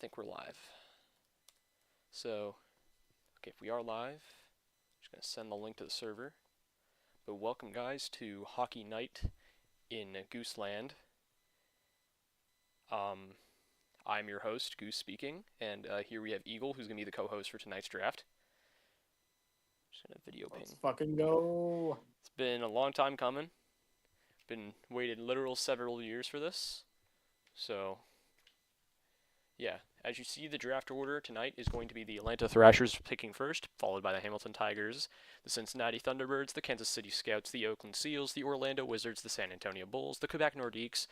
think we're live. So, okay, if we are live, I'm just going to send the link to the server. But welcome, guys, to Hockey Night in Gooseland. I'm your host, Goose speaking, and here we have Eagle, who's going to be the co-host for tonight's draft. Just going to video ping. Let's fucking go. It's been a long time coming. Been waited literal several years for this. So, yeah, as you see, the draft order tonight is going to be the Atlanta Thrashers picking first, followed by the Hamilton Tigers, the Cincinnati Thunderbirds, the Kansas City Scouts, the Oakland Seals, the Orlando Wizards, the San Antonio Bulls, the Quebec Nordiques,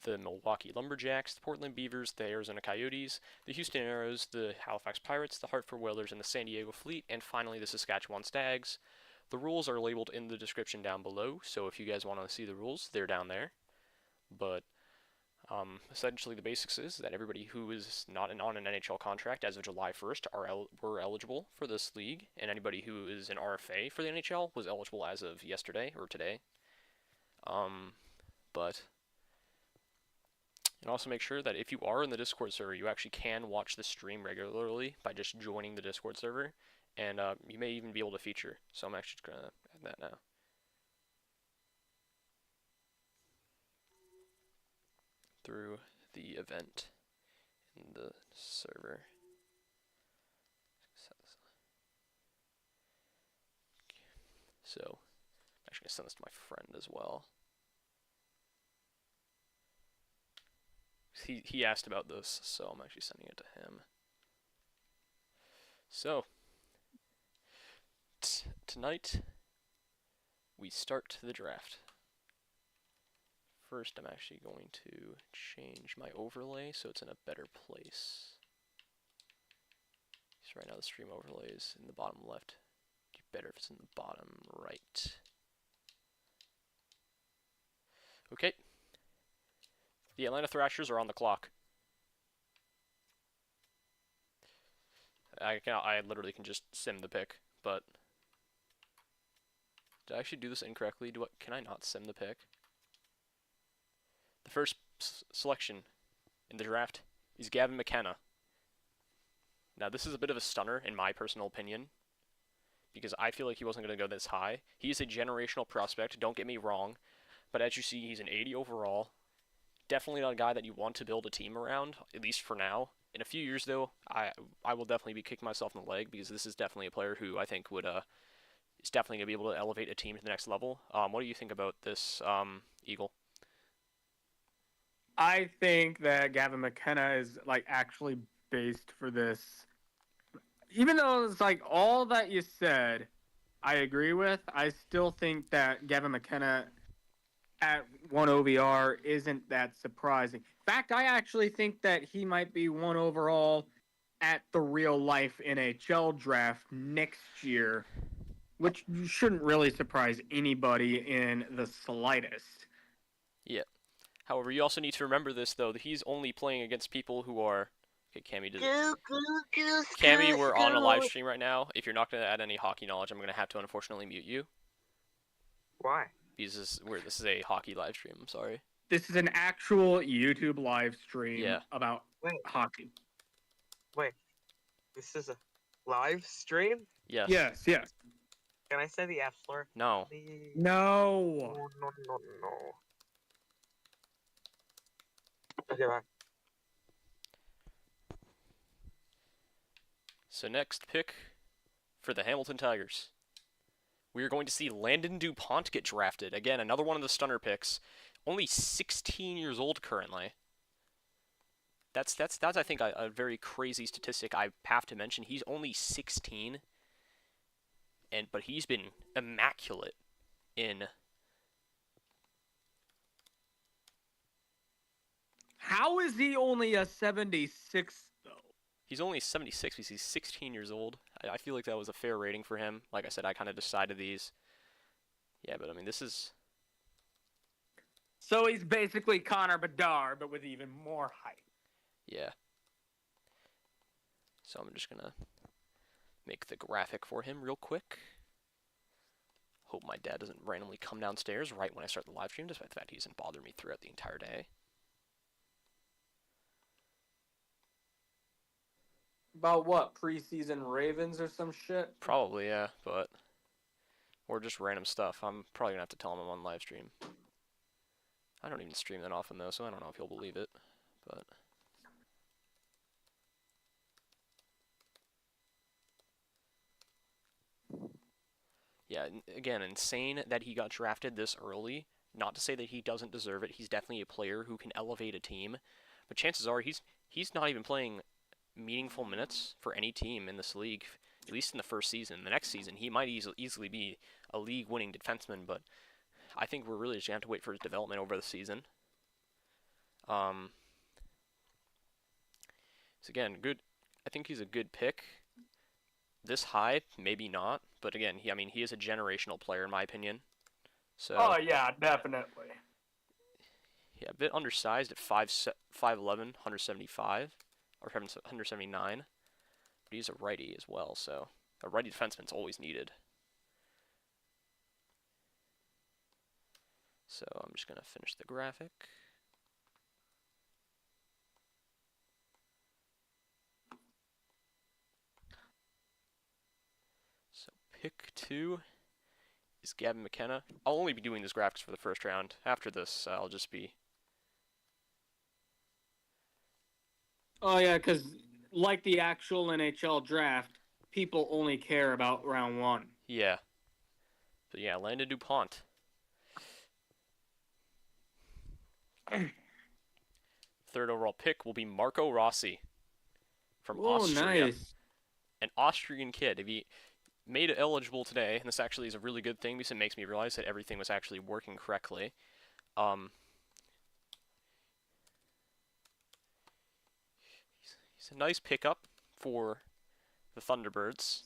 the Milwaukee Lumberjacks, the Portland Beavers, the Arizona Coyotes, the Houston Aeros, the Halifax Pirates, the Hartford Whalers, and the San Diego Fleet, and finally the Saskatchewan Stags. The rules are labeled in the description down below, so if you guys want to see the rules, they're down there. But essentially the basics is that everybody who is not on an NHL contract as of July 1st were eligible for this league, and anybody who is an RFA for the NHL was eligible as of yesterday or today. And also make sure that if you are in the Discord server, you actually can watch the stream regularly by just joining the Discord server, and you may even be able to feature. So I'm actually just going to add that now. Through the event in the server. So I'm actually going to send this to my friend as well. He asked about this, so I'm actually sending it to him. So, tonight, we start the draft. First, I'm actually going to change my overlay so it's in a better place. So right now the stream overlay is in the bottom left. It'd be better if it's in the bottom right. Okay. The Atlanta Thrashers are on the clock. I literally can just sim the pick, but did I actually do this incorrectly? Can I not sim the pick? The first selection in the draft is Gavin McKenna. Now this is a bit of a stunner in my personal opinion, because I feel like he wasn't going to go this high. He is a generational prospect, don't get me wrong, but as you see, he's an 80 overall. Definitely not a guy that you want to build a team around, at least for now. In a few years, though, I will definitely be kicking myself in the leg, because this is definitely a player who I think would is definitely going to be able to elevate a team to the next level. What do you think about this, Eagle? I think that Gavin McKenna is like actually based for this. Even though it's like all that you said, I agree with. I still think that Gavin McKenna at 1 OVR isn't that surprising. In fact, I actually think that he might be 1 overall at the real life NHL draft next year, which shouldn't really surprise anybody in the slightest. Yeah. However, you also need to remember this, though, that he's only playing against people who are... Okay, Cammy did it. Cammy, we're on a live stream right now. If you're not going to add any hockey knowledge, I'm going to have to unfortunately mute you. Why? Because this is a hockey live stream, I'm sorry. This is an actual YouTube live stream about hockey. Wait, this is a live stream? Yes. Yes, yes. Can I say the F slur? No. No. No. Okay, bye. So next pick for the Hamilton Tigers. We are going to see Landon DuPont get drafted. Again, another one of the stunner picks. Only 16 years old currently. That's I think a very crazy statistic I have to mention. He's only 16, but he's been immaculate in. How is he only a 76 though? He's only 76 because he's 16 years old. I feel like that was a fair rating for him. Like I said, I kind of decided these. Yeah, but I mean, this is... So he's basically Connor Bedard, but with even more height. Yeah. So I'm just going to make the graphic for him real quick. Hope my dad doesn't randomly come downstairs right when I start the live stream, despite the fact he doesn't bother me throughout the entire day. About what, preseason Ravens or some shit? Probably, yeah, but or just random stuff. I'm probably gonna have to tell him I'm on live stream. I don't even stream that often though, so I don't know if he'll believe it. But yeah, again, insane that he got drafted this early. Not to say that he doesn't deserve it. He's definitely a player who can elevate a team, but chances are he's not even playing meaningful minutes for any team in this league, at least in the first season. The next season, he might easily be a league-winning defenseman, but I think we're really just going to have to wait for his development over the season. So again, good. I think he's a good pick. This high, maybe not, but again, he is a generational player in my opinion. So Oh yeah, definitely. yeah, a bit undersized at 5'11", 175 or 179, but he's a righty as well, so a righty defenseman's always needed. So I'm just gonna finish the graphic. So pick 2 is Gavin McKenna. I'll only be doing this graphics for the first round. After this, I'll just be... Oh yeah, because like the actual NHL draft, people only care about round 1. Yeah. But yeah, Landon DuPont. Third overall pick will be Marco Rossi from Austria. Nice. An Austrian kid. If he made it eligible today, and this actually is a really good thing because it makes me realize that everything was actually working correctly. He's a nice pickup for the Thunderbirds.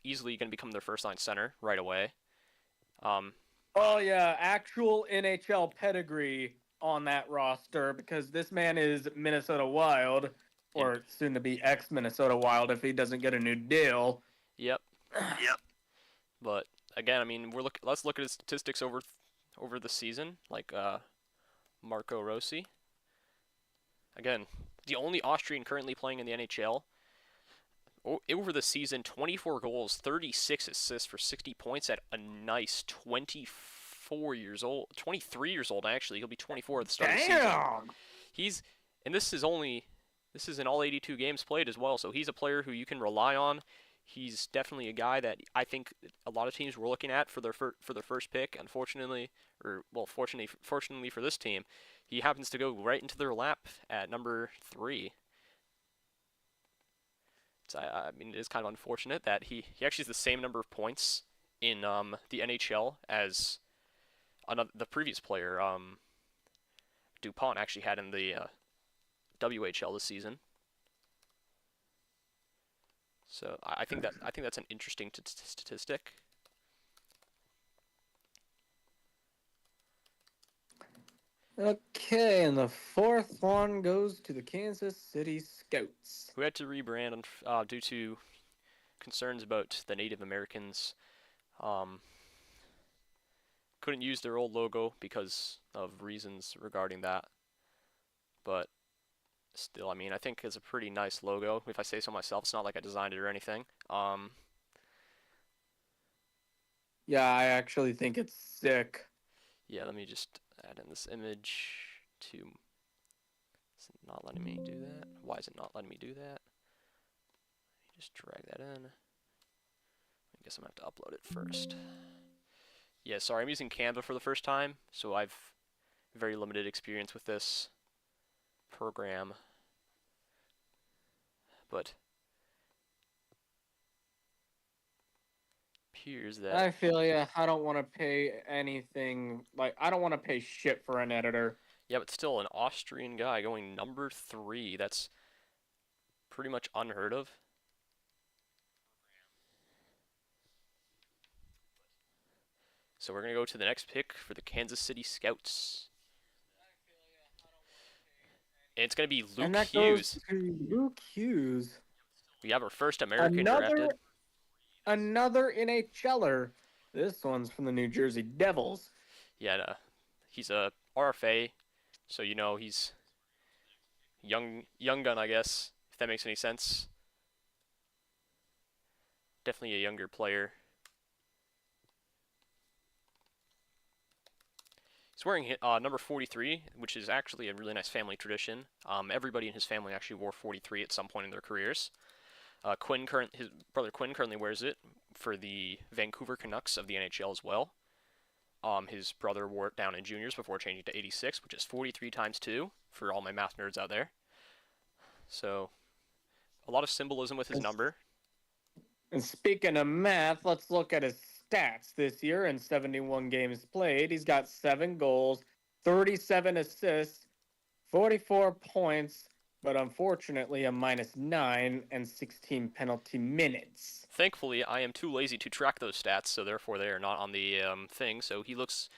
Easily going to become their first-line center right away. Oh yeah, actual NHL pedigree on that roster because this man is Minnesota Wild, or soon to be ex-Minnesota Wild if he doesn't get a new deal. Yep. But again, let's look at his statistics over the season, like Marco Rossi. Again, the only Austrian currently playing in the NHL. Over the season, 24 goals, 36 assists for 60 points at a nice 23 years old actually. He'll be 24 at the start of the season. This is in all 82 games played as well, so he's a player who you can rely on. He's definitely a guy that I think a lot of teams were looking at for their first pick. Unfortunately, fortunately for this team, he happens to go right into their lap at number 3. So it is kind of unfortunate that he actually has the same number of points in the NHL as the previous player DuPont actually had in the WHL this season. So I think that's an interesting statistic. Okay, and the 4th one goes to the Kansas City Scouts, who had to rebrand due to concerns about the Native Americans. Couldn't use their old logo because of reasons regarding that. But still, I think it's a pretty nice logo, if I say so myself. It's not like I designed it or anything. Yeah, I actually think it's sick. Yeah, let me just add in this image to... Is it not letting me do that? Why is it not letting me do that? Let me just drag that in. I guess I'm going to have to upload it first. Yeah, sorry, I'm using Canva for the first time, so I've very limited experience with this program. But appears that... I feel ya. I don't want to pay anything. I don't want to pay shit for an editor. Yeah, but still, an Austrian guy going number 3. That's pretty much unheard of. So we're going to go to the next pick for the Kansas City Scouts. And it's going to be Luke Hughes. Luke Hughes. We have our first American drafted. Another NHLer. This one's from the New Jersey Devils. Yeah, he's a RFA, so he's young gun, I guess, if that makes any sense. definitely a younger player. He's wearing number 43, which is actually a really nice family tradition. Everybody in his family actually wore 43 at some point in their careers. His brother Quinn currently wears it for the Vancouver Canucks of the NHL as well. His brother wore it down in juniors before changing to 86, which is 43 times 2 for all my math nerds out there. So, a lot of symbolism with his number. And speaking of math, let's look at his stats this year in 71 games played. He's got 7 goals, 37 assists, 44 points, but unfortunately a -9 and 16 penalty minutes. Thankfully, I am too lazy to track those stats, so therefore they are not on the thing. So he looks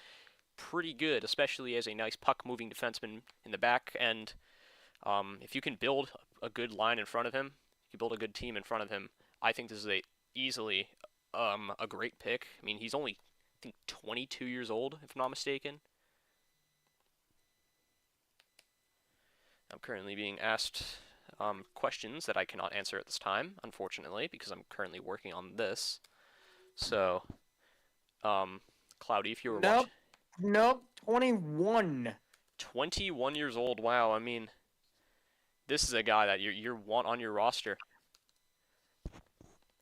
pretty good, especially as a nice puck-moving defenseman in the back. And if you can build a good line in front of him, if you build a good team in front of him, I think this is easily a great pick. I mean, he's only, I think, 22 years old, if I'm not mistaken. I'm currently being asked questions that I cannot answer at this time, unfortunately, because I'm currently working on this. So, Cloudy, if you were watching... Nope, 21. 21 years old, wow, I mean, this is a guy that you want on your roster.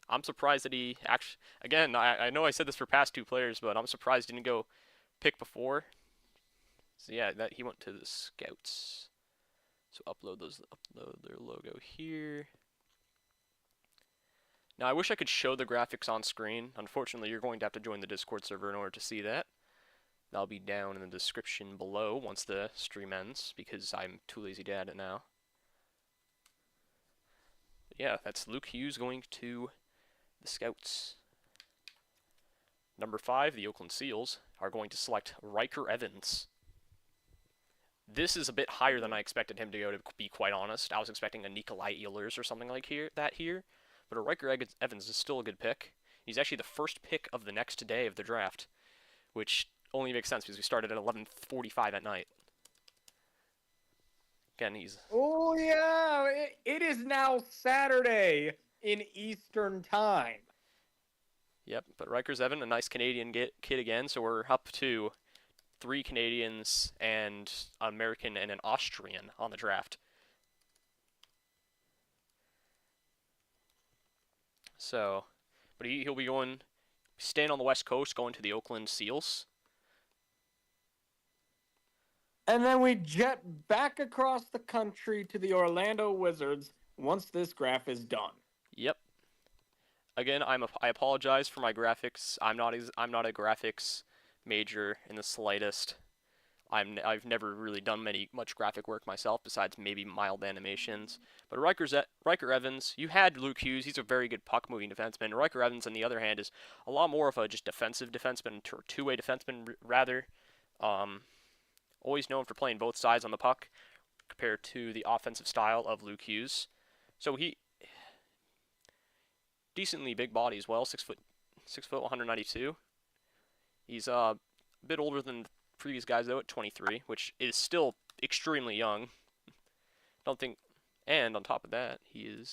I'm surprised that he actually... Again, I know I said this for past 2 players, but I'm surprised he didn't go pick before. So yeah, that he went to the Scouts. So upload their logo here. Now I wish I could show the graphics on screen. Unfortunately, you're going to have to join the Discord server in order to see that. That'll be down in the description below once the stream ends, because I'm too lazy to add it now. But yeah, that's Luke Hughes going to the Scouts. Number 5, the Oakland Seals, are going to select Riker Evans. This is a bit higher than I expected him to go, to be quite honest. I was expecting a Nikolai Ehlers or something like that here. But a Riker Evans is still a good pick. He's actually the first pick of the next day of the draft, which only makes sense because we started at 11:45 at night. Again, he's... Oh, yeah, it is now Saturday in Eastern Time. Yep, but Rikers Evan, a nice Canadian kid again, so we're up to 3 Canadians and an American and an Austrian on the draft. So, but he'll be staying on the West Coast, going to the Oakland Seals. And then we jet back across the country to the Orlando Wizards once this graph is done. Yep. Again, I apologize for my graphics. I'm not a graphics major in the slightest. I've never really done much graphic work myself, besides maybe mild animations. But Riker Evans, you had Luke Hughes. He's a very good puck-moving defenseman. Riker Evans, on the other hand, is a lot more of a just defensive defenseman, or two-way defenseman rather. Always known for playing both sides on the puck, compared to the offensive style of Luke Hughes. So he decently big body as well, 6 foot, 192. He's a bit older than previous guys though, at 23, which is still extremely young. Don't think, and on top of that, the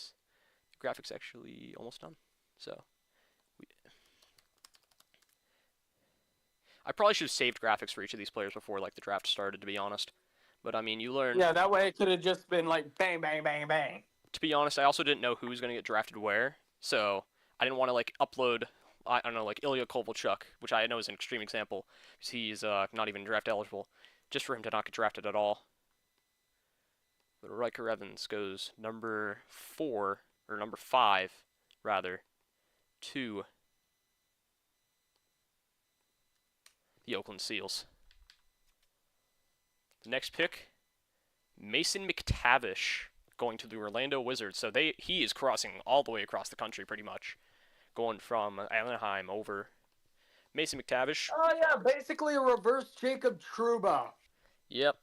graphics actually almost done. So I probably should have saved graphics for each of these players before the draft started, to be honest. But I mean, you learn. Yeah, that way it could have just been like bang, bang, bang, bang. To be honest, I also didn't know who was going to get drafted where, so I didn't want to upload, I don't know, Ilya Kovalchuk, which I know is an extreme example, because he's not even draft eligible, just for him to not get drafted at all. But Riker Evans goes number 5, rather, to the Oakland Seals. The next pick, Mason McTavish, going to the Orlando Wizards. So he is crossing all the way across the country, pretty much, going from Anaheim over. Mason McTavish. Oh yeah, basically a reverse Jacob Trouba. Yep.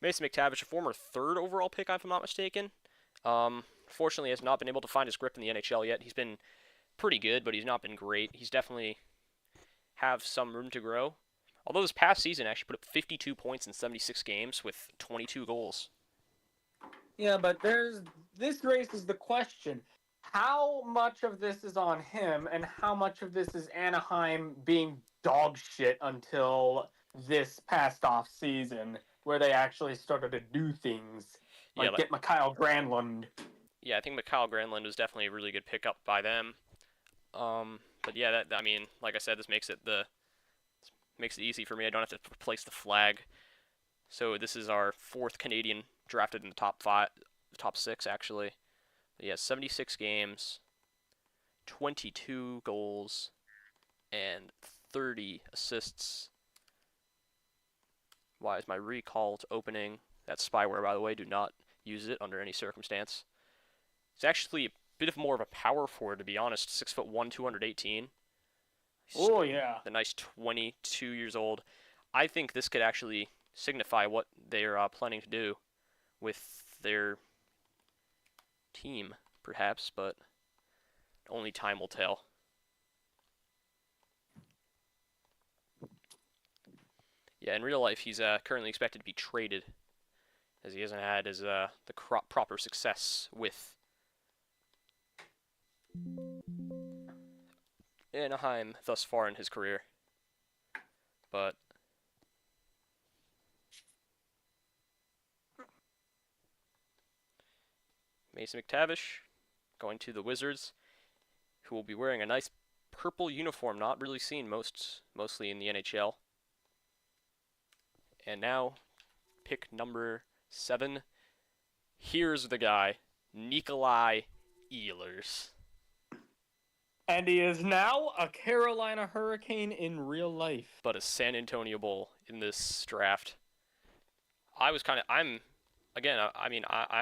Mason McTavish, a former 3rd overall pick, if I'm not mistaken. Fortunately, has not been able to find his grip in the NHL yet. He's been pretty good, but he's not been great. He's definitely have some room to grow. Although this past season actually put up 52 points in 76 games with 22 goals. Yeah, but this race is the question. how much of this is on him and how much of this is Anaheim being dog shit until this past off season where they actually started to do things Yeah, like get Mikhail Granlund. yeah, I think Mikhail Granlund was definitely a really good pickup by them. But yeah, that I mean, like I said, this makes it easy for me. I don't have to replace the flag. So this is our fourth Canadian drafted in the top six actually. But yeah, 76 games, 22 goals, and 30 assists. Why is my recall to opening? That's spyware, by the way. Do not use it under any circumstance. It's actually a bit of more of a power forward, to be honest. 6'1", 218. Oh yeah. The nice 22 years old. I think this could actually signify what they're planning to do with their team, perhaps, but only time will tell. Yeah, in real life, he's currently expected to be traded, as he hasn't had the proper success with Anaheim thus far in his career. But Mason McTavish going to the Wizards, who will be wearing a nice purple uniform, not really seen mostly in the NHL. And now, pick number 7. Here's the guy, Nikolai Ehlers. And he is now a Carolina Hurricane in real life. But a San Antonio Bull in this draft. I'm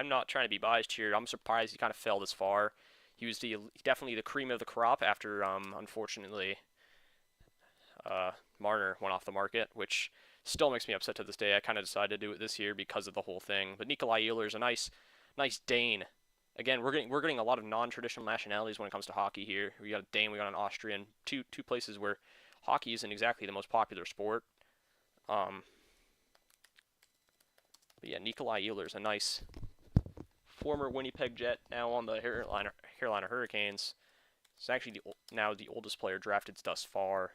not trying to be biased here. I'm surprised he kind of fell this far. He was definitely the cream of the crop after, unfortunately, Marner went off the market, which still makes me upset to this day. I kind of decided to do it this year because of the whole thing. But Nikolai Ehlers, a nice Dane. Again, we're getting a lot of non-traditional nationalities when it comes to hockey here. We got a Dane, we got an Austrian, two places where hockey isn't exactly the most popular sport. But yeah, Nikolai Ehlers, a nice former Winnipeg Jet, now on the Carolina Hurricanes. It's actually now the oldest player drafted thus far.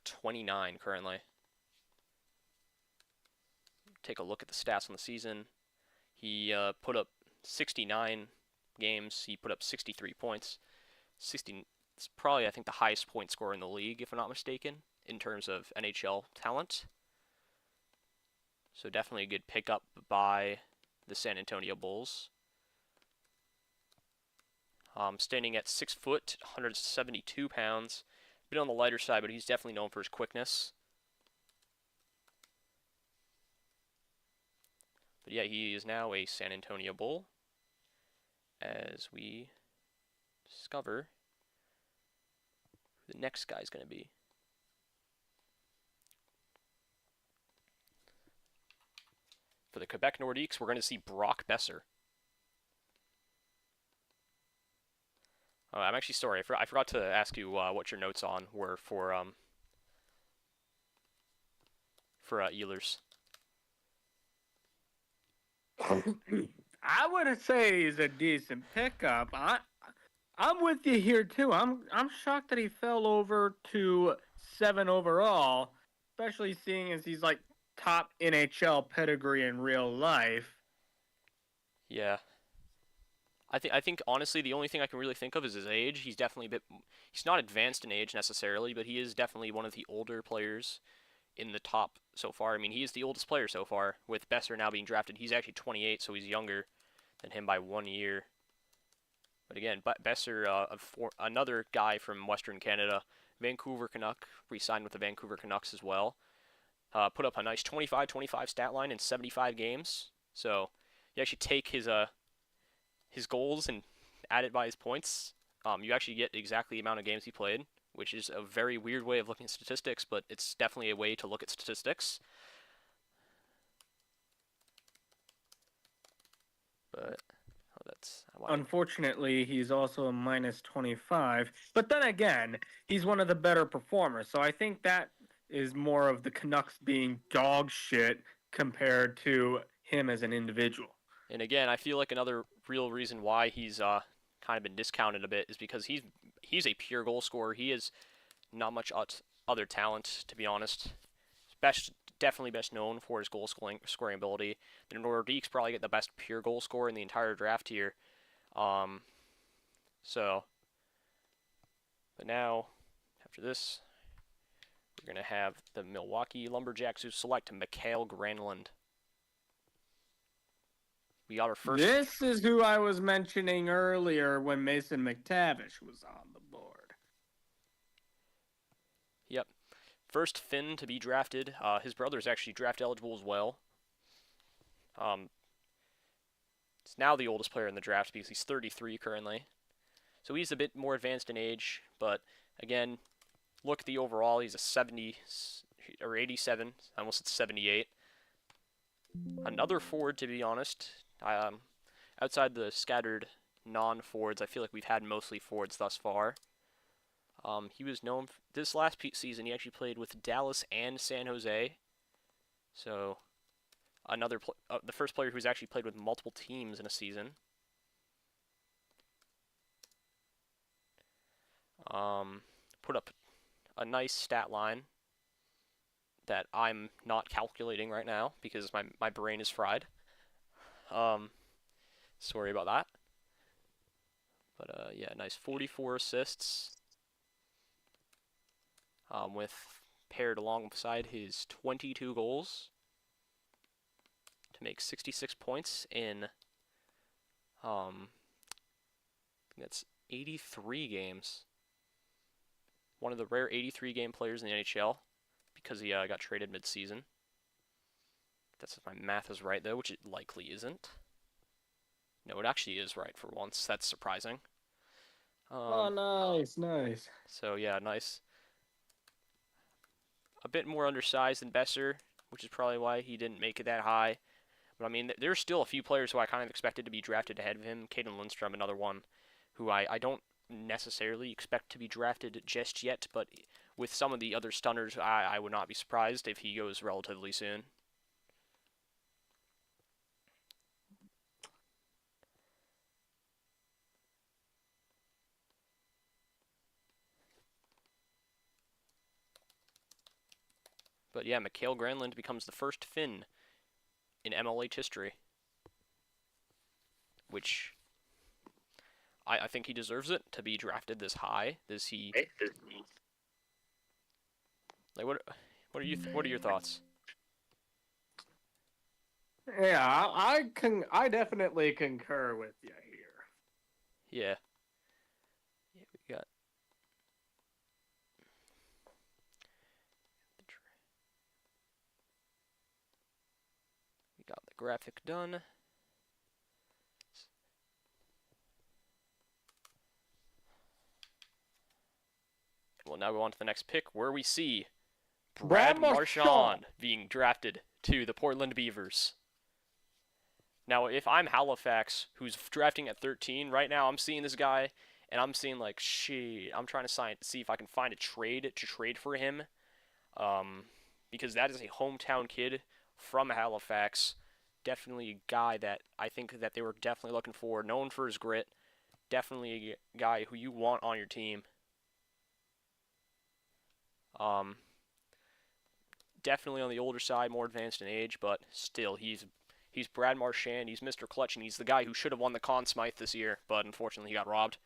29 currently. Take a look at the stats on the season. He put up 69 games. He put up 63 points. It's probably, I think, the highest point scorer in the league, if I'm not mistaken, in terms of NHL talent. So definitely a good pickup by the San Antonio Bulls. Standing at 6 foot, 172 pounds. A bit on the lighter side, but he's definitely known for his quickness. But yeah, he is now a San Antonio Bull, as we discover who the next guy's going to be. For the Quebec Nordiques, we're going to see Brock Besser. I'm actually sorry, I forgot to ask you what your notes were for Ehlers. I would say he's a decent pickup. I'm with you here too. I'm shocked that he fell over to 7 overall, especially seeing as he's like top NHL pedigree in real life. Yeah. I think honestly the only thing I can really think of is his age. He's definitely he's not advanced in age necessarily, but he is definitely one of the older players in the top so far. I mean, he is the oldest player so far, with Besser now being drafted. He's actually 28, so he's younger than him by 1 year. But again, Besser, another guy from Western Canada, Vancouver Canuck, re-signed with the Vancouver Canucks as well. Put up a nice 25-25 stat line in 75 games. So you actually take his goals and add it by his points. You actually get exactly the amount of games he played, which is a very weird way of looking at statistics, but it's definitely a way to look at statistics. But unfortunately, he's also a minus 25. But then again, he's one of the better performers. So I think that is more of the Canucks being dog shit compared to him as an individual. And again, I feel like another real reason why he's kind of been discounted a bit is because he's a pure goal scorer. He is not much other talent, to be honest. Definitely best known for his scoring ability. The Nordiques probably get the best pure goal scorer in the entire draft here. So, but now, after this, we're going to have the Milwaukee Lumberjacks who select Mikael Granlund. We got our first. This is who I was mentioning earlier when Mason McTavish was on the board. Yep. First Finn to be drafted. His brother's actually draft eligible as well. He's now the oldest player in the draft because he's 33 currently. So he's a bit more advanced in age, but again, look at the overall. He's a 70 or 87. I almost said 78. Another forward, to be honest. Outside the scattered non-forwards, I feel like we've had mostly forwards thus far. He was known this last season. He actually played with Dallas and San Jose. So, the first player who's actually played with multiple teams in a season. Put up a nice stat line that I'm not calculating right now because my brain is fried. Sorry about that. But yeah, nice 44 assists. With paired alongside his 22 goals to make 66 points in that's 83 games. One of the rare 83 game players in the NHL because he got traded mid-season. That's if my math is right though, which it likely isn't. No, it actually is right for once. That's surprising. Oh, nice. So yeah, nice. A bit more undersized than Besser, which is probably why he didn't make it that high. But I mean, there's still a few players who I kind of expected to be drafted ahead of him. Caden Lindstrom, another one, who I don't necessarily expect to be drafted just yet, but with some of the other stunners, I would not be surprised if he goes relatively soon. But yeah, Mikael Granlund becomes the first Finn in MLH history, which I think he deserves it to be drafted this high. Like what are your thoughts? Yeah, I definitely concur with you here. Yeah. Yeah, we got the graphic done. We'll now go on to the next pick where we see Brad Marchand being drafted to the Portland Beavers. Now, if I'm Halifax, who's drafting at 13, right now I'm seeing this guy, and I'm seeing like, shit, I'm trying to see if I can find a trade for him, because that is a hometown kid from Halifax. Definitely a guy that I think that they were definitely looking for, known for his grit. Definitely a guy who you want on your team. Definitely on the older side, more advanced in age, but still, he's Brad Marchand. He's Mr. Clutch, and he's the guy who should have won the Conn Smythe this year, but unfortunately he got robbed.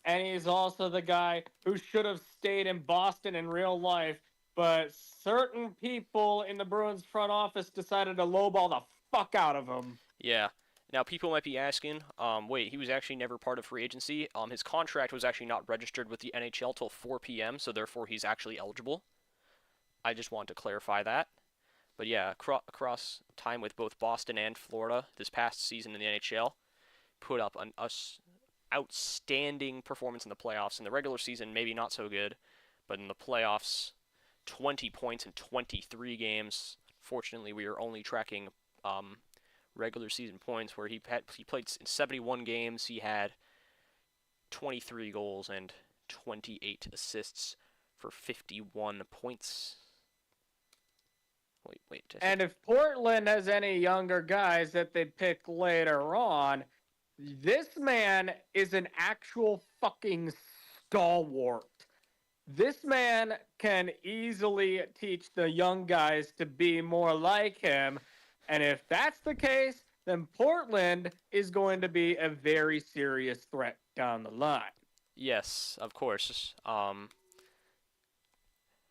And he's also the guy who should have stayed in Boston in real life, but certain people in the Bruins front office decided to lowball the fuck out of him. Yeah. Now, people might be asking, wait, he was actually never part of free agency. His contract was actually not registered with the NHL till 4 p.m., so therefore he's actually eligible. I just want to clarify that. But yeah, across time with both Boston and Florida this past season in the NHL, put up an outstanding performance in the playoffs. In the regular season, maybe not so good, but in the playoffs, 20 points in 23 games. Fortunately, we are only tracking regular season points, where he played in 71 games. He had 23 goals and 28 assists for 51 points. Wait. And if Portland has any younger guys that they pick later on, this man is an actual fucking stalwart. This man can easily teach the young guys to be more like him. And if that's the case, then Portland is going to be a very serious threat down the line. Yes, of course.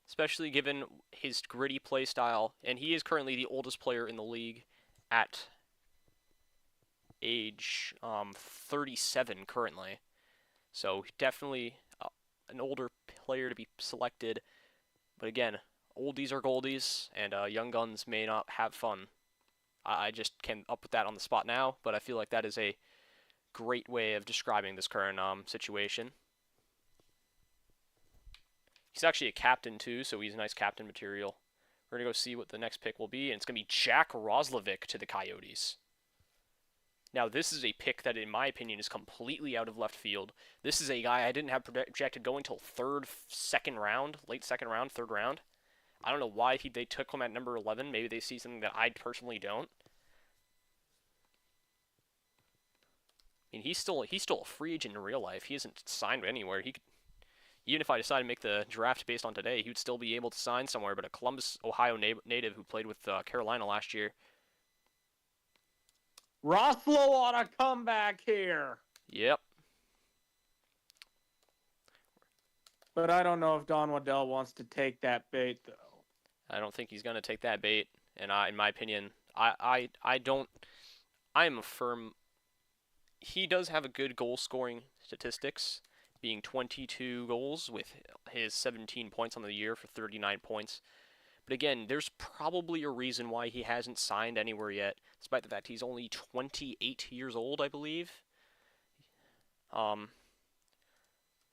Especially given his gritty play style, and he is currently the oldest player in the league at age 37 currently. So definitely an older player to be selected. But again, oldies are goldies, and young guns may not have fun. I just came up with that on the spot now, but I feel like that is a great way of describing this current situation. He's actually a captain too, so he's a nice captain material. We're going to go see what the next pick will be, and it's going to be Jack Roslovic to the Coyotes. Now, this is a pick that, in my opinion, is completely out of left field. This is a guy I didn't have projected going until second round, late second round, third round. I don't know why they took him at number 11. Maybe they see something that I personally don't. I mean, he's still a free agent in real life. He isn't signed anywhere. Even if I decided to make the draft based on today, he would still be able to sign somewhere. But a Columbus, Ohio native who played with Carolina last year. Roslo on a comeback here. Yep. But I don't know if Don Waddell wants to take that bait, though. I don't think he's going to take that bait. And in my opinion, I am a firm. He does have a good goal scoring statistics, being 22 goals with his 17 points on the year for 39 points. But again, there's probably a reason why he hasn't signed anywhere yet, despite the fact he's only 28 years old, I believe.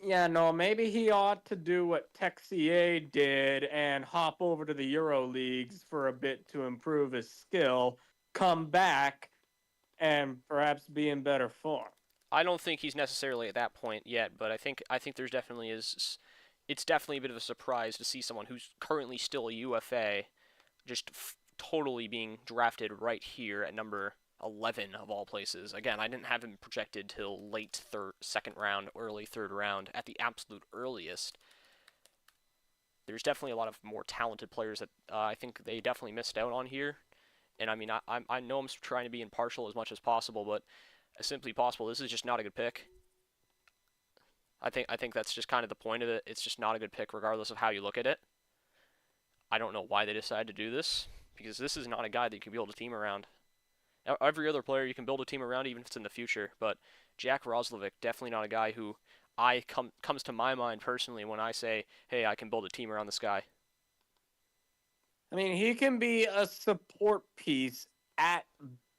Yeah, no, maybe he ought to do what Texier did and hop over to the Euro Leagues for a bit to improve his skill, come back, and perhaps be in better form. I don't think he's necessarily at that point yet, but I think there's definitely is. It's definitely a bit of a surprise to see someone who's currently still a UFA just totally being drafted right here at number 11 of all places. Again, I didn't have him projected till late second round, early third round at the absolute earliest. There's definitely a lot of more talented players that I think they definitely missed out on here. And I mean, I know I'm trying to be impartial as much as possible, but as simply possible, this is just not a good pick. I think that's just kind of the point of it. It's just not a good pick regardless of how you look at it. I don't know why they decided to do this, because this is not a guy that you can build a team around. Every other player you can build a team around, even if it's in the future, but Jack Roslovic, definitely not a guy who comes to my mind personally when I say, hey, I can build a team around this guy. I mean, he can be a support piece at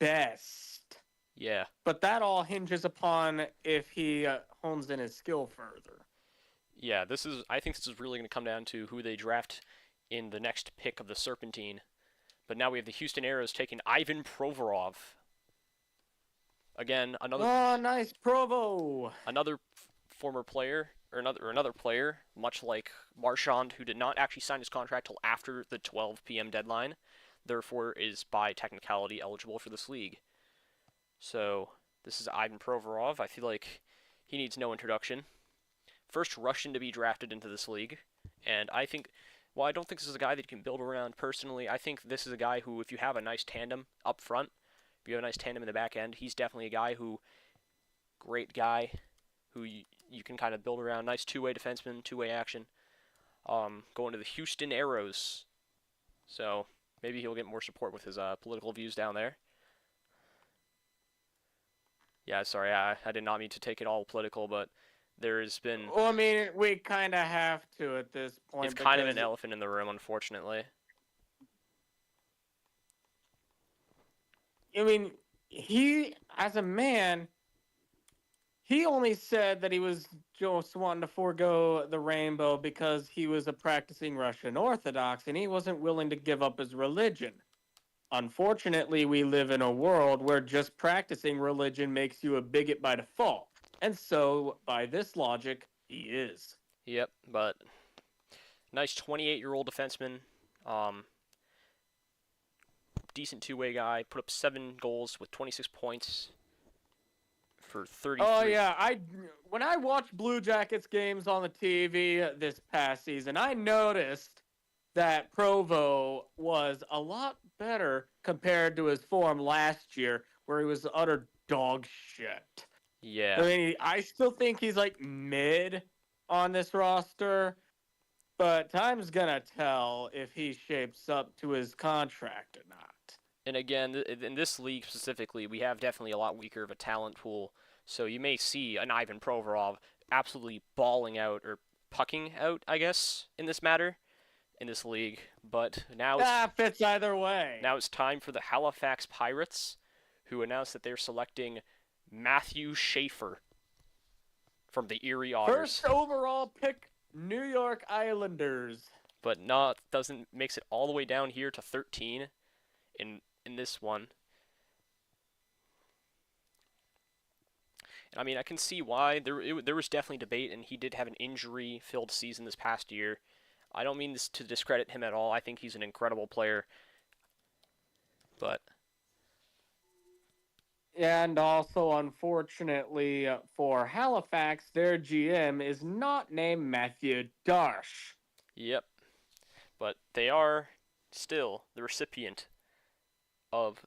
best. Yeah. But that all hinges upon if he hones in his skill further. Yeah, I think this is really going to come down to who they draft in the next pick of the Serpentine. But now we have the Houston Aeros taking Ivan Provorov. Again, another. Oh, nice Provo! Another former player, or another player, much like Marchand, who did not actually sign his contract till after the 12 p.m. deadline, therefore is by technicality eligible for this league. So this is Ivan Provorov. I feel like he needs no introduction. First Russian to be drafted into this league, and I think. Well, I don't think this is a guy that you can build around personally. I think this is a guy who, if you have a nice tandem up front, if you have a nice tandem in the back end, he's definitely a guy great guy, who you can kind of build around. Nice two-way defenseman, two-way action. Going to the Houston Aeros. So maybe he'll get more support with his political views down there. Yeah, sorry, I did not mean to take it all political, but there has been... Well, I mean, we kind of have to at this point. It's kind of an elephant in the room, unfortunately. I mean, he, as a man, he only said that he was just wanting to forego the rainbow because he was a practicing Russian Orthodox, and he wasn't willing to give up his religion. Unfortunately, we live in a world where just practicing religion makes you a bigot by default. And so, by this logic, he is. Yep, but nice 28-year-old defenseman. decent two-way guy. Put up 7 goals with 26 points for 33. Oh yeah, when I watched Blue Jackets games on the TV this past season, I noticed that Provo was a lot better compared to his form last year, where he was utter dog shit. Yeah. I mean, I still think he's like mid on this roster, but time's gonna tell if he shapes up to his contract or not. And again, in this league specifically, we have definitely a lot weaker of a talent pool. So you may see an Ivan Provorov absolutely balling out or pucking out, I guess, in this matter, in this league. But now Fits either way. now it's time for the Halifax Pirates, who announced that they're selecting Matthew Schaefer from the Erie Otters. First overall pick, New York Islanders. But makes it all the way down here to 13 in this one. And I mean, I can see why. There was definitely debate, and he did have an injury-filled season this past year. I don't mean this to discredit him at all. I think he's an incredible player. But And also, unfortunately for Halifax, their GM is not named Matthew Darsh. yep. But they are still the recipient of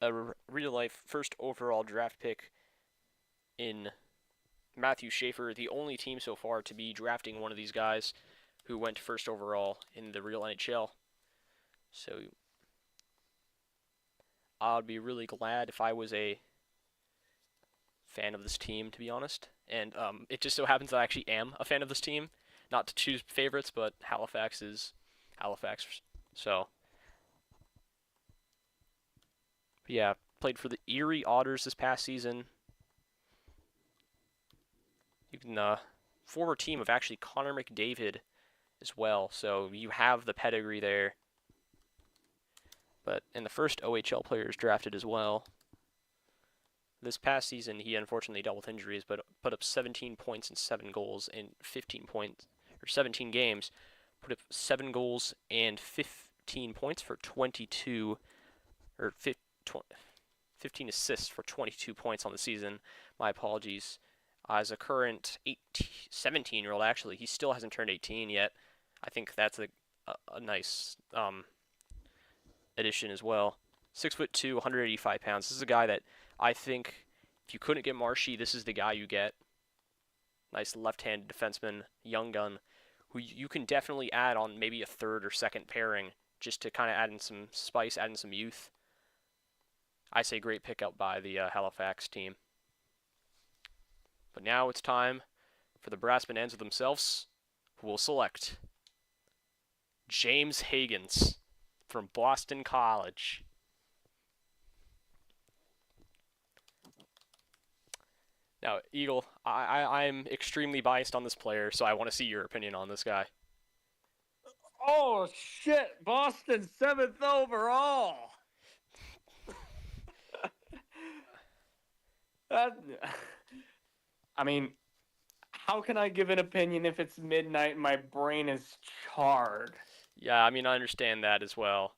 a real-life first overall draft pick in Matthew Schaefer, the only team so far to be drafting one of these guys who went first overall in the real NHL. So I'd be really glad if I was a fan of this team, to be honest. And it just so happens that I actually am a fan of this team. Not to choose favorites, but Halifax is Halifax. So, yeah, played for the Erie Otters this past season. You can former team of actually Connor McDavid as well, so you have the pedigree there. But and the first OHL player is drafted as well. This past season, he unfortunately dealt with injuries, but put up 17 points and 7 goals in 17 games. Put up 7 goals and 15 points for 22, or 15 assists for 22 points on the season. My apologies. As a current 17-year-old, actually, he still hasn't turned 18 yet. I think that's a nice addition as well. 6'2", 185 pounds. This is a guy that I think if you couldn't get Marshy, this is the guy you get. Nice left-handed defenseman, young gun, who you can definitely add on maybe a third or second pairing just to kind of add in some spice, add in some youth. I say great pickup by the Halifax team. But now it's time for the Brass Bonanza themselves, who will select James Higgins from Boston College. Now, Eagle, I'm extremely biased on this player, so I want to see your opinion on this guy. Oh, shit. Boston 7th overall. I mean, how can I give an opinion if it's midnight and my brain is charred? Yeah, I mean, I understand that as well.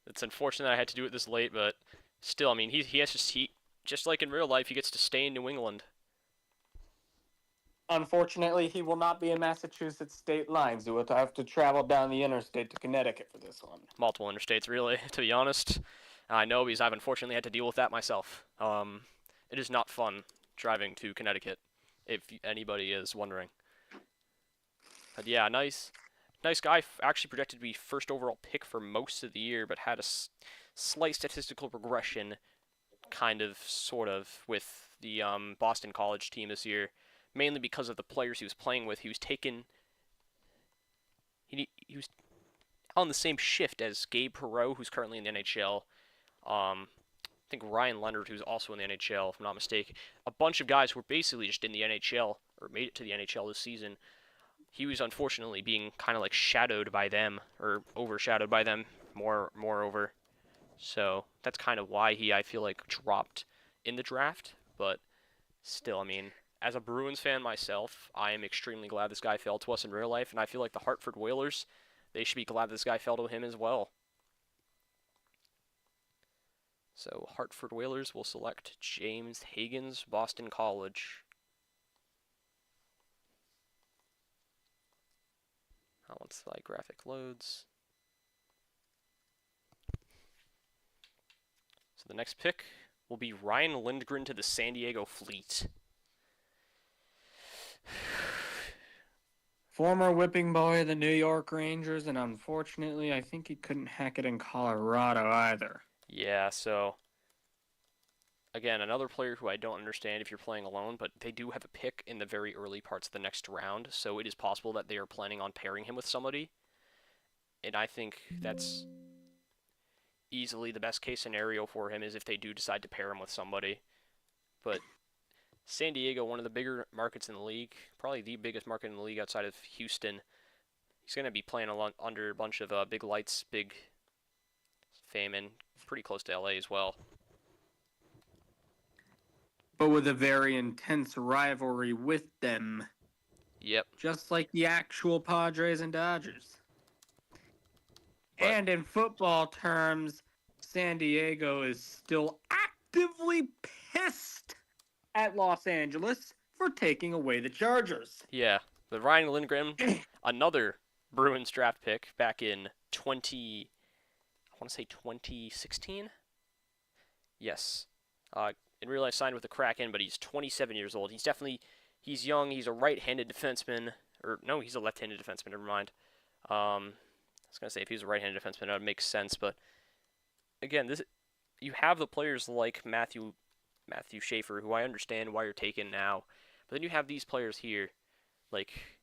It's unfortunate I had to do it this late, but still, I mean, he has just like in real life, he gets to stay in New England. Unfortunately, he will not be in Massachusetts state lines. He will have to travel down the interstate to Connecticut for this one. Multiple interstates, really, to be honest. I know because I've unfortunately had to deal with that myself. It is not fun driving to Connecticut, if anybody is wondering. But yeah, nice guy. Actually projected to be first overall pick for most of the year, but had a slight statistical regression, sort of, with the Boston College team this year. Mainly because of the players he was playing with. He was on the same shift as Gabe Perreault, who's currently in the NHL. I think Ryan Leonard, who's also in the NHL, if I'm not mistaken. A bunch of guys who were basically just in the NHL, or made it to the NHL this season. He was unfortunately being kind of like shadowed by them, or overshadowed by them, moreover. So that's kind of why I feel like, dropped in the draft. But still, I mean, as a Bruins fan myself, I am extremely glad this guy fell to us in real life, and I feel like the Hartford Whalers, they should be glad this guy fell to him as well. So Hartford Whalers will select James Hagens, Boston College. Once the graphic loads. So the next pick will be Ryan Lindgren to the San Diego Fleet. Former whipping boy of the New York Rangers, and unfortunately, I think he couldn't hack it in Colorado either. Yeah, so again, another player who I don't understand if you're playing alone, but they do have a pick in the very early parts of the next round, so it is possible that they are planning on pairing him with somebody. And I think that's easily the best case scenario for him is if they do decide to pair him with somebody. But San Diego, one of the bigger markets in the league, probably the biggest market in the league outside of Houston. He's going to be playing under a bunch of big lights, big fame, and pretty close to LA as well. But with a very intense rivalry with them. Yep. Just like the actual Padres and Dodgers. But, and in football terms, San Diego is still actively pissed at Los Angeles for taking away the Chargers. Yeah, but Ryan Lindgren, another Bruins draft pick back in 2016? Yes. In real life signed with the Kraken, but he's 27 years old. He's young, he's a right-handed defenseman. Or, no, he's a left-handed defenseman, never mind. I was going to say, if he was a right-handed defenseman, that would make sense, but again, you have the players like Matthew Schaefer, who I understand why you're taking now, but then you have these players here, like,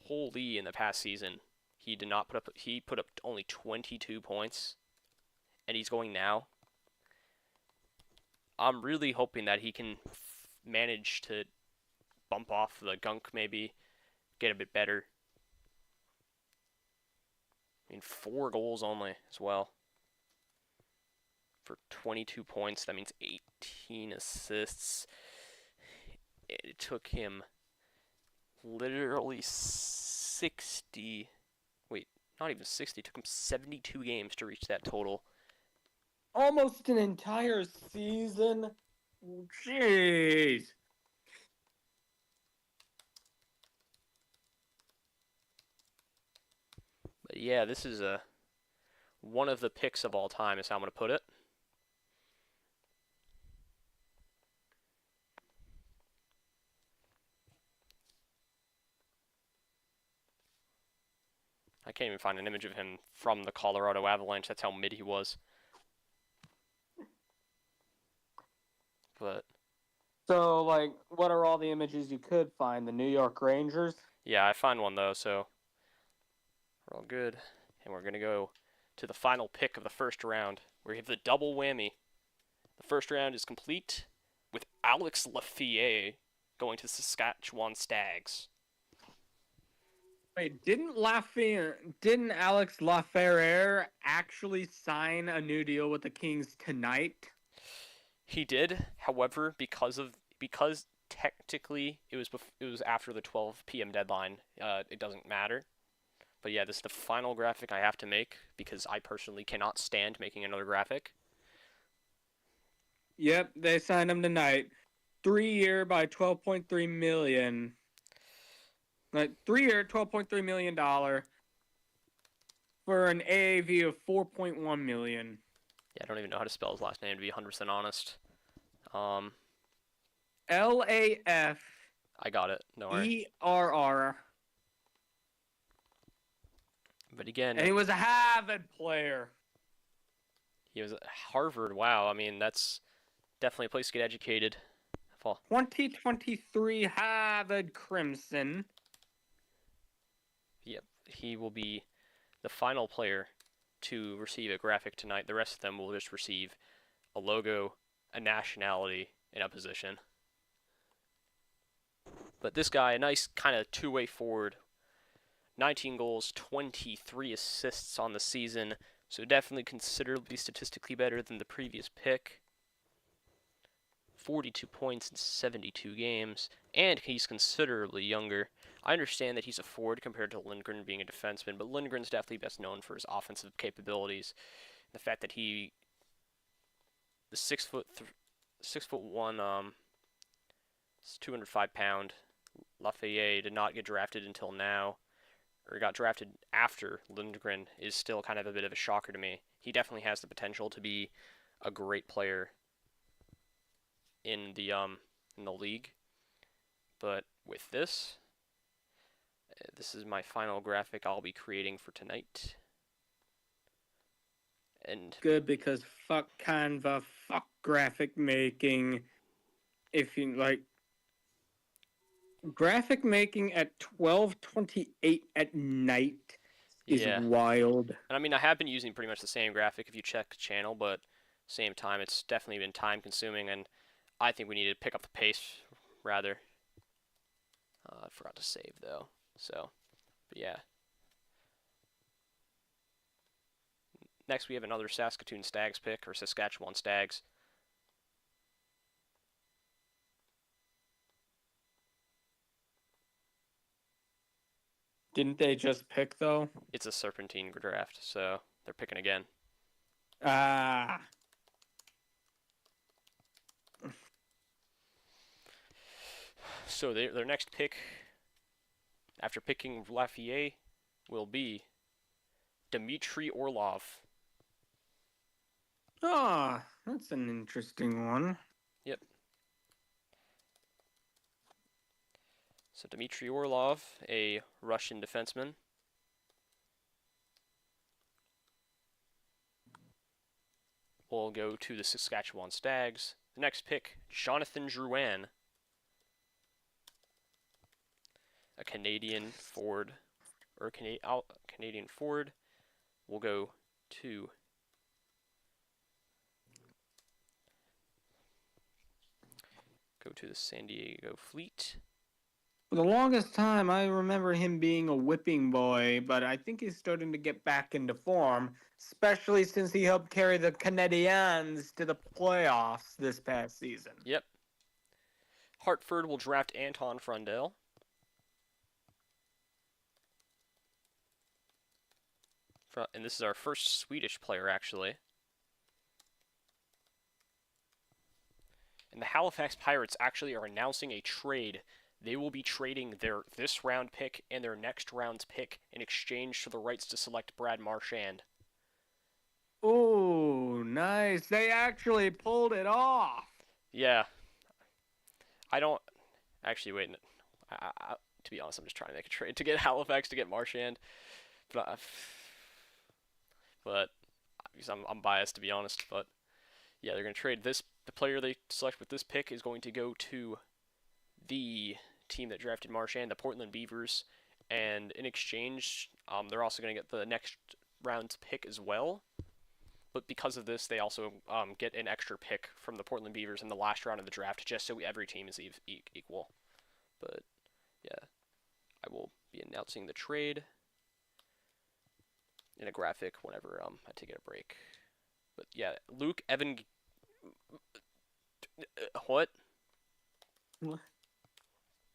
holy, in the past season, he put up only 22 points, and he's going now. I'm really hoping that he can manage to bump off the gunk, maybe, get a bit better. I mean, 4 goals only as well. For 22 points, that means 18 assists. It took him literally 60... Wait, not even 60. It took him 72 games to reach that total. Almost an entire season? Jeez. But yeah, this is one of the picks of all time is how I'm going to put it. I can't even find an image of him from the Colorado Avalanche. That's how mid he was. But So, what are all the images you could find? The New York Rangers? yeah, I found one though, so we're all good. And we're going to go to the final pick of the first round. We have the double whammy. The first round is complete with Alex Lafayette going to the Saskatchewan Stags. Wait, didn't Alex Lafayette actually sign a new deal with the Kings tonight? He did, however, because technically it was after the 12 p.m. deadline, it doesn't matter. But yeah, this is the final graphic I have to make because I personally cannot stand making another graphic. Yep, they signed him tonight. 3-year by $12.3 million. 3-year, $12.3 million for an AAV of $4.1 million. Yeah, I don't even know how to spell his last name, to be 100% honest. LAF. I got it. No worry. ERR. But again, And he was a Harvard player. he was at Harvard. Wow, I mean, that's definitely a place to get educated. 2023 Harvard Crimson. Yep, he will be the final player to receive a graphic tonight. The rest of them will just receive a logo, a nationality, and a position. But this guy, a nice kind of two-way forward. 19 goals, 23 assists on the season, so definitely considerably statistically better than the previous pick. 42 points in 72 games, and he's considerably younger. I understand that he's a forward compared to Lindgren being a defenseman, but Lindgren's definitely best known for his offensive capabilities. The fact that he the 6'1", 205-pound Lafayette did not get drafted until now, or got drafted after Lindgren, is still kind of a bit of a shocker to me. He definitely has the potential to be a great player in the league, but with this is my final graphic I'll be creating for tonight. And Good, because fuck Canva, fuck graphic making. If you like graphic making at 12:28 at night is yeah, wild. and I mean I have been using pretty much the same graphic if you check the channel, but same time it's definitely been time consuming, and I think we need to pick up the pace rather. I forgot to save though, so but yeah. Next we have another Saskatoon Stags pick, or Saskatchewan Stags. Didn't they just pick though? It's a serpentine draft, so they're picking again. Ah. So their next pick, after picking Lafayette, will be Dmitry Orlov. Ah, that's an interesting one. Yep. So Dmitry Orlov, a Russian defenseman. Will go to the Saskatchewan Stags. The next pick, Jonathan Drouin, a Canadian forward, or Canadian forward, will go to the San Diego Fleet. For the longest time, I remember him being a whipping boy, but I think he's starting to get back into form, especially since he helped carry the Canadiens to the playoffs this past season. Yep. Hartford will draft Anton Frundell. And this is our first Swedish player, actually. And the Halifax Pirates actually are announcing a trade. They will be trading their this round pick and their next round's pick in exchange for the rights to select Brad Marchand. Oh, nice. They actually pulled it off. Yeah. I don't... Actually, wait. To be honest, I'm just trying to make a trade to get Halifax to get Marchand. But because I'm biased, to be honest. But yeah, they're going to trade this. The player they select with this pick is going to go to the team that drafted Marchand, the Portland Beavers, and in exchange, they're also going to get the next round's pick as well. But because of this, they also get an extra pick from the Portland Beavers in the last round of the draft, just so every team is equal. But yeah, I will be announcing the trade in a graphic whenever I take a break. But yeah, Luke Evan. What?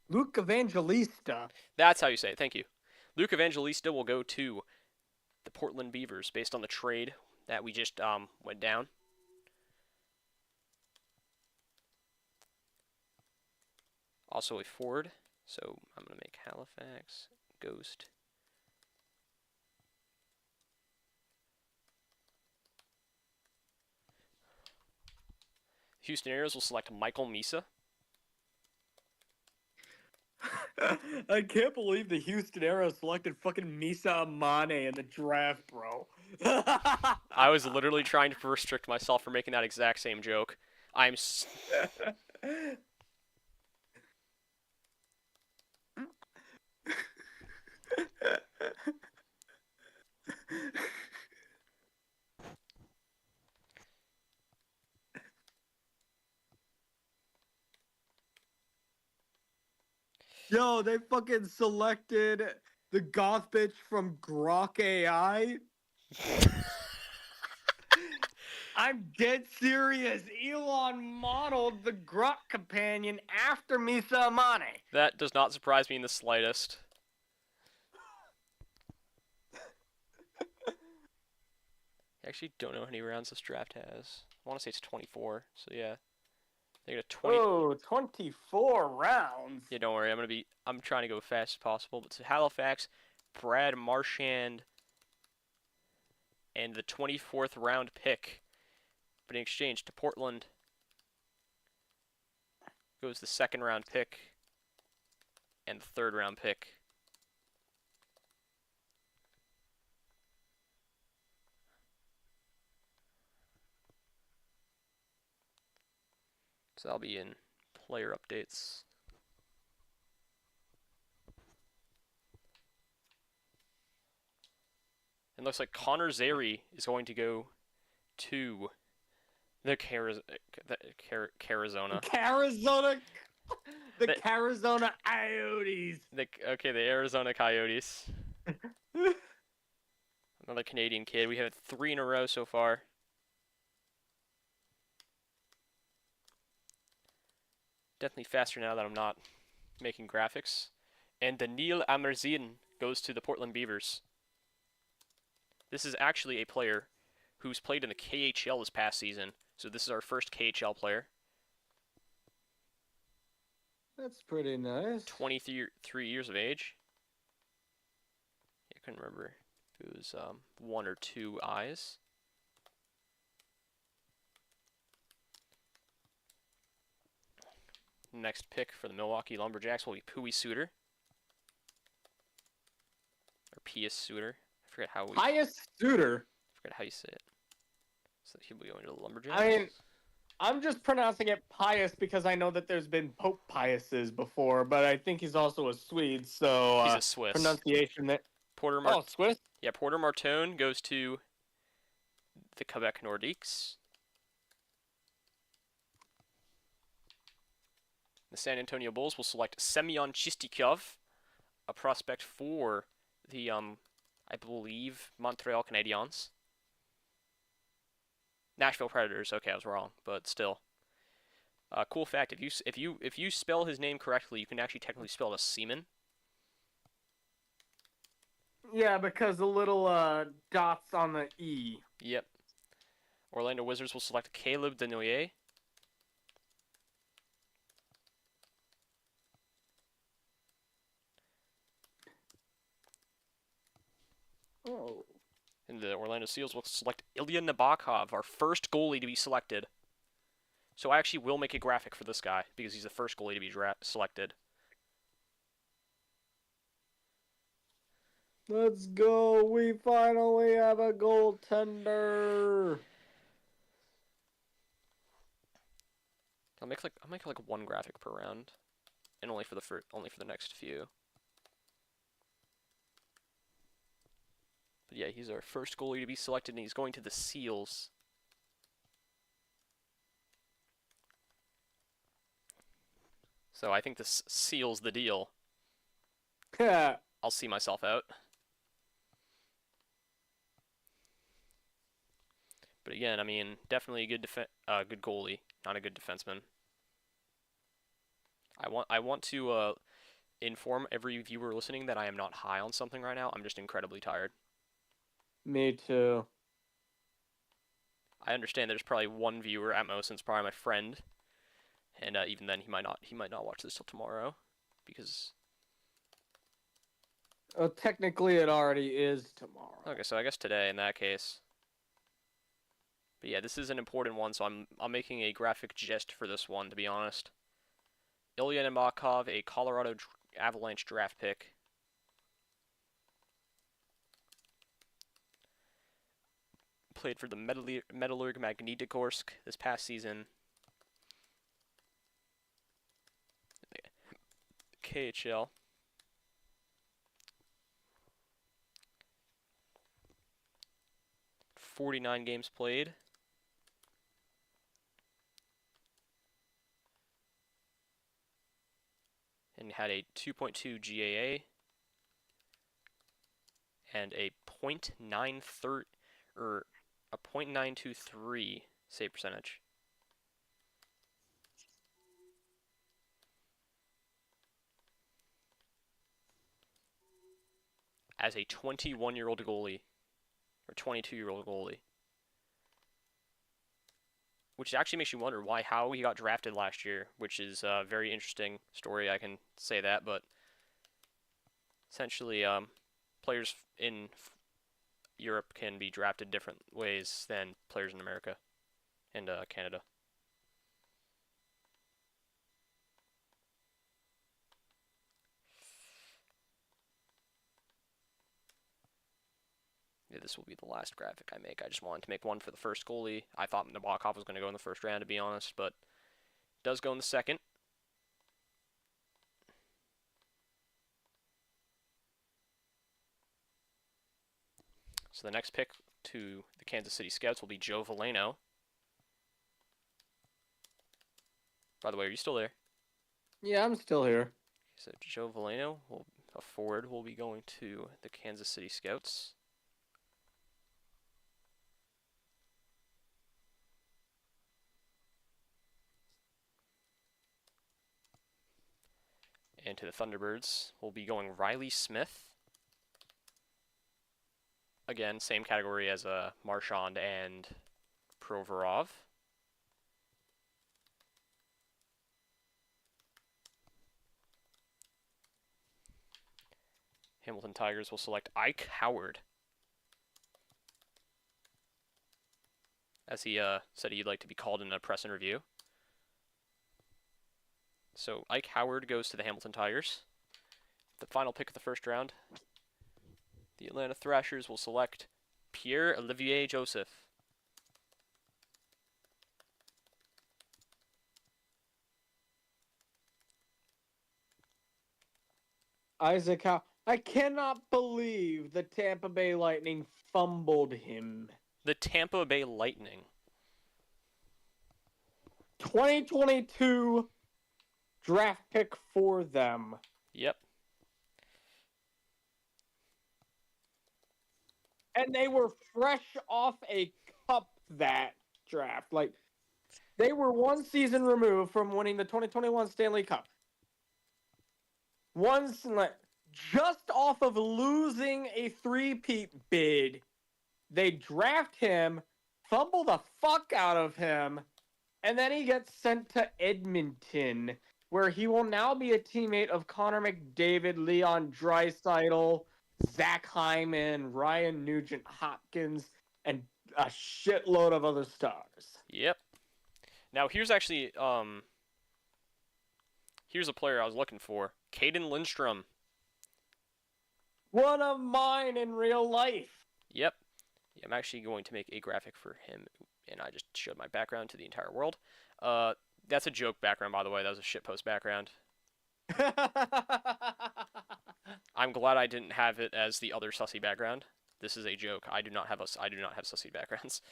Luke Evangelista. That's how you say it. Thank you. Luke Evangelista will go to the Portland Beavers based on the trade that we just went down. Also a forward, so I'm going to make Halifax Ghost. Houston Aeros will select Michael Misa. I can't believe the Houston Aeros selected fucking Misa Amane in the draft, bro. I was literally trying to restrict myself from making that exact same joke. Yo, they fucking selected the goth bitch from Grok AI. I'm dead serious. Elon modeled the Grok companion after Misa Amane. That does not surprise me in the slightest. I actually don't know how many rounds this draft has. I want to say it's 24. So yeah, they got a 20. Oh, 24 rounds. Yeah, don't worry. I'm trying to go fast as possible. But to Halifax, Brad Marchand, and the 24th round pick. But in exchange to Portland goes the 2nd round pick and the 3rd round pick. So I'll be in player updates. It looks like Connor Zary is going to go to the Arizona. Arizona. The Arizona Coyotes. The Arizona Coyotes. Another Canadian kid. We have 3 in a row so far. Definitely faster now that I'm not making graphics. And Daniil Amerzin goes to the Portland Beavers. This is actually a player who's played in the KHL this past season. So this is our first KHL player. That's pretty nice. 23 years of age. I couldn't remember if it was 1 or 2 eyes. Next pick for the Milwaukee Lumberjacks will be Pui Suter. Or Pius Suter. I forget how you say it. So he'll be going to the Lumberjacks. I mean, I'm just pronouncing it Pius because I know that there's been Pope Piuses before, but I think he's also a Swede, so he's a Swiss. Pronunciation that. Swiss? Yeah, Porter Martone goes to the Quebec Nordiques. The San Antonio Bulls will select Semyon Chistikov, a prospect for the I believe Montreal Canadiens. Nashville Predators. Okay, I was wrong, but still. Cool fact: if you spell his name correctly, you can actually technically spell it as Seaman. Yeah, because the little dots on the E. Yep. Orlando Wizards will select Caleb Denoyer. Oh. And the Orlando Seals will select Ilya Nabokov, our first goalie to be selected. So I actually will make a graphic for this guy because he's the first goalie to be selected. Let's go. We finally have a goaltender. I'll make like 1 graphic per round, and only for the next few. But yeah, he's our first goalie to be selected, and he's going to the Seals. So I think this seals the deal. Yeah. I'll see myself out. But again, I mean, definitely a good goalie, not a good defenseman. I want to inform every viewer listening that I am not high on something right now. I'm just incredibly tired. Me too. I understand there's probably 1 viewer at most, and it's probably my friend, and even then he might not watch this till tomorrow, because. Well, technically, it already is tomorrow. Okay, so I guess today in that case. But yeah, this is an important one, so I'm making a graphic just for this one, to be honest. Ilya Nabokov, a Colorado Avalanche draft pick. Played for the Metallurg Magnitogorsk this past season. KHL. .49 games played. And had a 2.2 GAA and a .923 save percentage. As a 21-year-old goalie, or 22-year-old goalie. which actually makes you wonder how he got drafted last year, which is a very interesting story. I can say that, but essentially, players in Europe can be drafted different ways than players in America and Canada. Yeah, this will be the last graphic I make. I just wanted to make one for the first goalie. I thought Nabokov was going to go in the first round, to be honest, but it does go in the second. So the next pick to the Kansas City Scouts will be Joe Veleno. By the way, are you still there? Yeah, I'm still here. So Joe Veleno, a forward, will be going to the Kansas City Scouts. And to the Thunderbirds, will be going Riley Smith. Again, same category as Marchand and Provorov. Hamilton Tigers will select Ike Howard, as he said he'd like to be called in a press interview. So Ike Howard goes to the Hamilton Tigers. The final pick of the first round, the Atlanta Thrashers will select Pierre-Olivier Joseph. Isaac Howe. I cannot believe the Tampa Bay Lightning fumbled him. The Tampa Bay Lightning. 2022 draft pick for them. Yep. And they were fresh off a cup that draft. Like, they were one season removed from winning the 2021 Stanley Cup. Just off of losing a three-peat bid, they draft him, fumble the fuck out of him, and then he gets sent to Edmonton, where he will now be a teammate of Connor McDavid, Leon Draisaitl, Zach Hyman, Ryan Nugent-Hopkins, and a shitload of other stars. Yep. Now here's actually here's a player I was looking for. Caden Lindstrom. One of mine in real life. Yep. Yeah, I'm actually going to make a graphic for him, and I just showed my background to the entire world. That's a joke background, by the way. That was a shitpost background. I'm glad I didn't have it as the other sussy background. This is a joke. I do not have sussy backgrounds.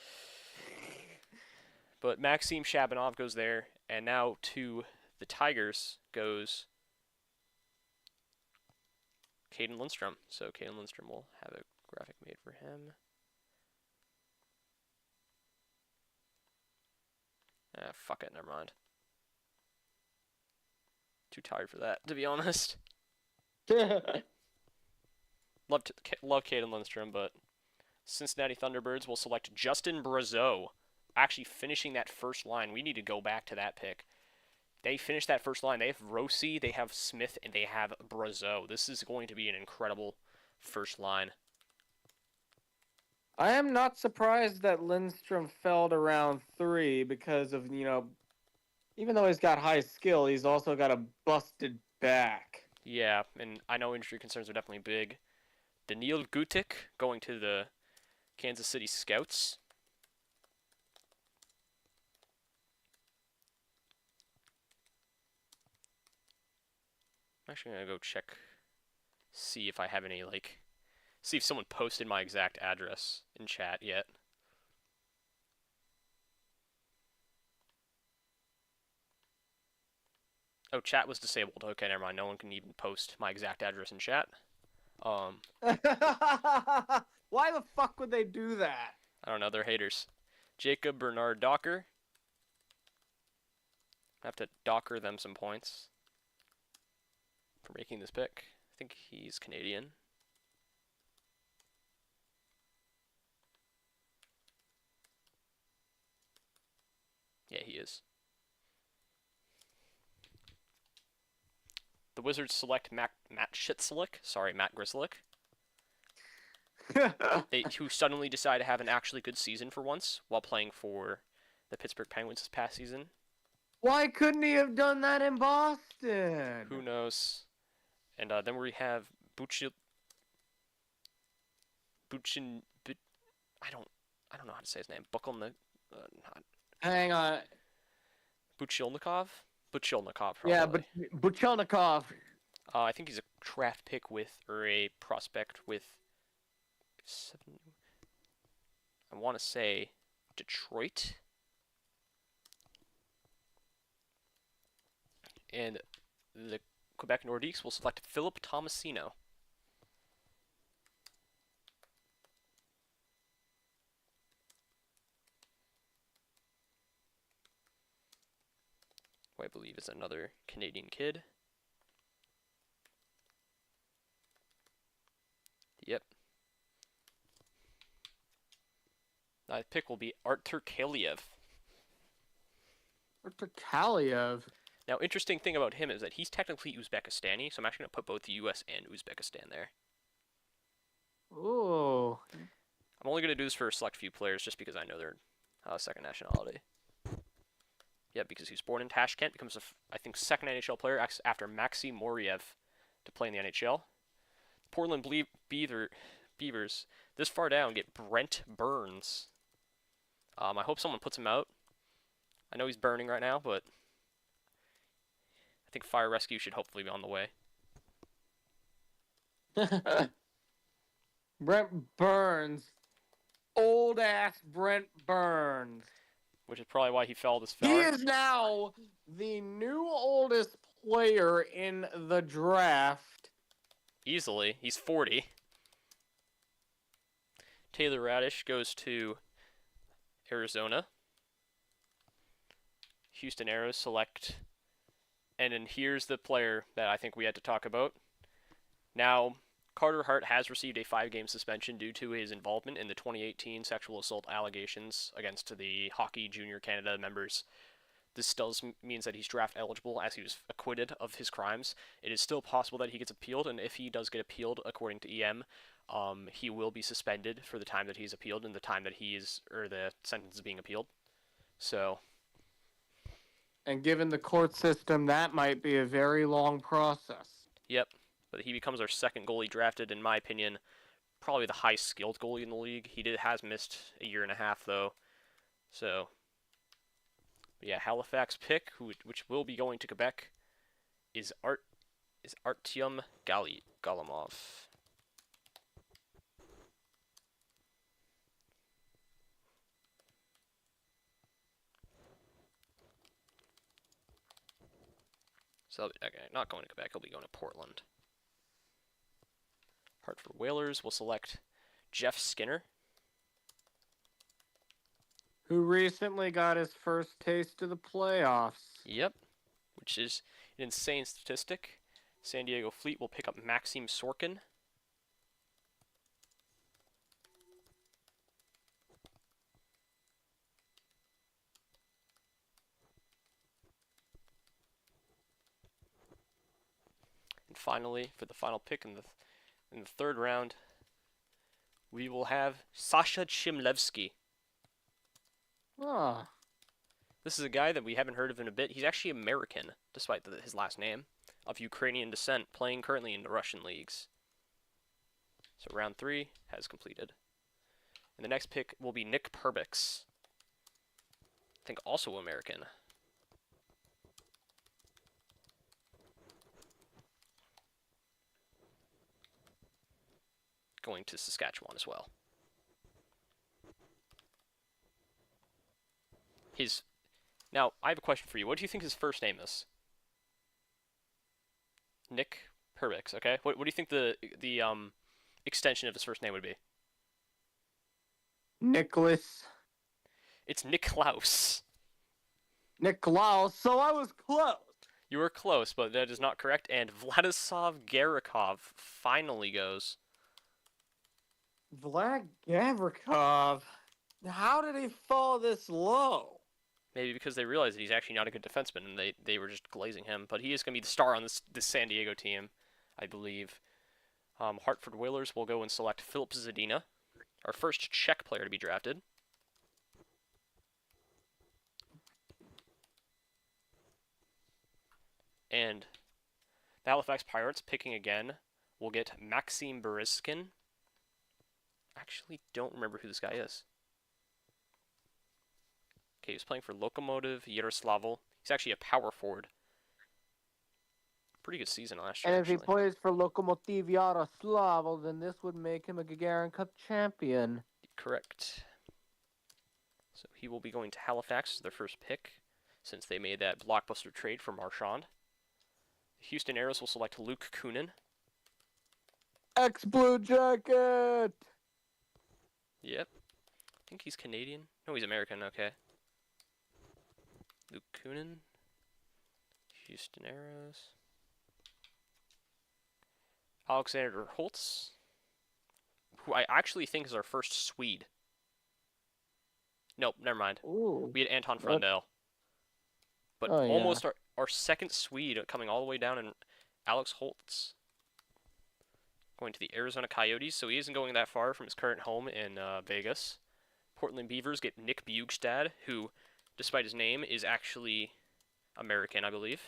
But Maxim Shabanov goes there, and now to the Tigers goes Caden Lindstrom. So Caden Lindstrom will have a graphic made for him. Fuck it, never mind. Too tired for that, to be honest. Love Caden Lindstrom, but Cincinnati Thunderbirds will select Justin Brazeau. Actually finishing that first line. We need to go back to that pick. They finished that first line. They have Rossi, they have Smith, and they have Brazeau. This is going to be an incredible first line. I am not surprised that Lindstrom fell to round 3 because of, even though he's got high skill, he's also got a busted back. Yeah, and I know injury concerns are definitely big. Daniil Gutic going to the Kansas City Scouts. I'm actually going to go check, see if I have any, see if someone posted my exact address in chat yet. Oh, chat was disabled. Okay, never mind. No one can even post my exact address in chat. Why the fuck would they do that? I don't know. They're haters. Jacob Bernard Docker. I have to docker them some points for making this pick. I think he's Canadian. The Wizards select Matt Shitslick. Sorry, Matt Grzelcyk. Who suddenly decided to have an actually good season for once while playing for the Pittsburgh Penguins this past season. Why couldn't he have done that in Boston? Who knows? And then we have Buchin. I don't know how to say his name. Hang on. Buchilnikov? Buchilnikov, probably. Yeah, but Buchelnikov. I think he's a draft pick or a prospect with I want to say Detroit. And the Quebec Nordiques will select Philip Tomasino. Who I believe is another Canadian kid. Yep. The pick will be Artur Kaliev. Artur Kaliev. Now, interesting thing about him is that he's technically Uzbekistani, so I'm actually going to put both the U.S. and Uzbekistan there. Ooh. I'm only going to do this for a select few players just because I know their second nationality. Yeah, because he was born in Tashkent, becomes, I think, second NHL player after Maxim Moriev to play in the NHL. Portland Beavers, this far down, get Brent Burns. I hope someone puts him out. I know he's burning right now, but I think fire rescue should hopefully be on the way. Brent Burns. Old-ass Brent Burns. Which is probably why he fell this far. He is now the new oldest player in the draft. Easily. He's 40. Taylor Radish goes to Arizona. Houston Aeros select. And then here's the player that I think we had to talk about. Now, Carter Hart has received a 5-game suspension due to his involvement in the 2018 sexual assault allegations against the Hockey Junior Canada members. This still means that he's draft eligible as he was acquitted of his crimes. It is still possible that he gets appealed, and if he does get appealed, according to EM, he will be suspended for the time that he's appealed and the time that the sentence is being appealed. So. And given the court system, that might be a very long process. Yep. But he becomes our second goalie drafted, in my opinion, probably the highest skilled goalie in the league. He has missed a year and a half, though. So, yeah, Halifax pick, which will be going to Quebec, is Artyom Galimov. So, okay, not going to Quebec, he'll be going to Portland. Hartford Whalers will select Jeff Skinner. Who recently got his first taste of the playoffs. Yep, which is an insane statistic. San Diego Fleet will pick up Maxim Sorkin. And finally, for the final pick in the third round, we will have Sasha Chimlevsky. Ah. This is a guy that we haven't heard of in a bit. He's actually American, despite his last name, of Ukrainian descent, playing currently in the Russian leagues. So round 3 has completed. And the next pick will be Nick Perbix. I think also American. Going to Saskatchewan as well. Now, I have a question for you. What do you think his first name is? Nick Perbix, okay? What do you think the extension of his first name would be? Nicholas. It's Niklaus. Niklaus, so I was close. You were close, but that is not correct. And Vladislav Garikov finally goes. Vlad Gavrikov. How did he fall this low? Maybe because they realize that he's actually not a good defenseman, and they were just glazing him. But he is going to be the star on this San Diego team, I believe. Hartford Whalers will go and select Filip Zadina, our first Czech player to be drafted. And the Halifax Pirates, picking again, will get Maxim Beriskin. Actually, don't remember who this guy is. Okay, he was playing for Lokomotiv Yaroslavl. He's actually a power forward. Pretty good season last year, And if he actually. plays for Lokomotiv Yaroslavl, then this would make him a Gagarin Cup champion. Correct. So he will be going to Halifax as their first pick, since they made that blockbuster trade for Marchand. The Houston Aeros will select Luke Kunin. Ex-Blue Jacket! Yep. I think he's Canadian. No, he's American, okay. Luke Kunin. Houston Aeros. Alexander Holtz, who I actually think is our first Swede. Nope, never mind. Ooh. We had Anton What? Frundell. But Oh, yeah. almost our second Swede coming all the way down in Alex Holtz. Going to the Arizona Coyotes, so he isn't going that far from his current home in Vegas. Portland Beavers get Nick Bjugstad, who, despite his name, is actually American, I believe.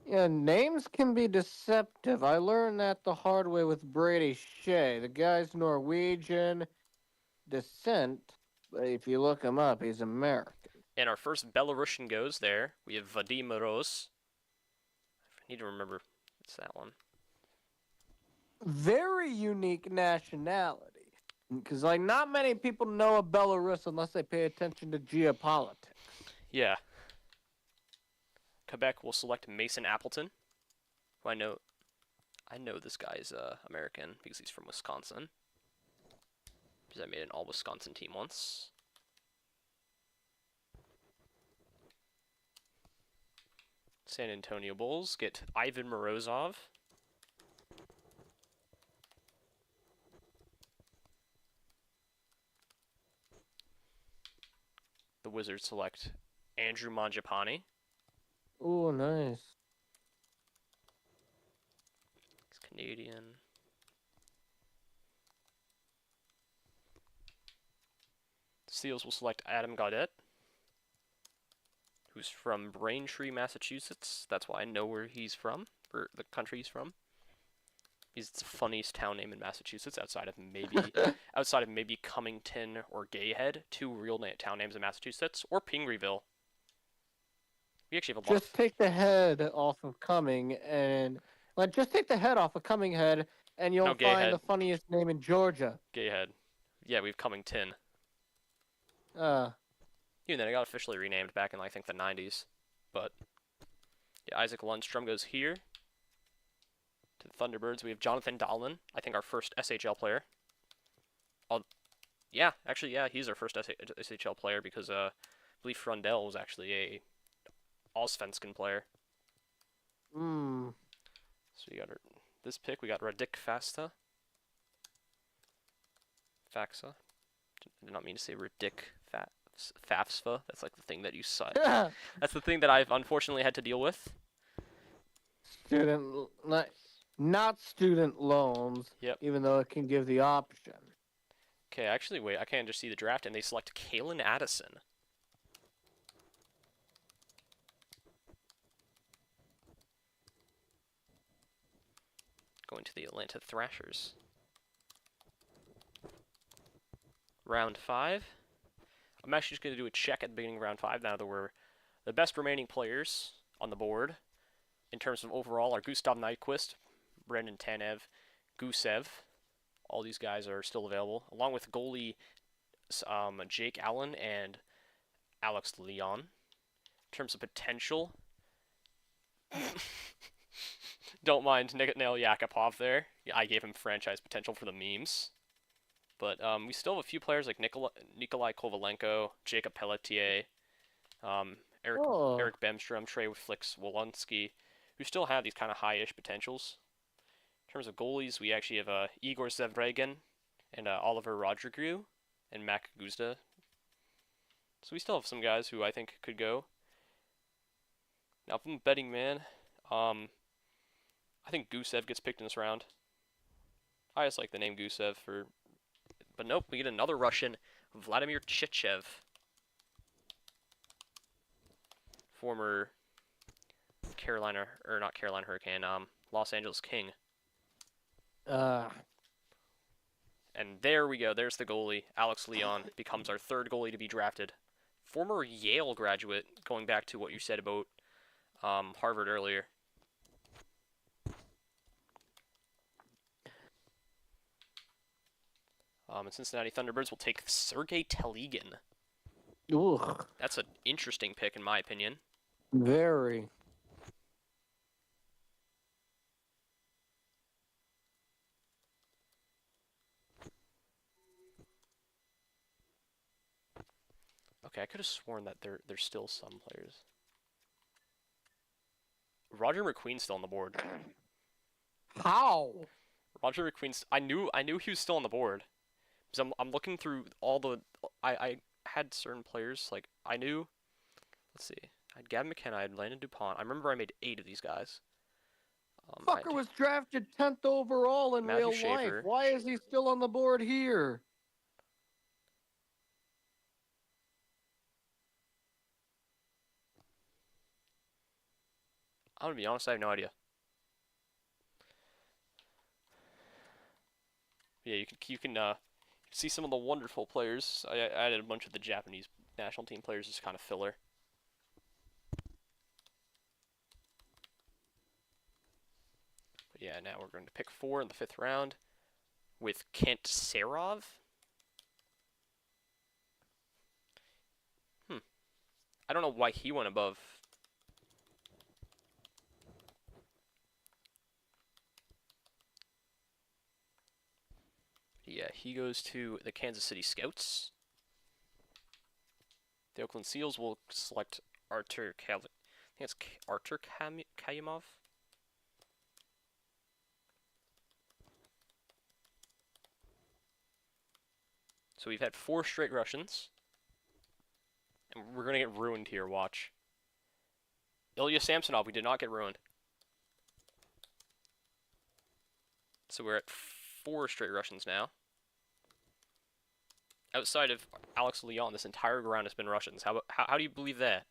Yeah, names can be deceptive. I learned that the hard way with Brady Shea. The guy's Norwegian descent, but if you look him up, he's American. And our first Belarusian goes there. We have Vadim Moroz. I need to remember. It's that one. Very unique nationality. Because, like, not many people know of Belarus unless they pay attention to geopolitics. Yeah. Quebec will select Mason Appleton, who I know this guy's American because he's from Wisconsin. Because I made an all-Wisconsin team once. San Antonio Bulls get Ivan Morozov. The Wizards select Andrew Mangiapane. Ooh, nice. He's Canadian. The Seals will select Adam Gaudette, who's from Braintree, Massachusetts. That's why I know where he's from, or the country he's from. He's the funniest town name in Massachusetts, outside of maybe Cummington or Gayhead, two real town names in Massachusetts, or Pingree-ville. We actually have a lot. Just take the head off of Cumming and just take the head off of Cumminghead and you'll No, find Gayhead. the funniest name in Georgia. Gayhead. Yeah, we have Cummington. Uh, Even then, it got officially renamed back in, I think, the 90s. But, yeah, Isaac Lundstrom goes here. To the Thunderbirds, we have Jonathan Dahlin, I think our first SHL player. Yeah, he's our first SHL player because I believe Frundell was actually a Allsvenskan player. mm. So we got this pick, we got Radik Faxa. Did not mean to say Radik Fafsva. That's like the thing that you saw. That's the thing that I've unfortunately had to deal with. Not student loans. Yep. Even though it can give the option. Okay, actually, wait, I can't just see the draft, and they select Kalen Addison. Going to the Atlanta Thrashers. Round 5. I'm actually just going to do a check at the beginning of round 5 now that we're the best remaining players on the board in terms of overall are Gustav Nyquist, Brendan Tanev, Gusev. All these guys are still available, along with goalie Jake Allen and Alex Leon. In terms of potential, don't mind Nail Yakupov there. I gave him franchise potential for the memes. But we still have a few players like Nikolai Kovalenko, Jacob Pelletier, Eric Bemstrom, Trey Flix-Wolonsky, who still have these kind of high-ish potentials. In terms of goalies, we actually have Igor Zevregin and Oliver Rodriguez, and Mac Guzda. So we still have some guys who I think could go. Now, from betting man, I think Gusev gets picked in this round. I just like the name Gusev for, but nope, we get another Russian, Vladimir Chichev, former Carolina, or not Carolina Hurricane, Los Angeles King. And there we go. There's the goalie. Alex Leon becomes our third goalie to be drafted. Former Yale graduate, going back to what you said about Harvard earlier. And Cincinnati Thunderbirds will take Sergei Teligin. Ugh, That's an interesting pick, in my opinion. very. Okay, I could have sworn that there's still some players. Roger McQueen's still on the board. How? Roger McQueen's. I knew he was still on the board. Because I'm looking through all the. I had certain players like I knew. Let's see. I had Gavin McKenna. I had Landon DuPont. I remember I made 8 of these guys. Fucker was drafted 10th overall in Matthew real Schaefer. life. Why is he still on the board here? I'm gonna be honest. I have no idea. Yeah, you can see some of the wonderful players. I added a bunch of the Japanese national team players as kind of filler. But yeah, now we're going to pick 4 in the 5th round with Kent Serov. I don't know why he went above. Yeah, he goes to the Kansas City Scouts. The Oakland Seals will select Artur Kayumov. So we've had 4 straight Russians. And we're going to get ruined here, watch. Ilya Samsonov, we did not get ruined. So we're at 4 straight Russians now. Outside of Alex Leon, this entire round has been Russians. How do you believe that?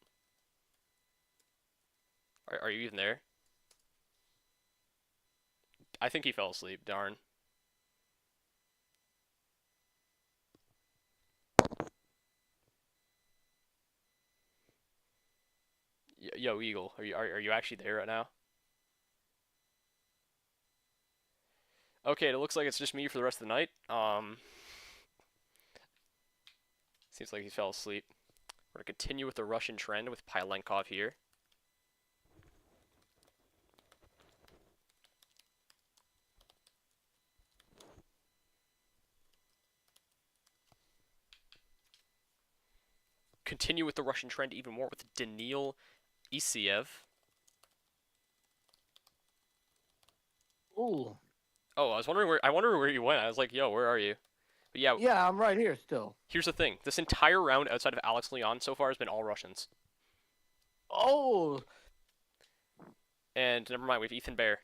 Are you even there? I think he fell asleep, darn. Yo, Eagle, are you actually there right now? Okay, it looks like it's just me for the rest of the night. Seems like he fell asleep. We're gonna continue with the Russian trend with Pylenkov here. Continue with the Russian trend even more with Daniil Isiev. Ooh. Oh, I wonder where you went. I was like, yo, where are you? But yeah, Yeah, I'm right here still. here's the thing. This entire round outside of Alex Leon so far has been all Russians. Oh. And never mind, we have Ethan Bear.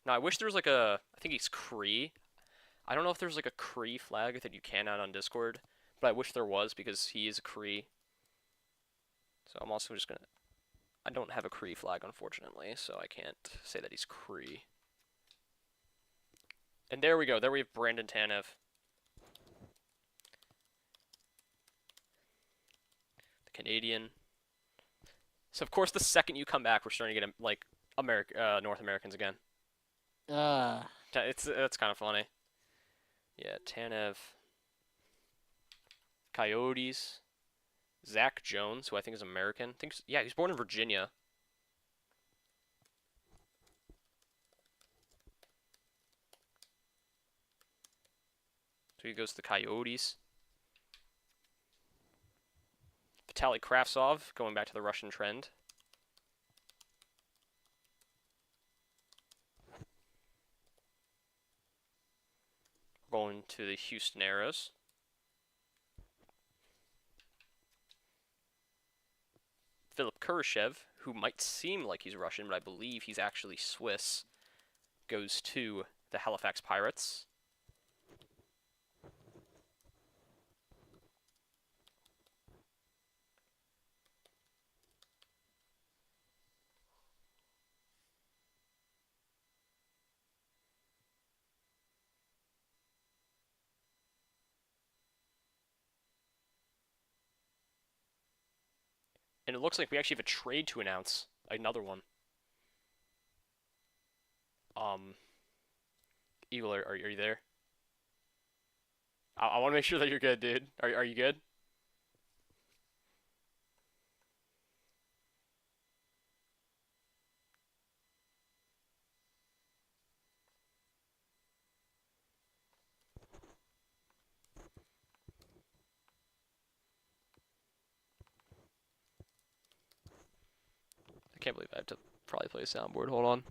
Now, I wish there was like I think he's Cree. I don't know if there's like a Cree flag that you can add on Discord, but I wish there was because he is a Cree. So I'm also just gonna. I don't have a Cree flag, unfortunately, so I can't say that he's Cree. And there we go. There we have Brandon Tanev. The Canadian. So, of course, the second you come back, we're starting to get, like, North Americans again. That's kind of funny. Yeah, Tanev. Coyotes. Zach Jones, who I think is American. Yeah, he's born in Virginia. So he goes to the Coyotes. Vitaly Kravtsov, going back to the Russian trend. Going to the Houston Aeros. Philip Kurashev, who might seem like he's Russian, but I believe he's actually Swiss, goes to the Halifax Pirates. And it looks like we actually have a trade to announce. Another one. Eagle, are you there? I want to make sure that you're good, dude. Are you good? I can't believe I have to probably play a soundboard. Hold on.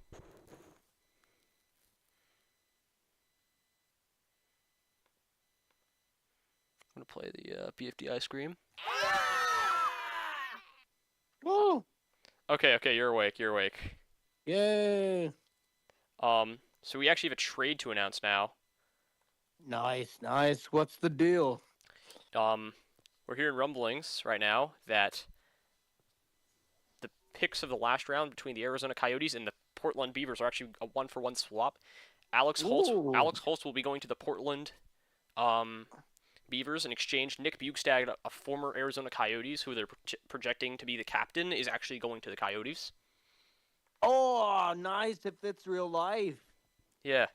I'm gonna play the BFD ice cream. Woo! Okay, you're awake. You're awake. Yay! So we actually have a trade to announce now. Nice. What's the deal? We're hearing rumblings right now that the picks of the last round between the Arizona Coyotes and the Portland Beavers are actually a 1-for-1 swap. Alex Holtz will be going to the Portland Beavers in exchange. Nick Bjugstad, a former Arizona Coyotes, who they're projecting to be the captain, is actually going to the Coyotes. Oh, nice. It fits real life. Yeah.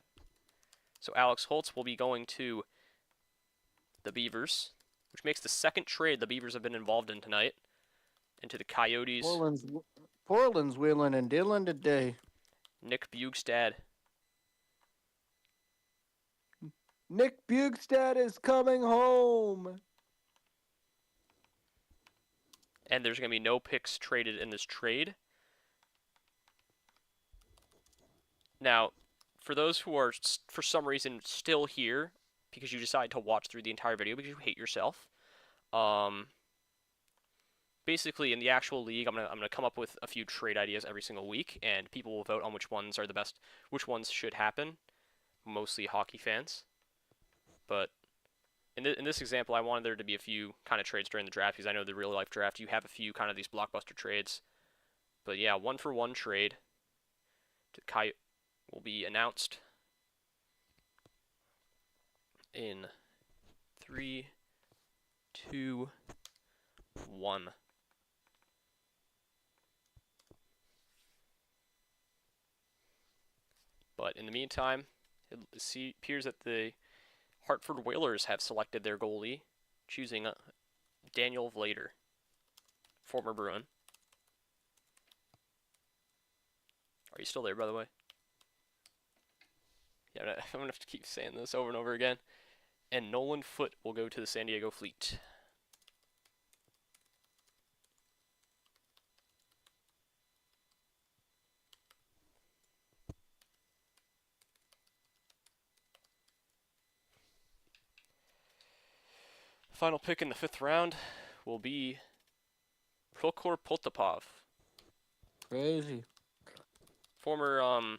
So Alex Holtz will be going to the Beavers, which makes the second trade the Beavers have been involved in tonight, and to the Coyotes. Portland's wheeling and dealing today. Nick Bjugstad. Nick Bjugstad is coming home. And there's going to be no picks traded in this trade. Now, for those who are, for some reason, still here, because you decide to watch through the entire video because you hate yourself, basically in the actual league, I'm gonna come up with a few trade ideas every single week, and people will vote on which ones are the best, which ones should happen. Mostly hockey fans, but in this example, I wanted there to be a few kind of trades during the draft because I know the real life draft you have a few kind of these blockbuster trades. But yeah, 1-for-1 trade to will be announced in 3, 2, 1. But in the meantime, it appears that the Hartford Whalers have selected their goalie, choosing Daniel Vlader, former Bruin. Are you still there, by the way? Yeah, I'm going to have to keep saying this over and over again. And Nolan Foote will go to the San Diego Fleet. Final pick in the 5th round will be Prokhor Potapov. Crazy. Former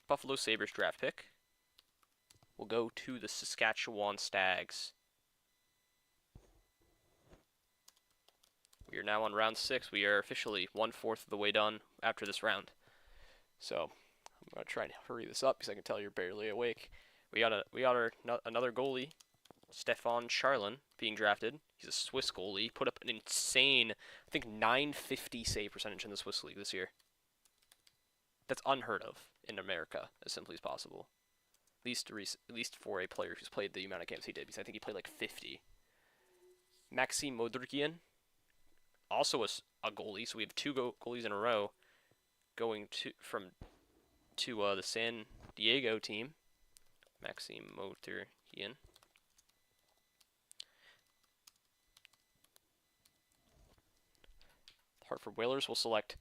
Buffalo Sabres draft pick. Will go to the Saskatchewan Stags. We are now on round 6. We are officially 1/4 of the way done after this round. So I'm gonna try and hurry this up because I can tell you're barely awake. We got another goalie, Stefan Charlin, being drafted. He's a Swiss goalie. Put up an insane, I think, 950 save percentage in the Swiss league this year. That's unheard of in America, as simply as possible. At least for a player who's played the amount of games he did, because I think he played like 50. Maxim Modrikian, also a goalie, so we have 2 goalies in a row going to the San Diego team. Maxim Modrikian. Hartford Whalers will select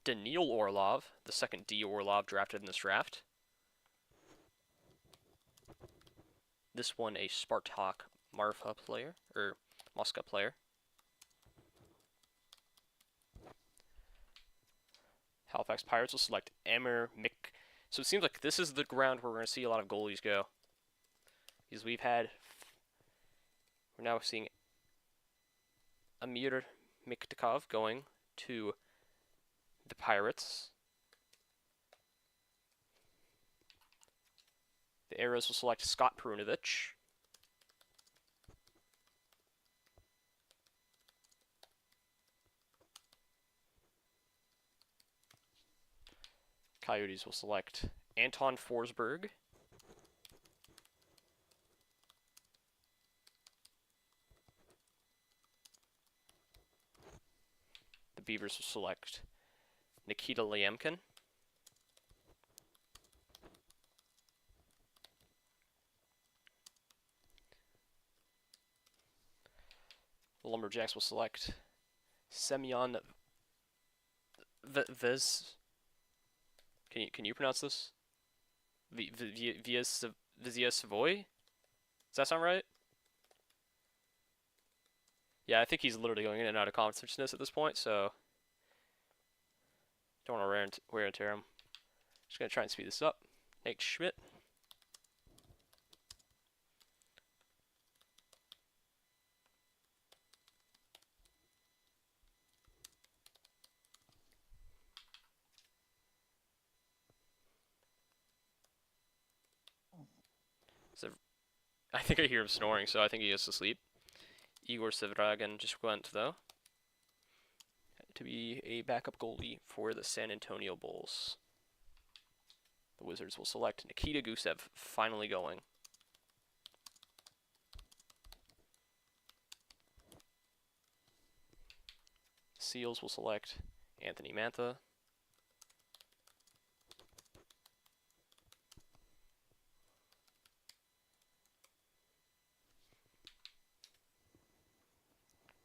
Daniil Orlov, the second D. Orlov drafted in this draft. This one a Spartak Marfa player, or Moscow player. Halifax Pirates will select Amir Mick. So it seems like this is the ground where we're going to see a lot of goalies go. Because we're now seeing Amir Miktakov going to the Pirates. The Arrows will select Scott Perunovich. Coyotes will select Anton Forsberg. The Beavers will select Nikita Lyamkin. The Lumberjacks will select Semyon Vez. Can you pronounce this? Viziasvoy? Does that sound right? Yeah, I think he's literally going in and out of consciousness at this point, so don't want to wear and tear him. Just gonna try and speed this up. Nate Schmidt. So I think I hear him snoring, so I think he is asleep. Igor Severagin just went, though, to be a backup goalie for the San Antonio Bulls. The Wizards will select Nikita Gusev, finally going. The Seals will select Anthony Mantha.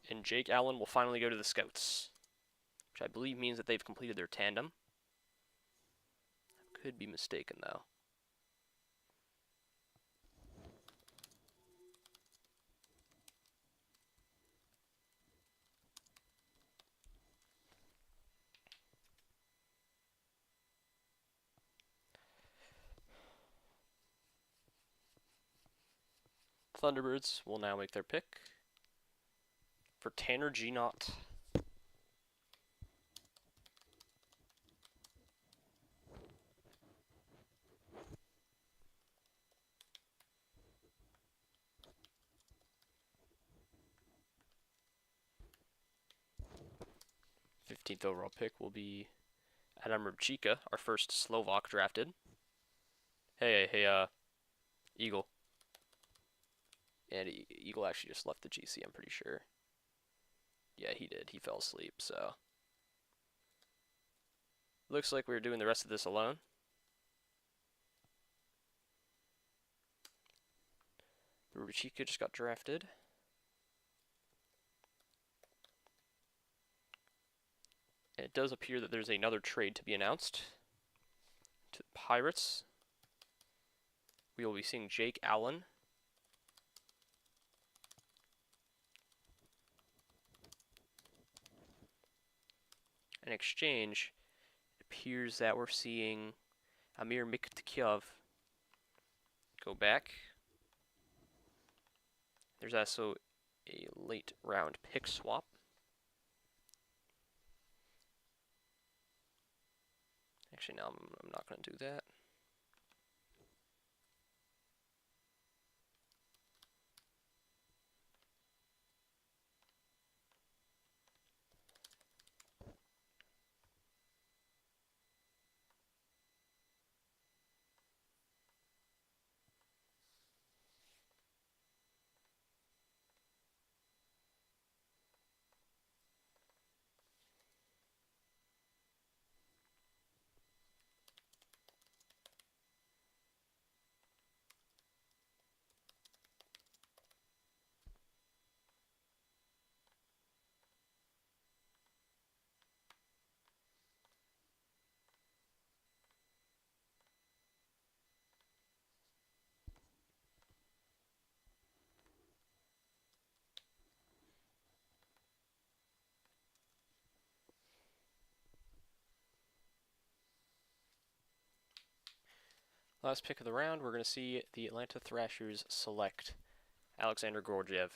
And Jake Allen will finally go to the Scouts, which I believe means that they've completed their tandem. Could be mistaken, though. Thunderbirds will now make their pick for Tanner G. Knott. #15th overall pick will be Adam Rybchika, our first Slovak drafted. Hey, Eagle. And Eagle actually just left the GC, I'm pretty sure. Yeah, he did. He fell asleep, so. Looks like we're doing the rest of this alone. Rybchika just got drafted. And it does appear that there's another trade to be announced. To the Pirates, we will be seeing Jake Allen. In exchange, it appears that we're seeing Amir Miktakov go back. There's also a late round pick swap. Actually, no, I'm not going to do that. Last pick of the round, we're going to see the Atlanta Thrashers select Alexander Georgiev.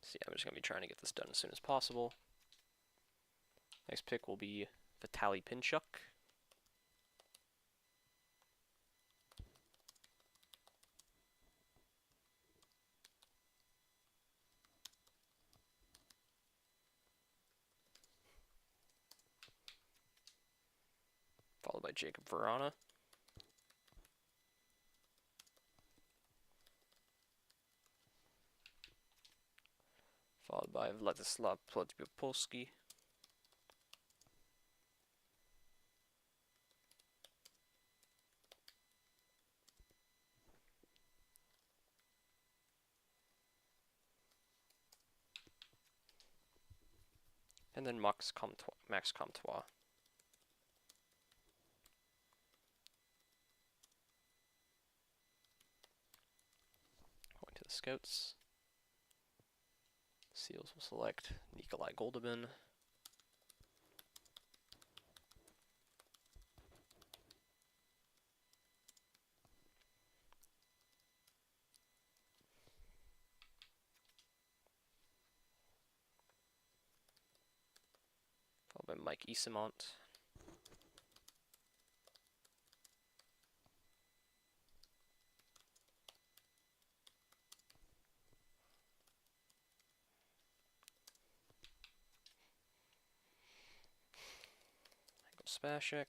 See, I'm just going to be trying to get this done as soon as possible. Next pick will be Vitaly Pinchuk. Followed by Jacob Verana. Followed by Vladislav Podbopolsky. And then Max Comtois. Going to the scouts. Seals will select Nikolai Goldobin. Followed by Mike Isamont. Spashek.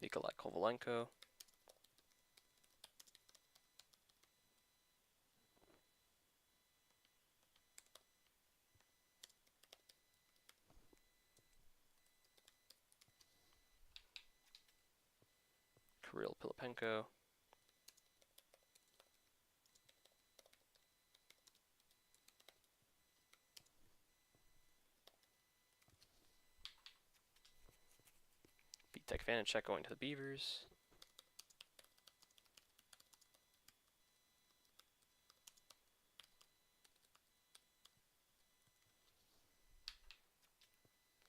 Nikolai Kovalenko. Kirill Pilipenko. Vitek Vanacek going to the Beavers.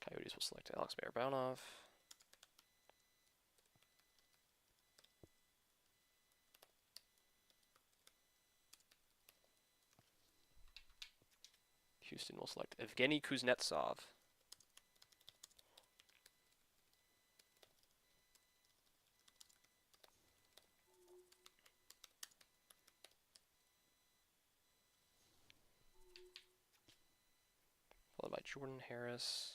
Coyotes will select Alex Barabanov. Houston will select Evgeny Kuznetsov. Followed by Jordan Harris.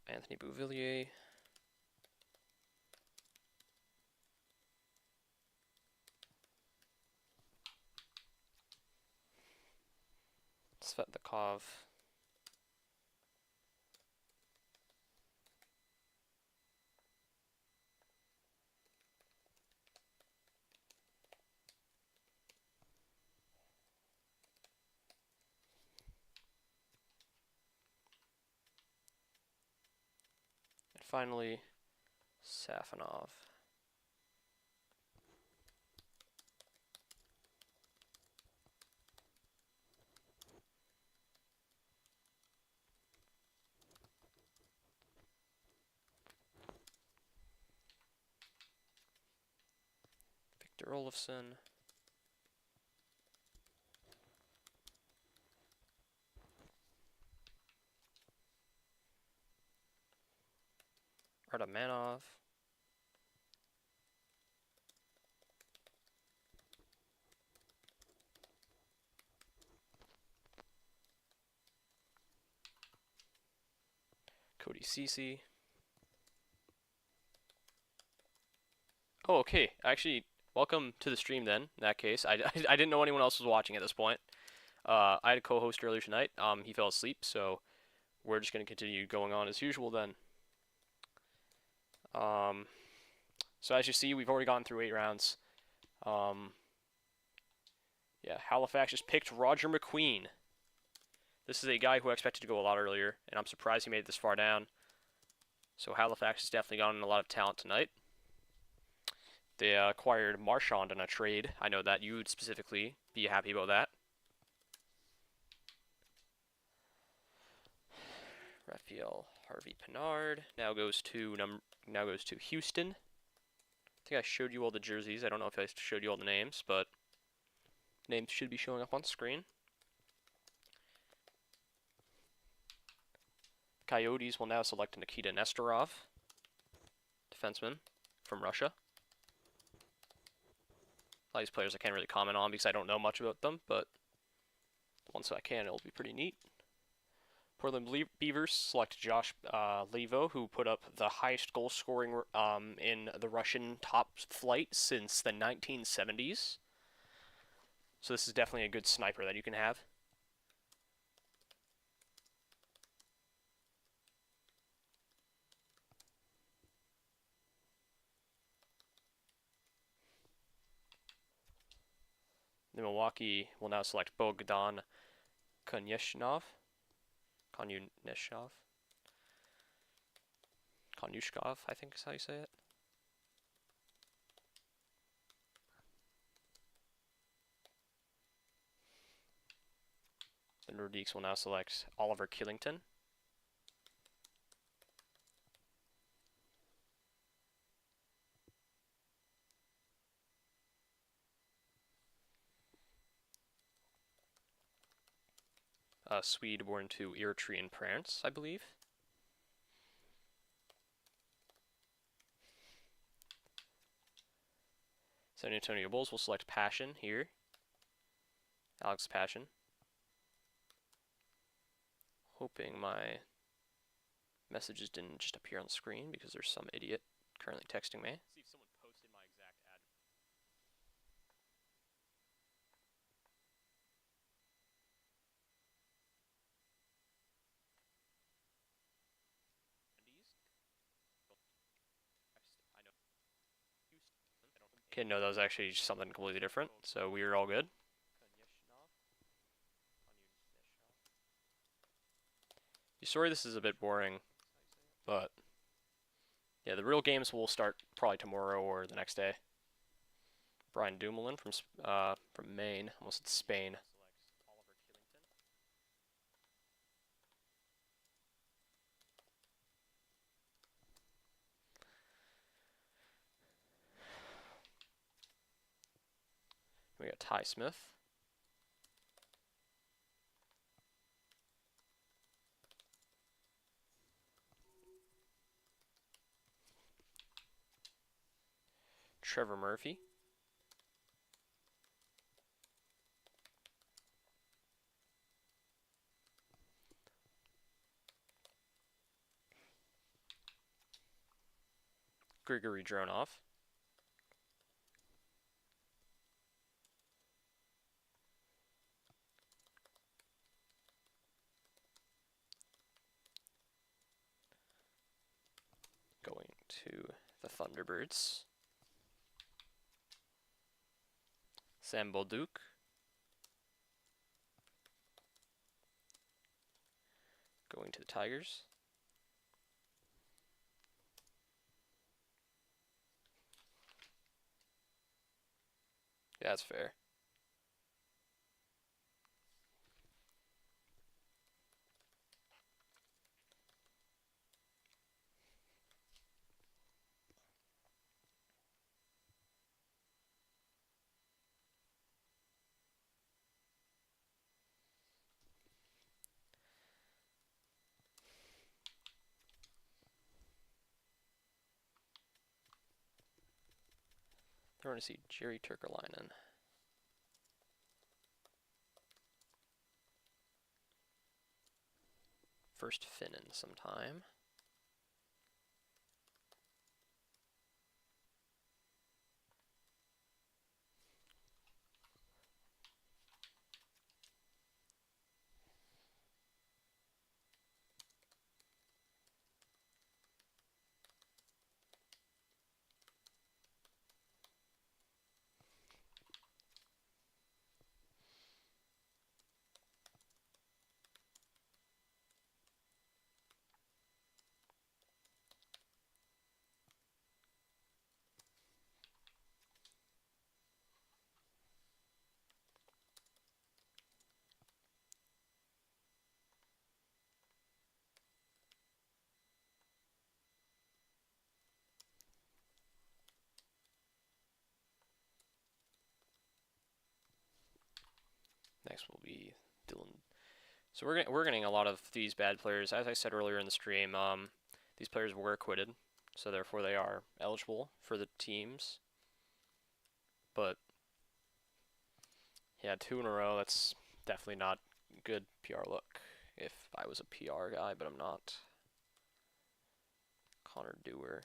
Anthony Bouvillier. Svetlakov. And finally, Safonov. Victor Olofsson. Radamanov. Cody Ceci. Oh, okay. Actually, welcome to the stream then, in that case. I didn't know anyone else was watching at this point. I had a co-host earlier tonight. He fell asleep, so we're just going to continue going on as usual then. So as you see, we've already gone through 8 rounds. Yeah, Halifax just picked Roger McQueen. This is a guy who I expected to go a lot earlier, and I'm surprised he made it this far down. So Halifax has definitely gotten a lot of talent tonight. They acquired Marchand in a trade. I know that you would specifically be happy about that. Raphael Harvey Pinard now goes to Houston. I think I showed you all the jerseys. I don't know if I showed you all the names, but names should be showing up on screen. Coyotes will now select Nikita Nestorov, defenseman from Russia. A lot of these players I can't really comment on because I don't know much about them, but once I can, it'll be pretty neat. Portland Beavers select Josh Levo, who put up the highest goal scoring in the Russian top flight since the 1970s. So this is definitely a good sniper that you can have. The Milwaukee will now select Bogdan Konyushkov. Konyushkov, I think is how you say it. The Nordiques will now select Oliver Killington. Swede born to Eritrean parents, I believe. San Antonio Bulls will select Passion here. Alex Passion. Hoping my messages didn't just appear on the screen because there's some idiot currently texting me. See if someone posted my exact ad. Okay, no, that was actually just something completely different, so we are all good. Sorry this is a bit boring, but yeah, the real games will start probably tomorrow or the next day. Brian Dumoulin from Maine, almost Spain. We got Ty Smith. Trevor Murphy. Grigory Dronov. Going to the Thunderbirds. Sam Bolduc. Going to the Tigers. Yeah, that's fair. They're going to see Jerry Turkalainen. First Finn in some time. Next will be Dylan. So we're getting a lot of these bad players. As I said earlier in the stream, these players were acquitted, so therefore they are eligible for the teams. But yeah, 2 in a row. That's definitely not good PR look. If I was a PR guy, but I'm not. Connor Dewar.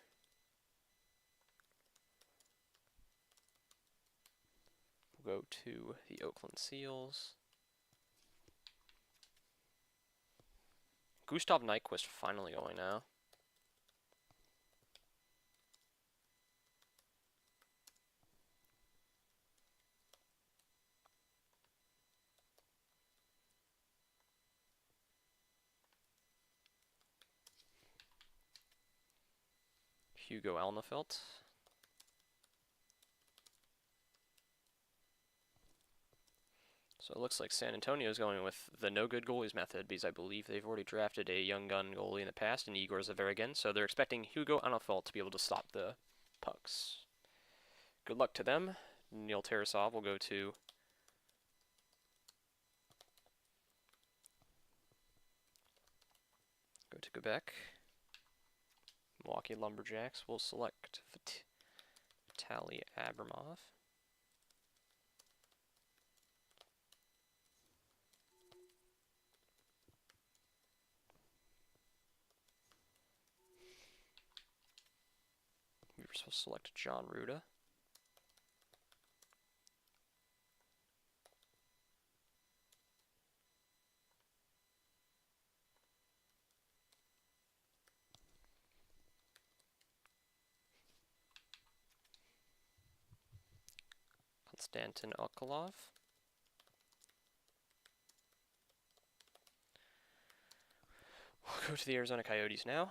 We'll go to the Oakland Seals. Gustav Nyquist finally going now. Hugo Alnefelt. So it looks like San Antonio is going with the no-good goalies method because I believe they've already drafted a young gun goalie in the past in Igor Zaverigan, so they're expecting Hugo Alnefelt to be able to stop the pucks. Good luck to them. Neil Tarasov will go to Quebec. Milwaukee Lumberjacks will select Vitaly Abramov. We were supposed to select John Ruda. Konstantin Okolov. We'll go to the Arizona Coyotes now.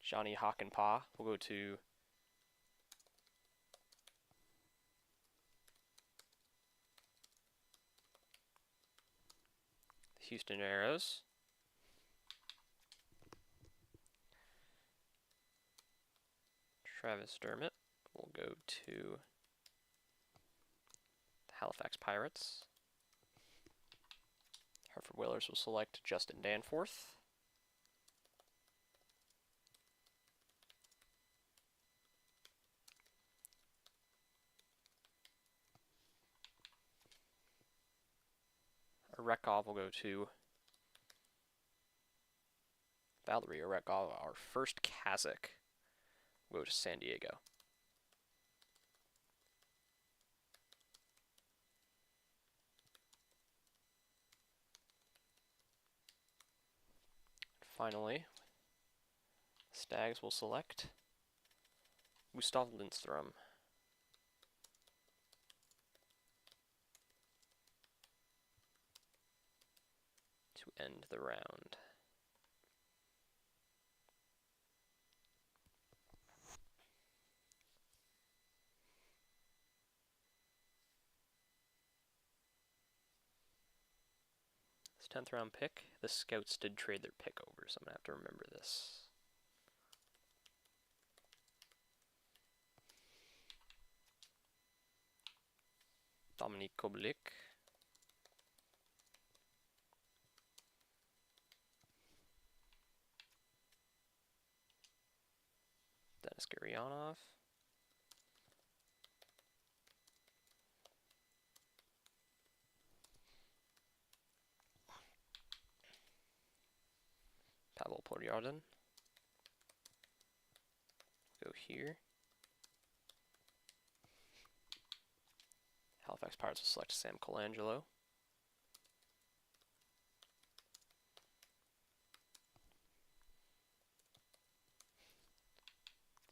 Johnny Hockenpah will go to the Houston Aeros. Travis Dermott will go to the Halifax Pirates. Hartford Whalers will select Justin Danforth. Orekov will go to Valerie Orekov, our first Kazakh, will go to San Diego. Finally, Stags will select Gustav Lindstrom. To end the round. This 10th round pick, the scouts did trade their pick over, so I'm going to have to remember this. Dominik Kobelik. Then Dennis Gurianov. Pavel Podjardin. Go here. Halifax Pirates will select Sam Colangelo.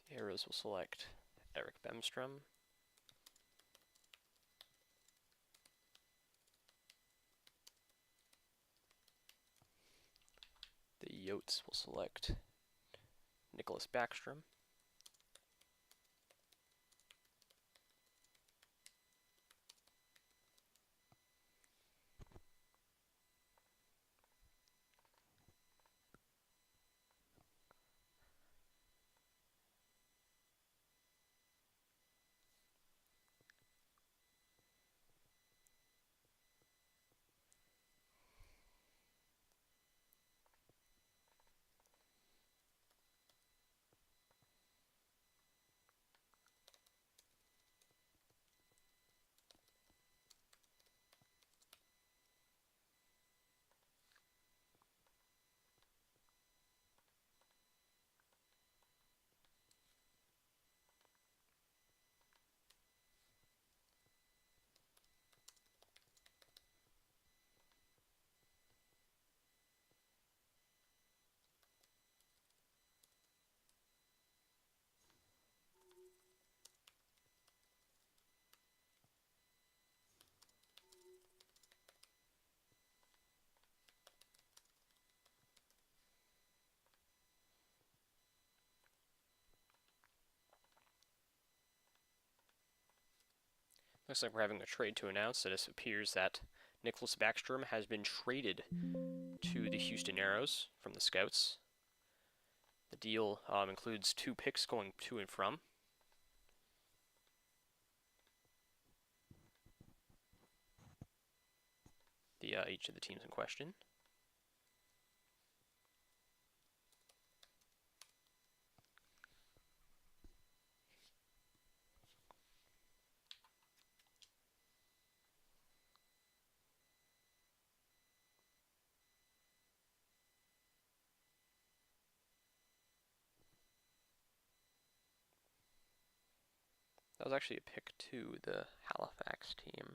The Arrows will select Eric Bemstrom. The Yotes will select Nicholas Backstrom. Looks like we're having a trade to announce. It appears that Nicholas Backstrom has been traded to the Houston Aeros from the Scouts. The deal includes 2 picks going to and from. Each of the teams in question. That was actually a pick to the Halifax team.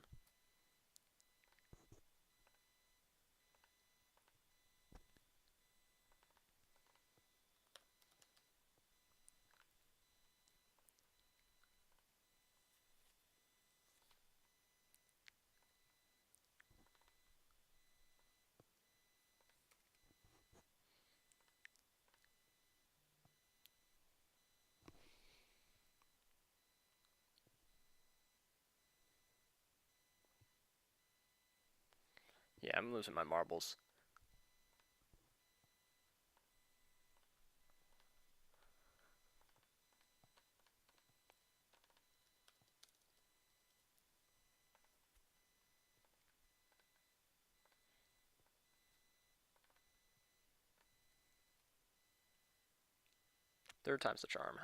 Yeah, I'm losing my marbles. Third time's the charm.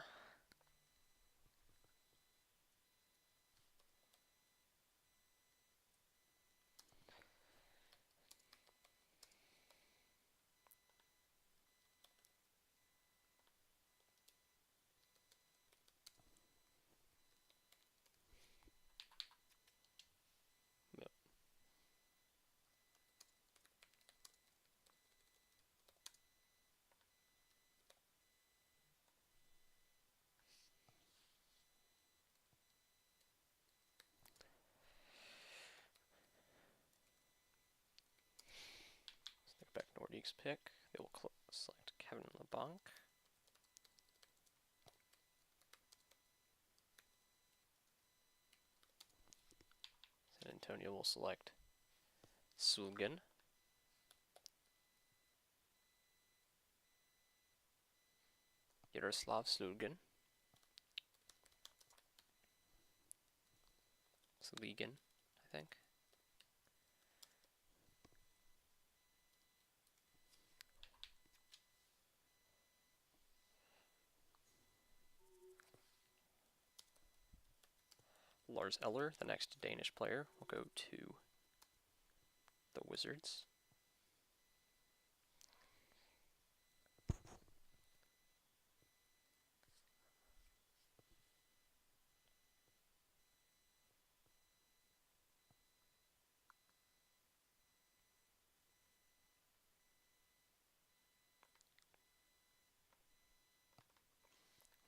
Back Nordique's pick. They will select Kevin LeBlanc. San Antonio will select Sulgin. Yaroslav Sulgin. Sulgin, I think. Lars Eller, the next Danish player, will go to the Wizards.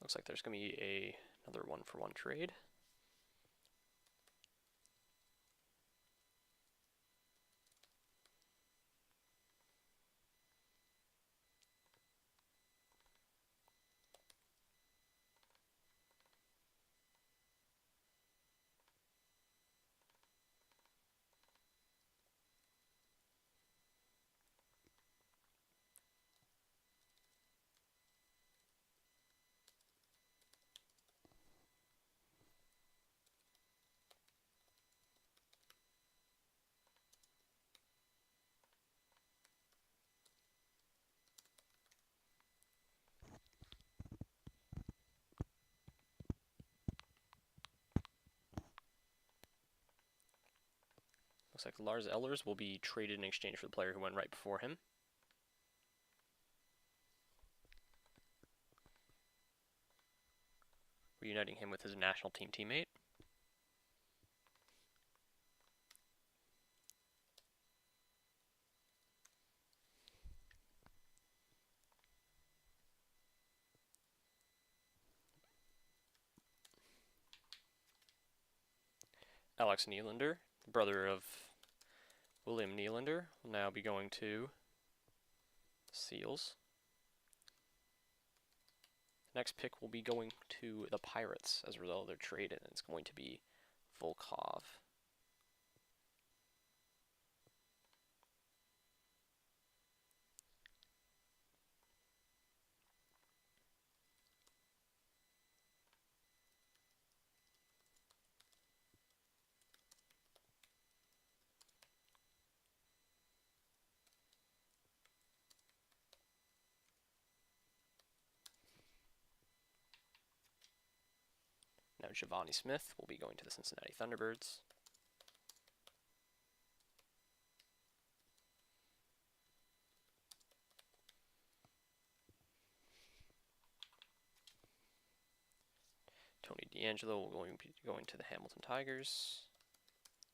Looks like there's going to be another 1-for-1 trade. Looks like Lars Ellers will be traded in exchange for the player who went right before him. Reuniting him with his national team teammate. Alex Nylander, the brother of William Nylander, will now be going to the Seals. Next pick will be going to the Pirates as a result of their trade, and it's going to be Volkov. Now Giovanni Smith will be going to the Cincinnati Thunderbirds. Tony DeAngelo will be going to the Hamilton Tigers.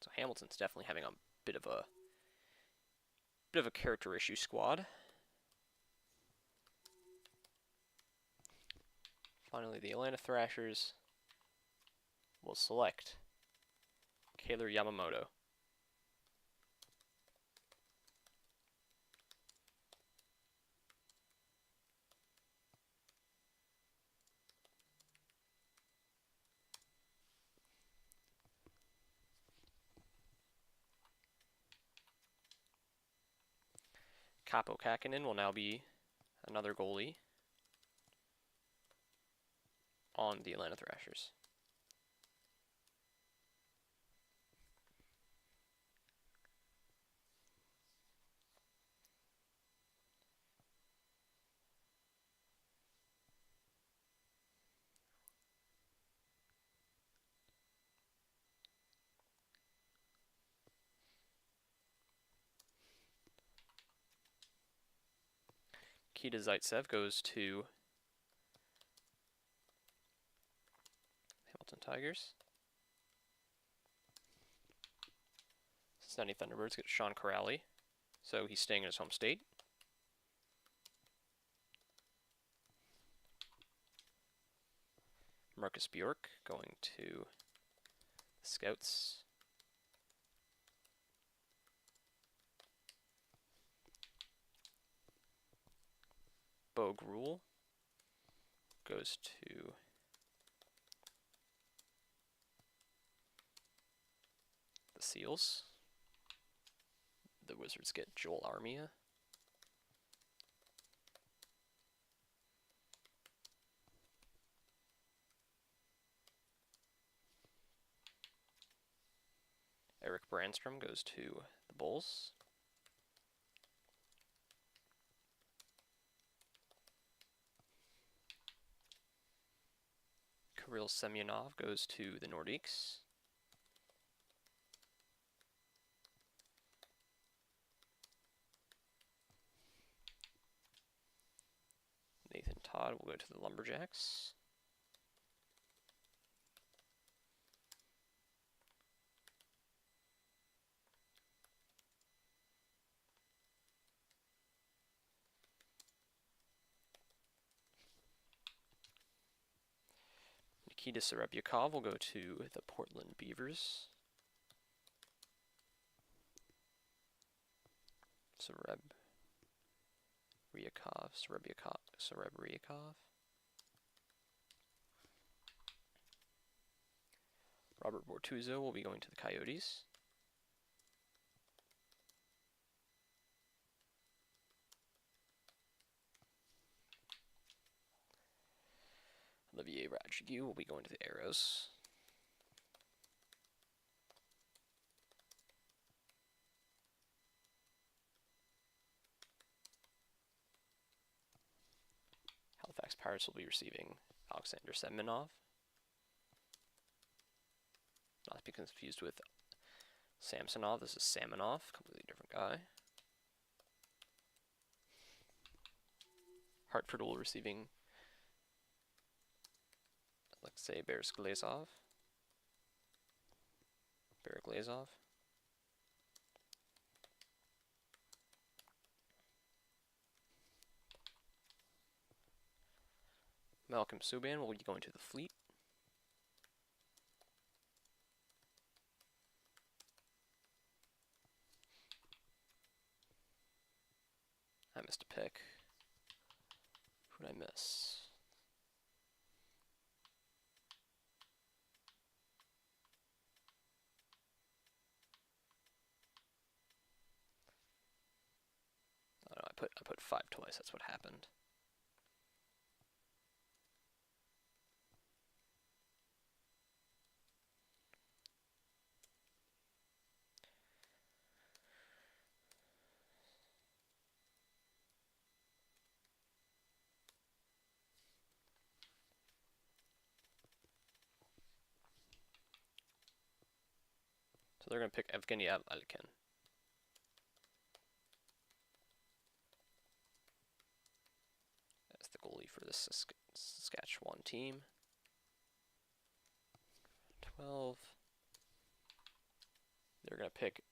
So Hamilton's definitely having a bit of a character issue squad. Finally, the Atlanta Thrashers will select Kailer Yamamoto. Kaapo Kähkönen will now be another goalie on the Atlanta Thrashers. Nikita Zaitsev goes to Hamilton Tigers. Cincinnati Thunderbirds get Sean Corrali, so he's staying in his home state. Marcus Bjork going to the Scouts. Bo Gruel goes to the Seals. The Wizards get Joel Armia. Eric Brandstrom goes to the Bulls. Kirill Semyonov goes to the Nordiques. Todd will go to the Lumberjacks. Nikita Serebyakov will go to the Portland Beavers. Serebyakov. Robert Bortuzzo will be going to the Coyotes. Olivier Radjigu will be going to the Arrows. Halifax Pirates will be receiving Alexander Semenov. Not to be confused with Samsonov. This is Samonov, completely different guy. Hartford will be receiving Alexei Berglazov. Malcolm Subban will be going to the Fleet. I missed a pick. Who did I miss? Oh no, I put 5 twice. That's what happened. So they're going to pick Evgeny Alkin. That's the goalie for the Saskatchewan team. 12. They're going to pick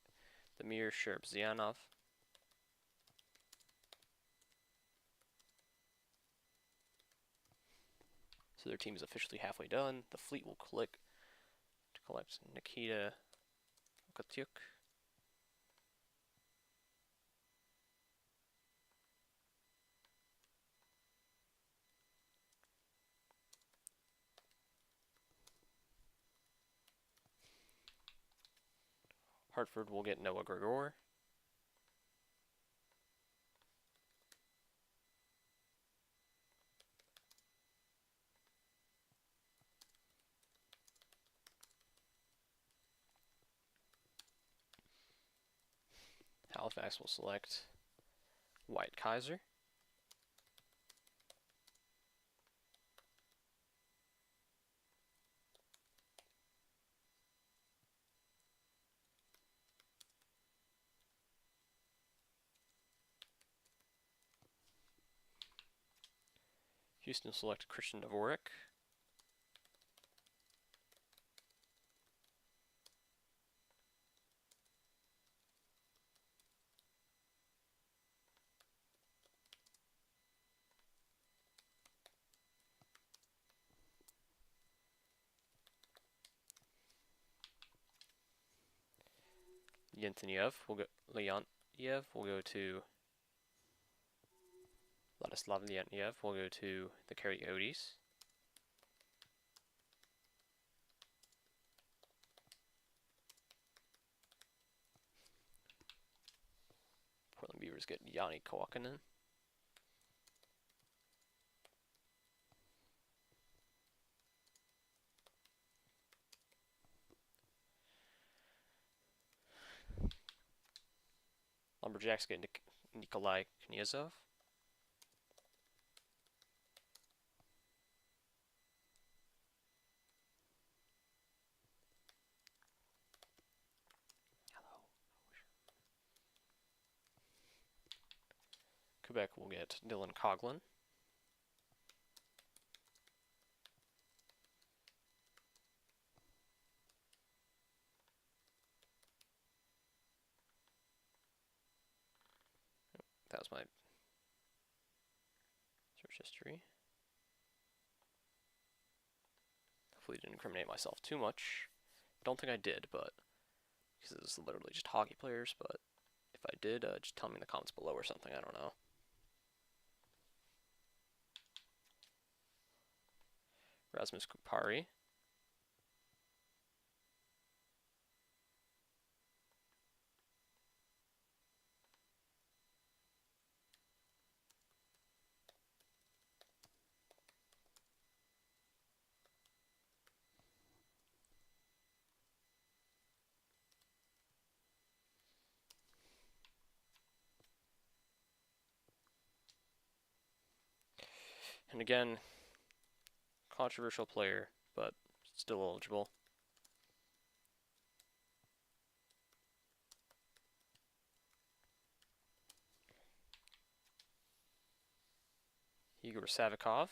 Damir Sherbzianov. So their team is officially halfway done. The Fleet will collect Nikita Okatyuk. Hartford will get Noah Gregor. Halifax will select Wyatt Kaiser. Houston will select Christian Dvorak. Leontiev will go to Vladislav Leontiev will go to the Coyotes. Portland Beavers get Yanni Kowakinen. Lumberjacks get Nikolai Knyazov. Quebec will get Dylan Coughlin. That was my search history. Hopefully didn't incriminate myself too much. Don't think I did, but because it was literally just hockey players, but if I did, just tell me in the comments below or something, I don't know. Rasmus Kupari. And again, controversial player, but still eligible. Igor Savikov.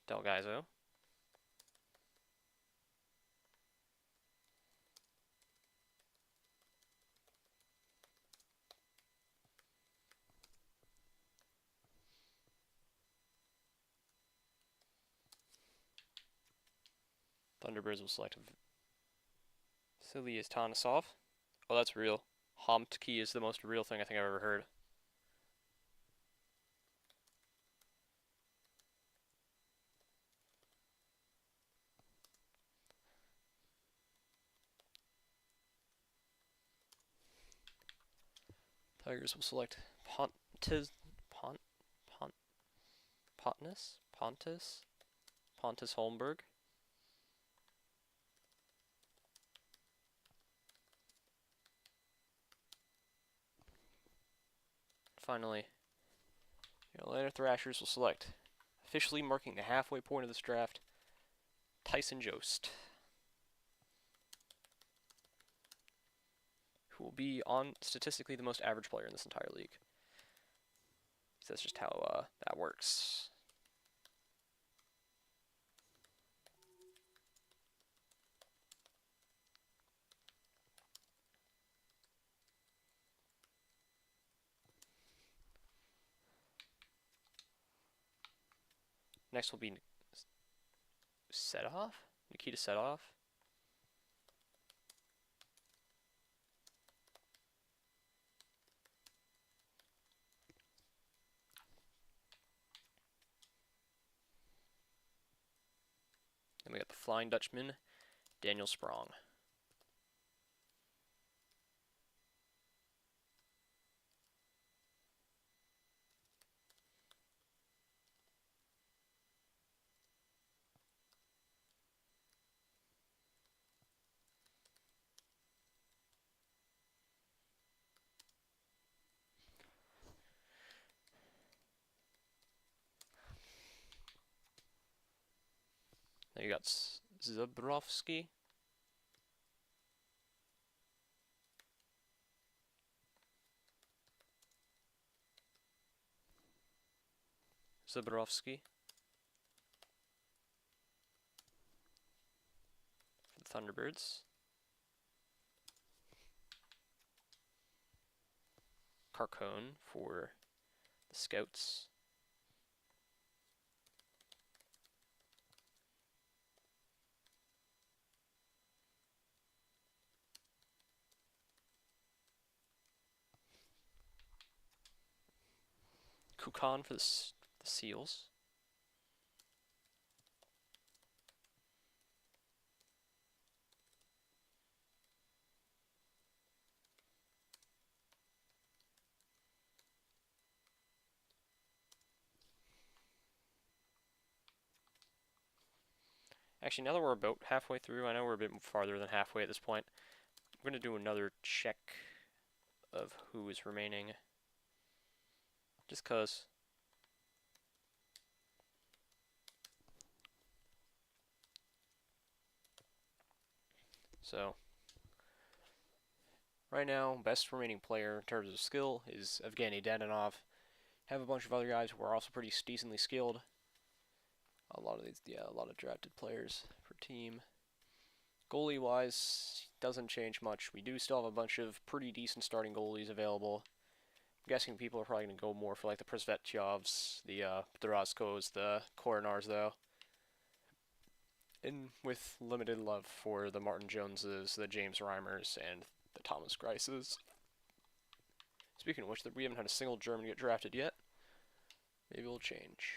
Delgaizo. Thunderbirds will select Vasily Tanasov. Oh, that's real. Homtki is the most real thing I think I've ever heard. Tigers will select Pontus Holmberg. Finally, the Atlanta Thrashers will select, officially marking the halfway point of this draft, Tyson Jost, who will be on statistically the most average player in this entire league. So that's just how that works. Next will be Nikita Sedov. Then we got the Flying Dutchman, Daniel Sprong. Then you got Zubrovsky. Zubrovsky. For the Thunderbirds. Carcone for the Scouts. Kukan for the Seals. Actually, now that we're about halfway through, I know we're a bit farther than halfway at this point. I'm going to do another check of who is remaining. Just cause. So, right now, best remaining player in terms of skill is Evgeny Dadonov. Have a bunch of other guys who are also pretty decently skilled. A lot of drafted players per team. Goalie-wise, doesn't change much. We do still have a bunch of pretty decent starting goalies available. I'm guessing people are probably going to go more for like the Prosvetchovs, the Doroskos, the Korenars, though. And with limited love for the Martin Joneses, the James Reimers, and the Thomas Greises. Speaking of which, we haven't had a single German get drafted yet. Maybe it'll change.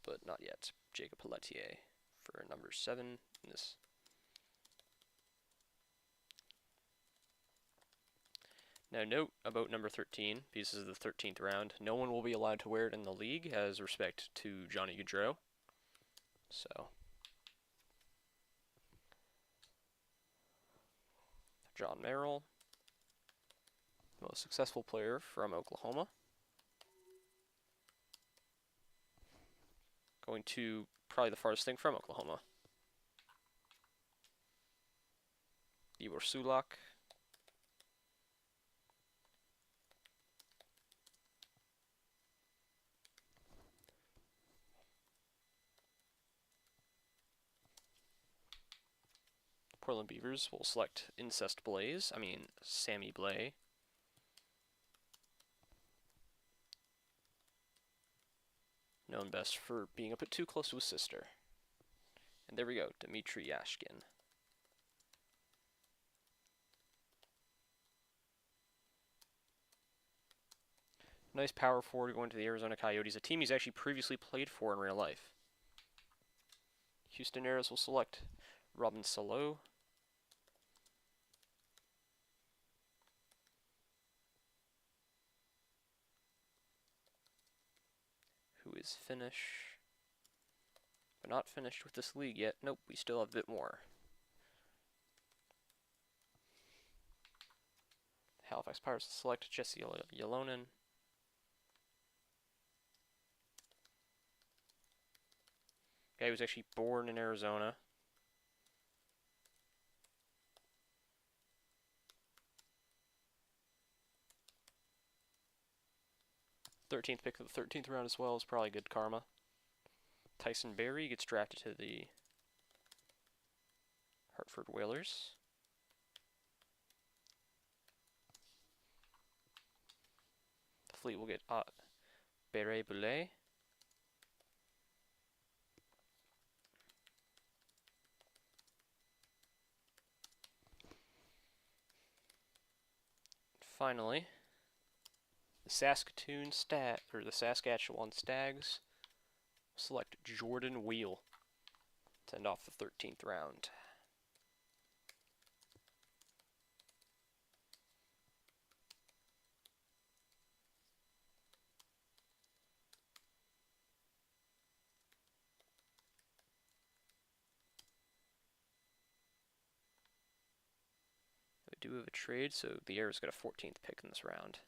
But not yet. Jacob Pelletier for number 7 in this. Now note about number 13, because this is the 13th round, no one will be allowed to wear it in the league as respect to Johnny Gaudreau. So, John Merrill, most successful player from Oklahoma. Going to probably the farthest thing from Oklahoma. Igor Sulak. Portland Beavers will select Sammy Blais. Known best for being a bit too close to his sister. And there we go, Dmitry Yashkin. Nice power forward going to the Arizona Coyotes, a team he's actually previously played for in real life. Houston Aeros will select Robin Salo. Who is Finnish, but not finished with this league yet. Nope, we still have a bit more. Halifax Pirates will select Jesse Ylonen. Guy who was actually born in Arizona. '13th pick of the 13th round as well is probably good karma. Tyson Barrie gets drafted to the Hartford Whalers. The Fleet will get Beret Boulet. Finally, the Saskatoon the Saskatchewan Stags select Jordan Wheel to end off the 13th round. We do have a trade, so the Air's got a 14th pick in this round.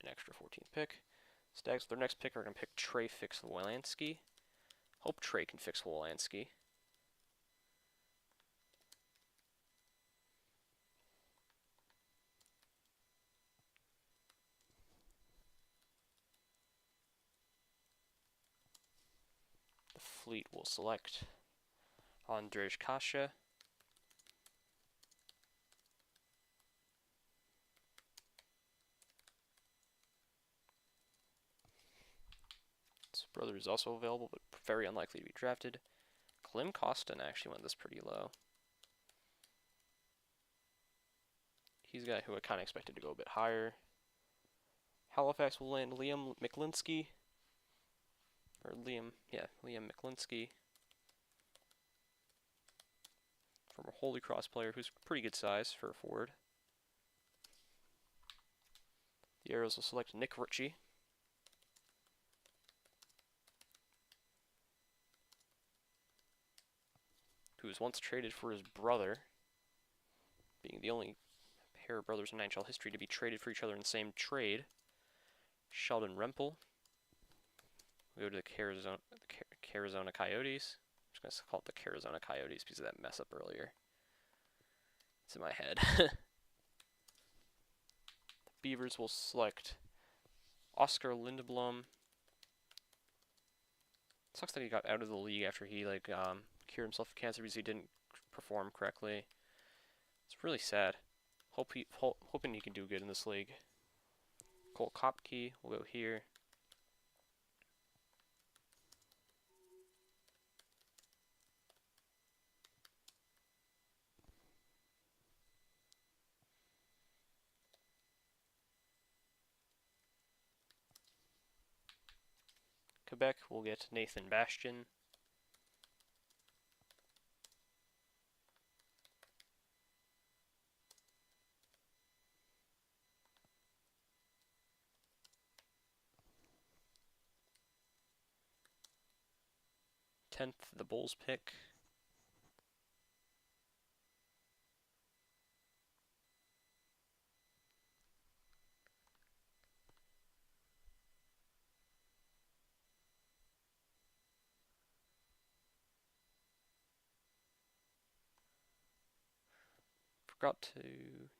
An extra 14th pick. Stags with their next pick are going to pick Trey Fix-Wolanski. Hope Trey can fix Wolanski. The Fleet will select Andrzej Kasha. His brother is also available, but very unlikely to be drafted. Klim Kostin actually went this pretty low. He's a guy who I kind of expected to go a bit higher. Halifax will land Liam Miklinski. Liam Miklinski. From a Holy Cross player who's pretty good size for a forward. The Arrows will select Nick Ritchie. Who was once traded for his brother, being the only pair of brothers in NHL history to be traded for each other in the same trade. Sheldon Rempel. We go to the Carizona Coyotes. I'm just going to call it the Carizona Coyotes because of that mess up earlier. It's in my head. The Beavers will select Oscar Lindblom. Sucks that he got out of the league after he cured himself of cancer because he didn't perform correctly. It's really sad. Hoping he can do good in this league. Cole Kopke will go here. Quebec will get Nathan Bastian. Tenth, the Bulls pick. Forgot to,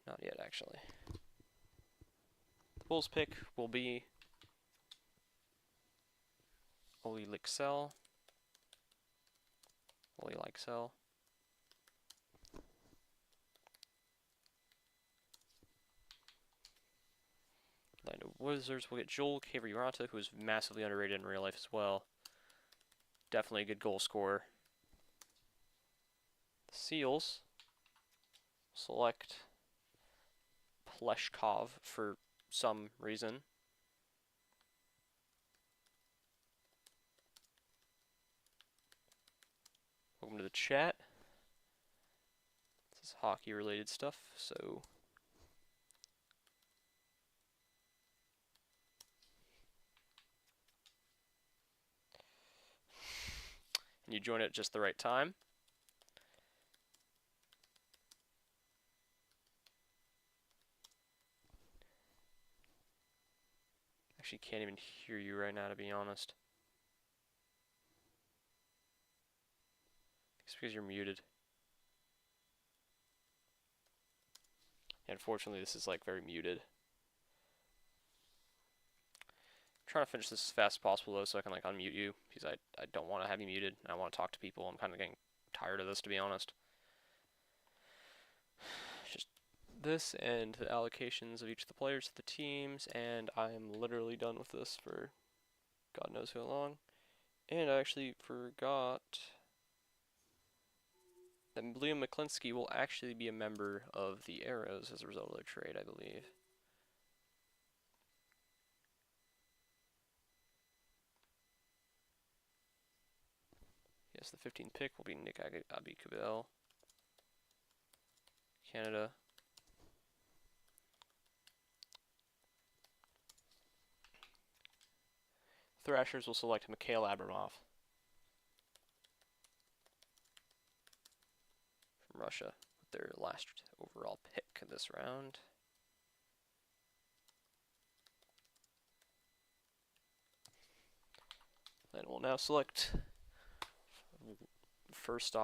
not yet actually. The Bulls pick will be Oli Lixell. Orlando Wizards will get Joel Cavarata, who is massively underrated in real life as well. Definitely a good goal scorer. The Seals select Pleshkov for some reason. Welcome to the chat. This is hockey related stuff, so and you join at just the right time. Actually can't even hear you right now, to be honest. It's because you're muted. Unfortunately, this is like very muted. I'm trying to finish this as fast as possible though, so I can like unmute you, because I don't want to have you muted. I want to talk to people. I'm kind of getting tired of this, to be honest. Just this and the allocations of each of the players to the teams, and I am literally done with this for God knows how long. And I actually forgot that Liam McClinsky will actually be a member of the Arrows as a result of their trade, I believe. Yes, the 15th pick will be Nick Abicabel, Canada. Thrashers will select Mikhail Abramov from Russia with their last overall pick this round. Then we'll now select first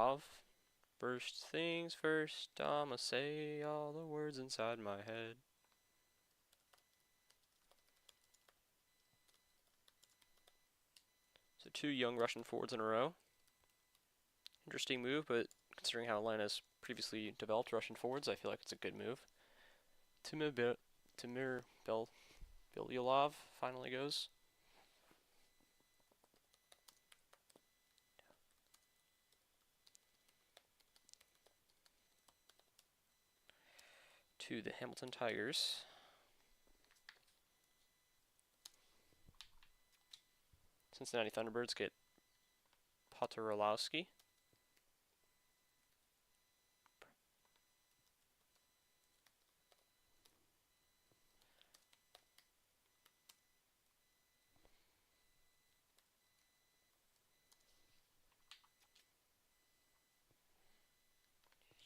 things first, I'ma say all the words inside my head. So 2 young Russian forwards in a row. Interesting move, but considering how Atlanta's previously developed Russian forwards, I feel like it's a good move. Timur Belyalov finally goes. To the Hamilton Tigers. Cincinnati Thunderbirds get Poturalowski.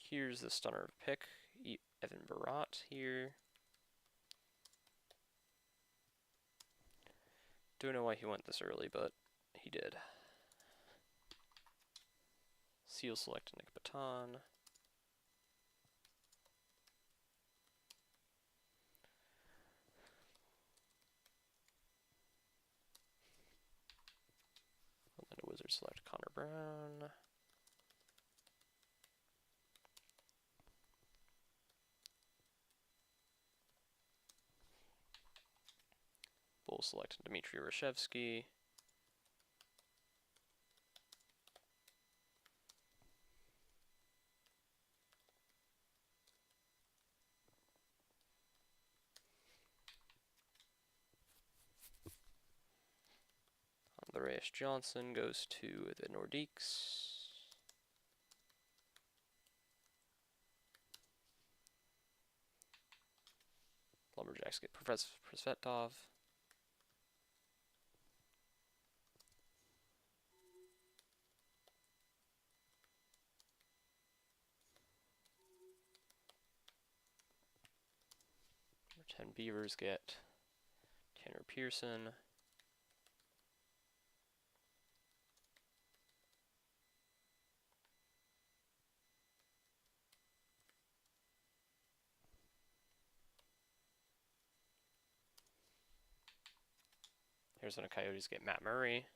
Here's the stunner pick, Evan Barat here. Don't know why he went this early, but he did. Seal select Nick Baton. Orlando Wizards select Connor Brown. Bulls select Dmitry Rashevsky. Andreas Johnson goes to the Nordiques. Lumberjacks get Professor Prosvetov. Number 10 Beavers get Tanner Pearson. Arizona Coyotes get Matt Murray.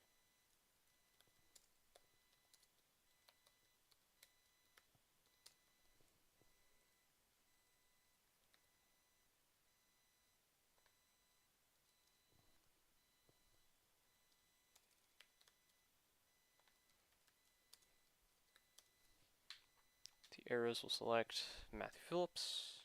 The Arrows will select Matthew Phillips.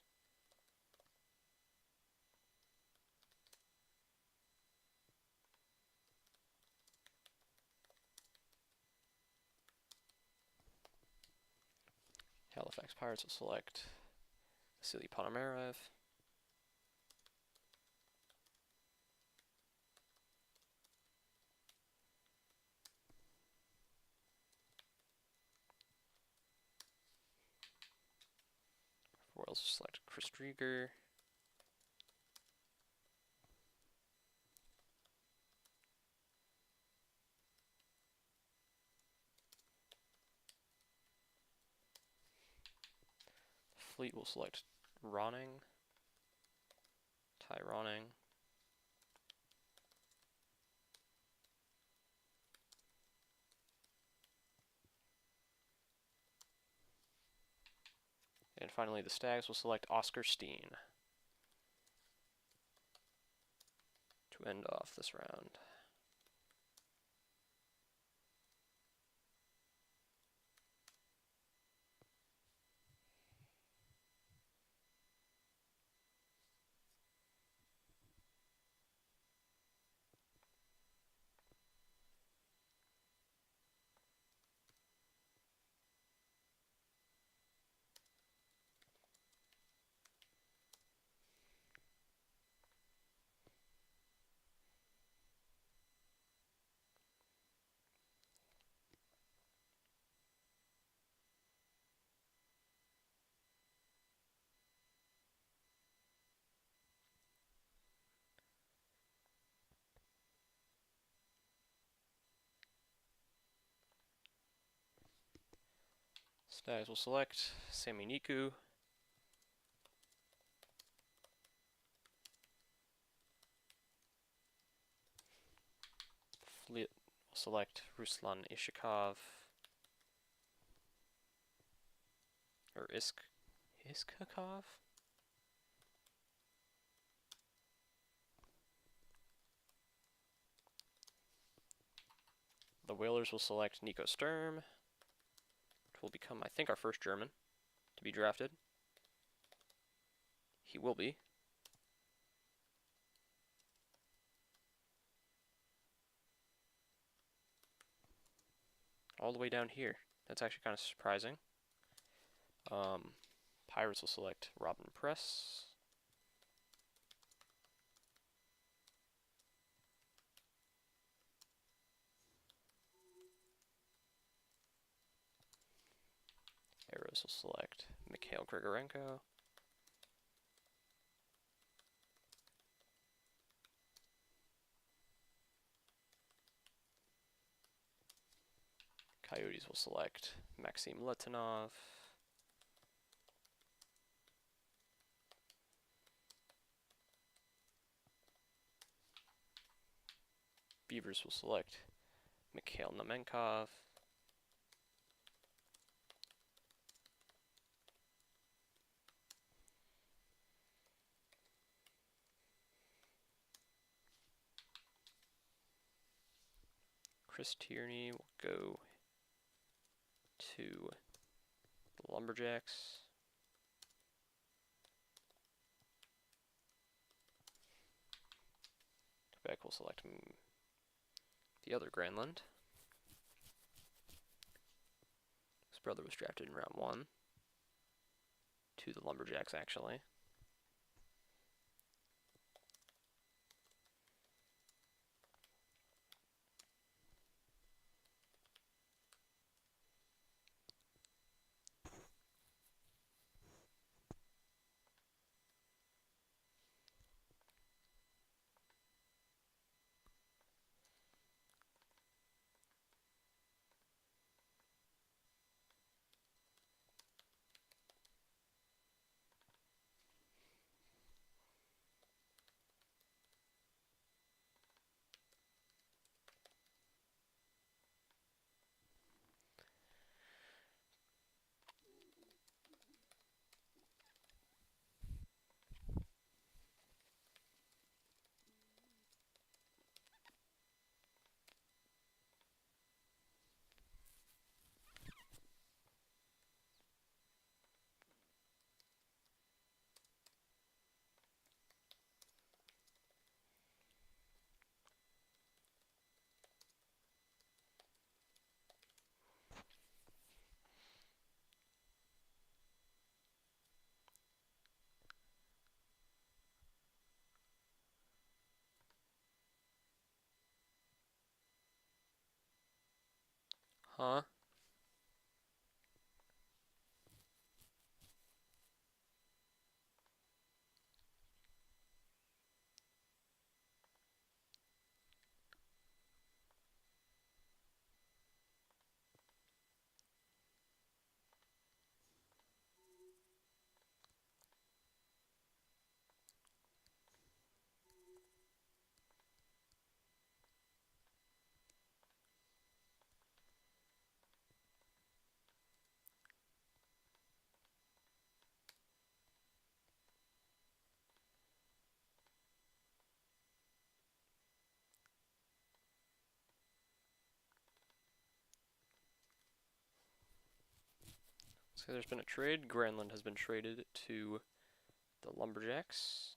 Halifax Pirates will select Vasily Ponomarev. Royals will select Chris Drieger. Fleet will select Ronning. Ty Ronning. And finally, the Stags will select Oscar Steen to end off this round. Stags will select Sami Niku. Fleet will select Ruslan Ishakov. Or Iskakov? The Whalers will select Nico Sturm, which will become, I think, our first German to be drafted. He will be. All the way down here. That's actually kind of surprising. Pirates will select Robin Press. Arrows will select Mikhail Grigorenko. Coyotes will select Maxim Letunov. Beavers will select Mikhail Nemenkov. Chris Tierney will go to the Lumberjacks. Quebec will select the other Granlund. His brother was drafted in round 1 to the Lumberjacks, actually. Huh? So there's been a trade. Granlund has been traded to the Lumberjacks.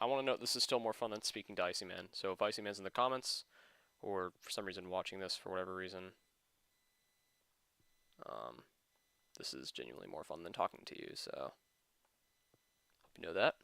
I want to note this is still more fun than speaking to Icy Man. So if Icy Man's in the comments, or for some reason watching this for whatever reason, this is genuinely more fun than talking to you, so hope you know that.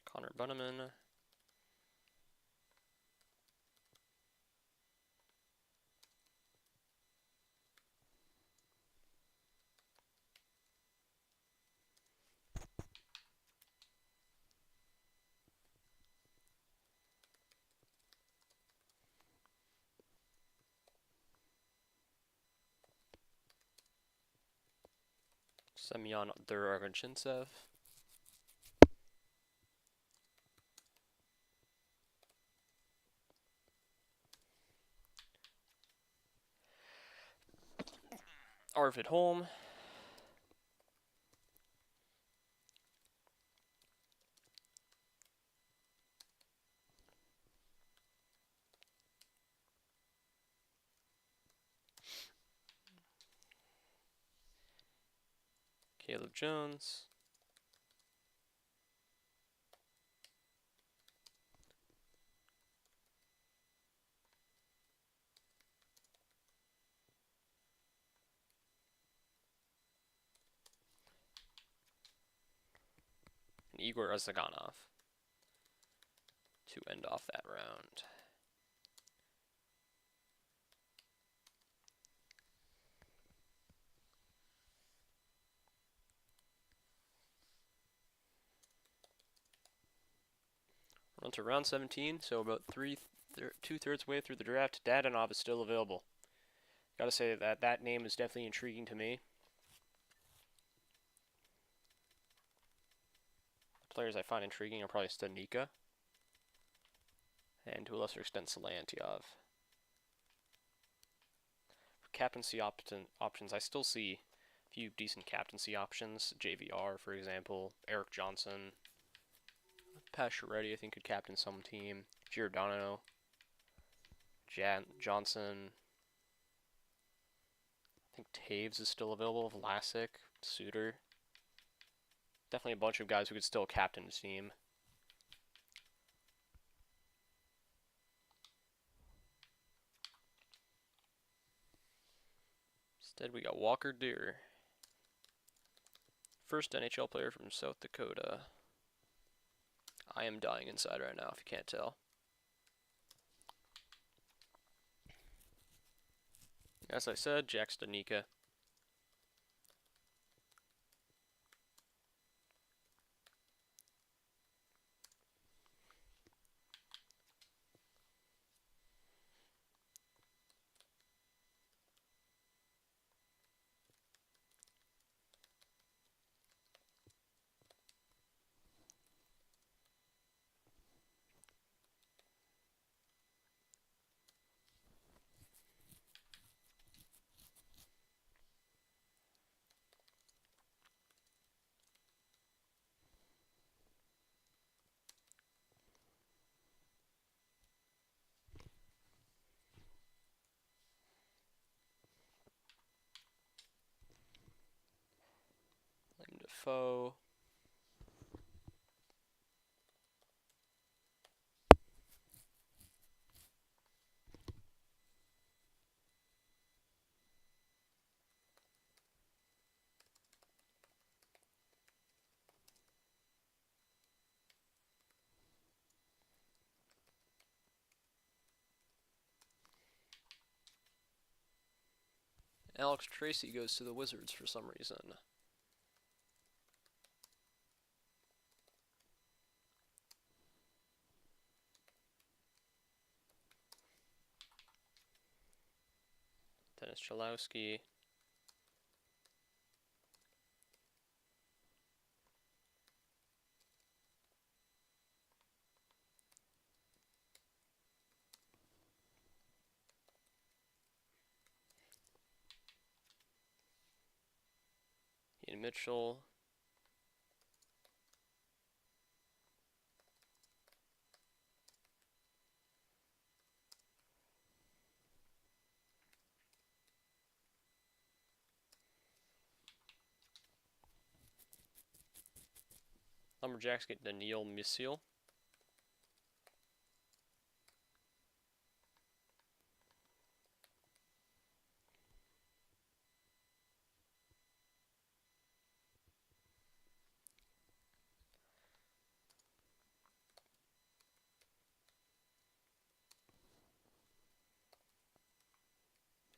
Connor Bunneman. Semyon Durarchintsev. Arvid Holm. Caleb Jones. and Igor Zaganov to end off that round. We're on to round 17, so about 2/3 way through the draft. Dadonov is still available. Gotta say that name is definitely intriguing to me. Players I find intriguing are probably Stanika, and to a lesser extent Salantyov. For captaincy options, I still see a few decent captaincy options. JVR, for example, Eric Johnson, Pacioretty, I think could captain some team. Giordano, Johnson. I think Taves is still available. Vlasic, Suter. Definitely a bunch of guys who could still captain the team. Instead, we got Walker Deer. First NHL player from South Dakota. I am dying inside right now, if you can't tell. As I said, Jack Stanika. Liam Defoe. Alex Tracy goes to the Wizards for some reason. Dennis Chalowski. Ian Mitchell. Lumberjacks get Daniil Misil.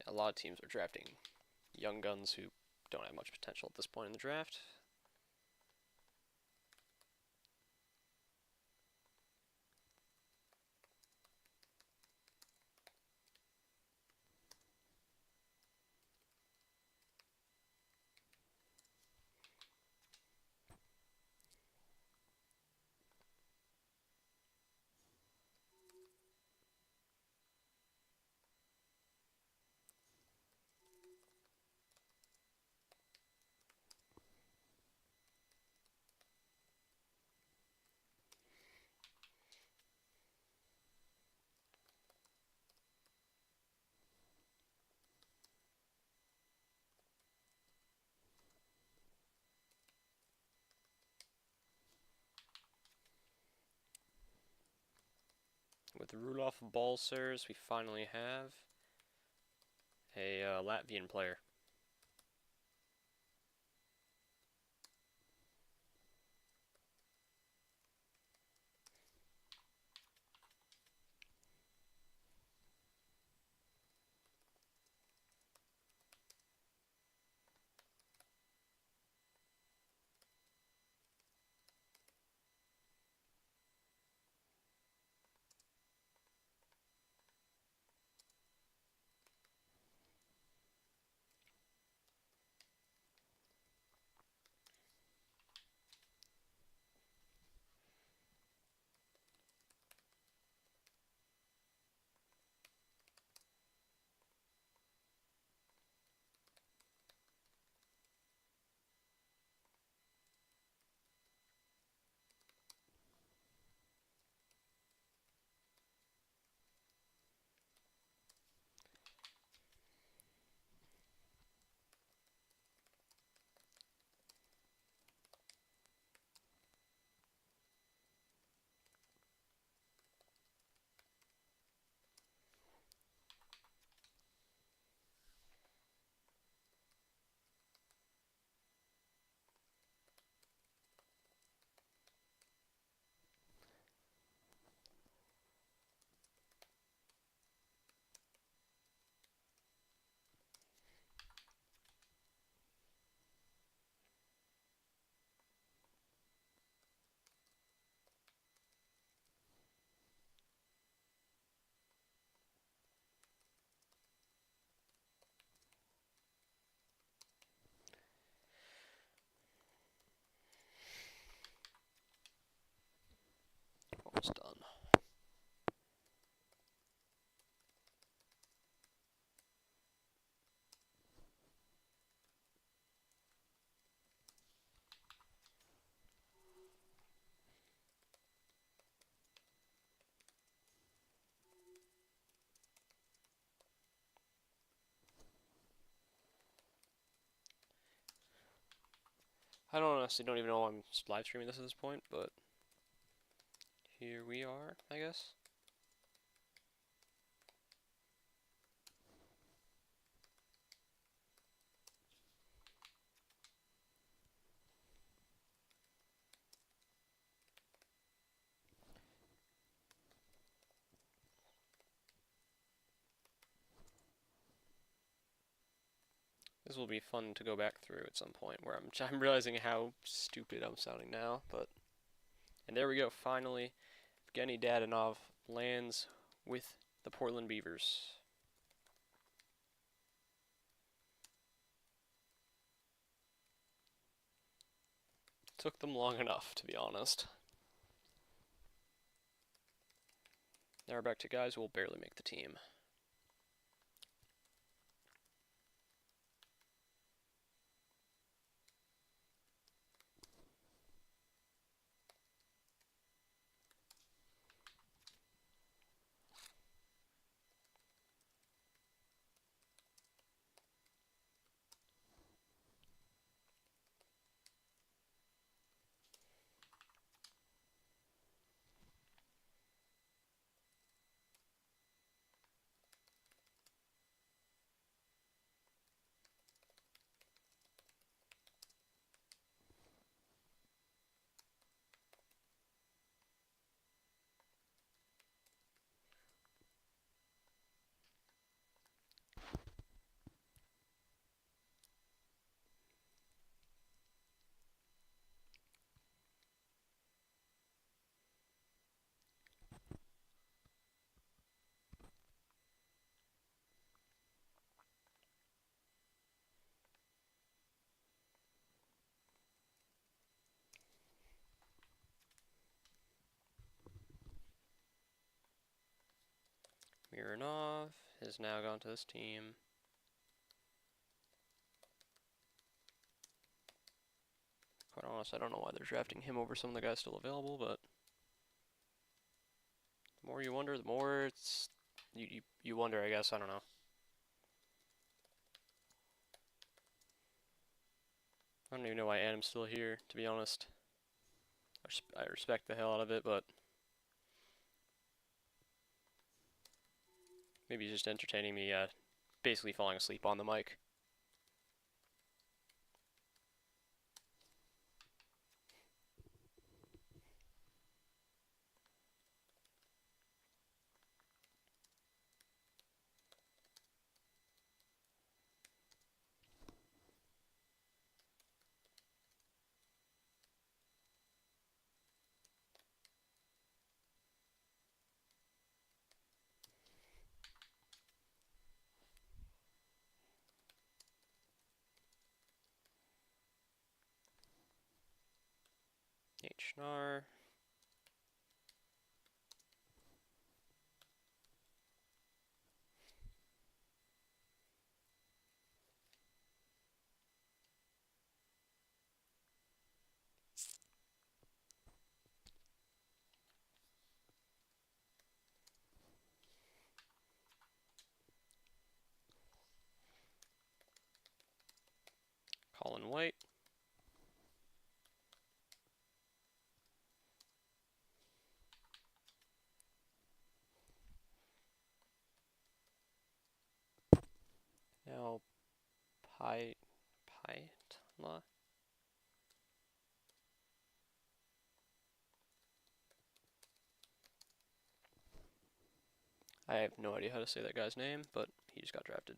A lot of teams are drafting young guns who don't have much potential at this point in the draft. With Rudolph Balcers, we finally have a Latvian player. I honestly don't even know why I'm live streaming this at this point, but here we are, I guess. This will be fun to go back through at some point where I'm realizing how stupid I'm sounding now, but and there we go, finally Evgeny Dadonov lands with the Portland Beavers. Took them long enough, to be honest. Now we're back to guys who will barely make the team. Mironov has now gone to this team. Quite honest, I don't know why they're drafting him over some of the guys still available, but the more you wonder, the more it's you wonder, I guess. I don't know. I don't even know why Adam's still here, to be honest. I respect the hell out of it, but maybe he's just entertaining me, basically falling asleep on the mic. H. Schnar. Colin White. Now, Pytla. I have no idea how to say that guy's name, but he just got drafted.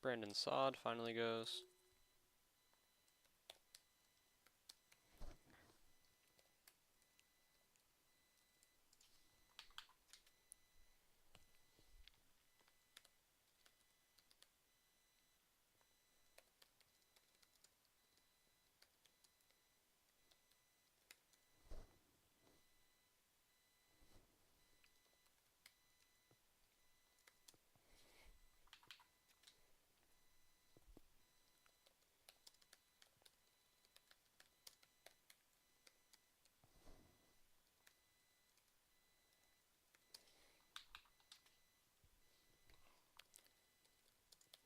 Brandon Saad finally goes.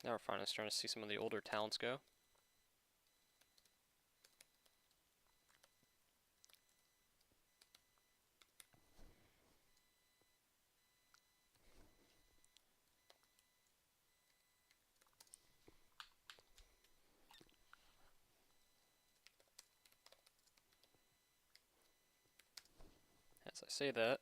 Now we're finally starting to see some of the older talents go. As I say that,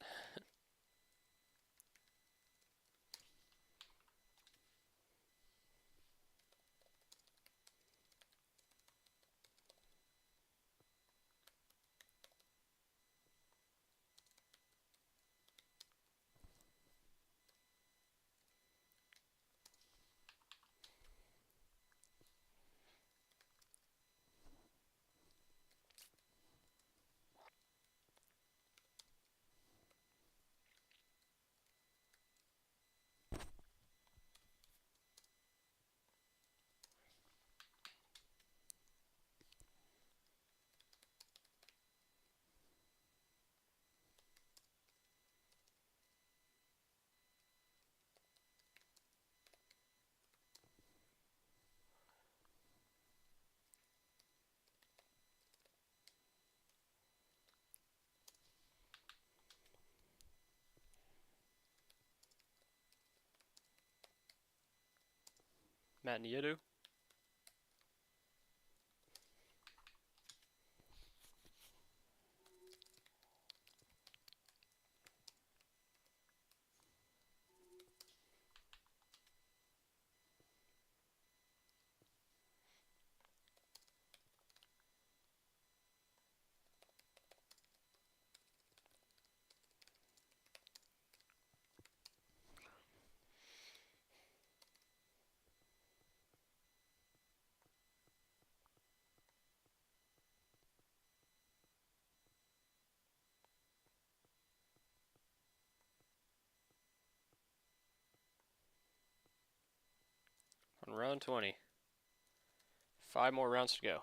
Matt Nieto. On round 20. 5 more rounds to go.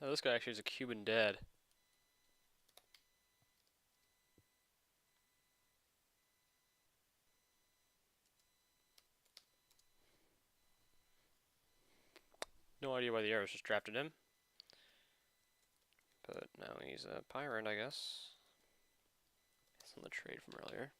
Oh, this guy actually is a Cuban dad. No idea why the Arrows just drafted him. But now he's a Pirate, I guess. It's on the trade from earlier.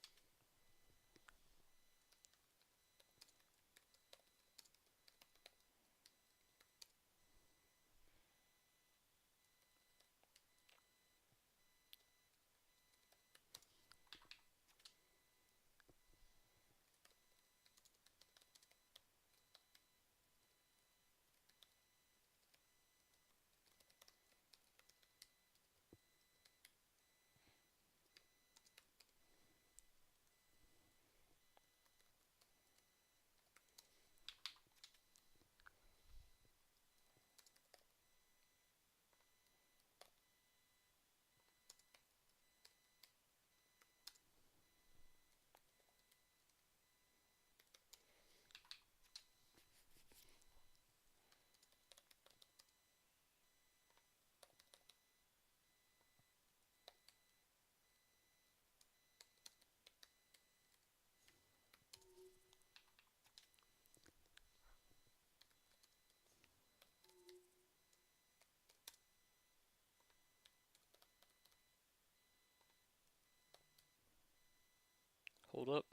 Hold up.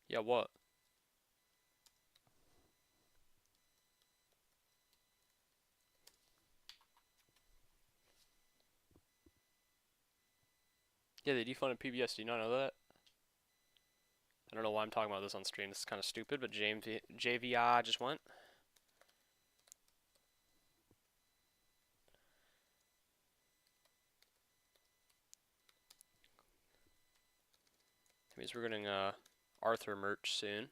Yeah, what? Yeah, they defunded PBS. Do you not know that? I don't know why I'm talking about this on stream. This is kind of stupid, but JVI just went. That means we're getting Arthur merch soon.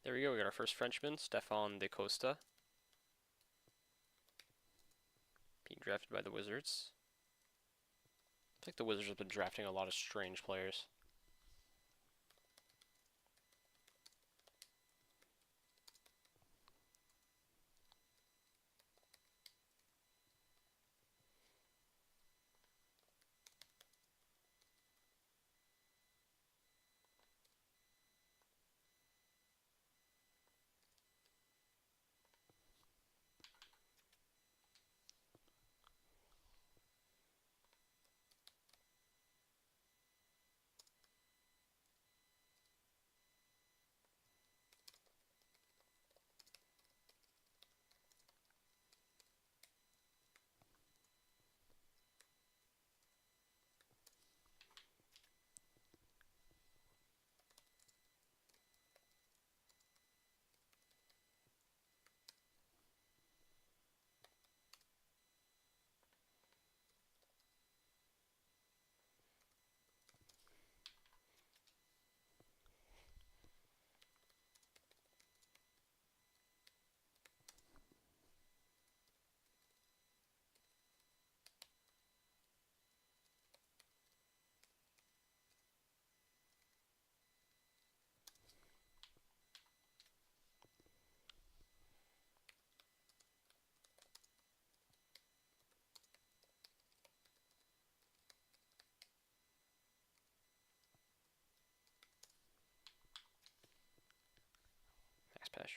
There we go. We got our first Frenchman, Stefan De Costa, being drafted by the Wizards. I think the Wizards have been drafting a lot of strange players.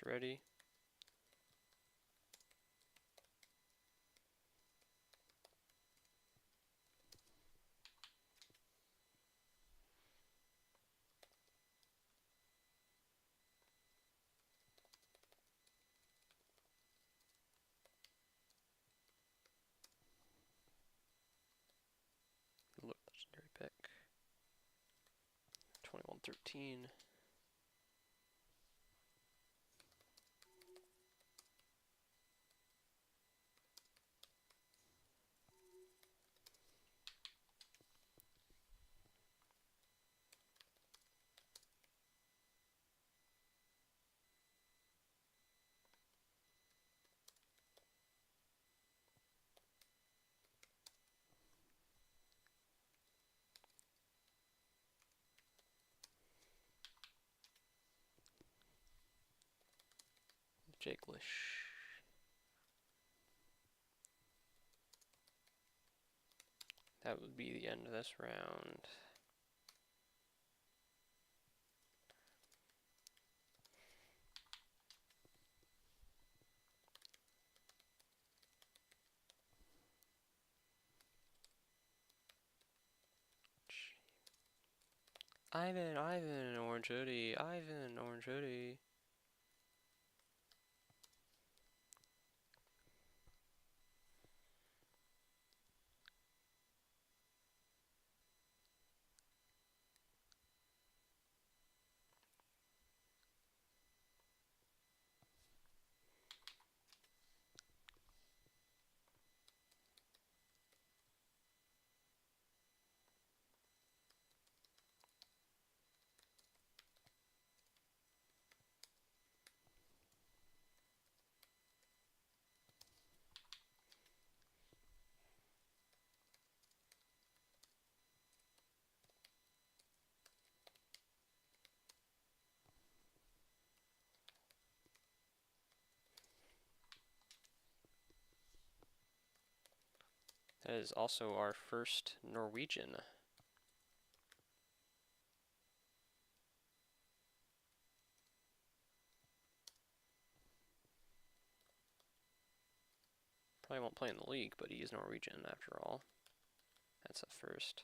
Ready. Look, legendary pick. 2113. Jake Lish. That would be the end of this round. Ivan, orange hoodie. Ivan, orange hoodie. That is also our first Norwegian. Probably won't play in the league, but he is Norwegian after all. That's a first.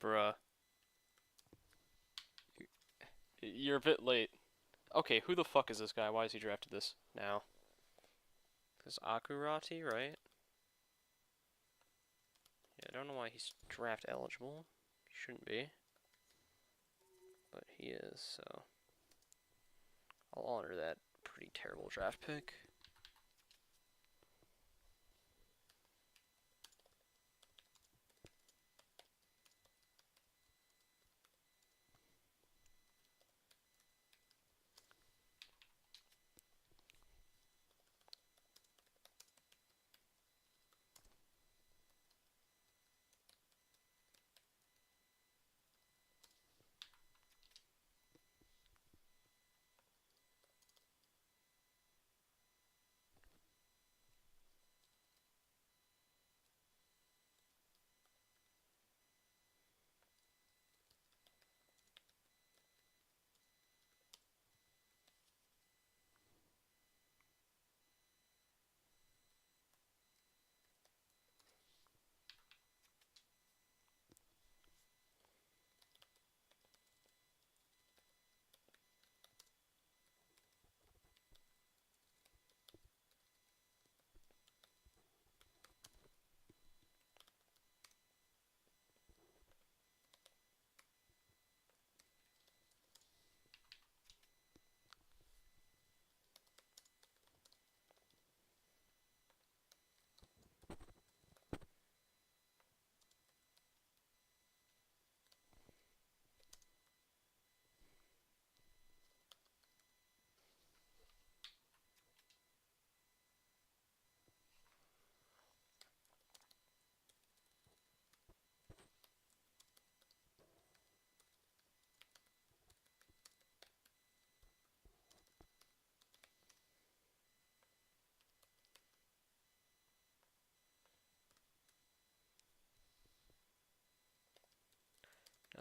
Bruh. You're a bit late. Okay, who the fuck is this guy? Why is he drafted this now? This Akurati, right? Yeah, I don't know why he's draft eligible. He shouldn't be. But he is, so I'll honor that pretty terrible draft pick.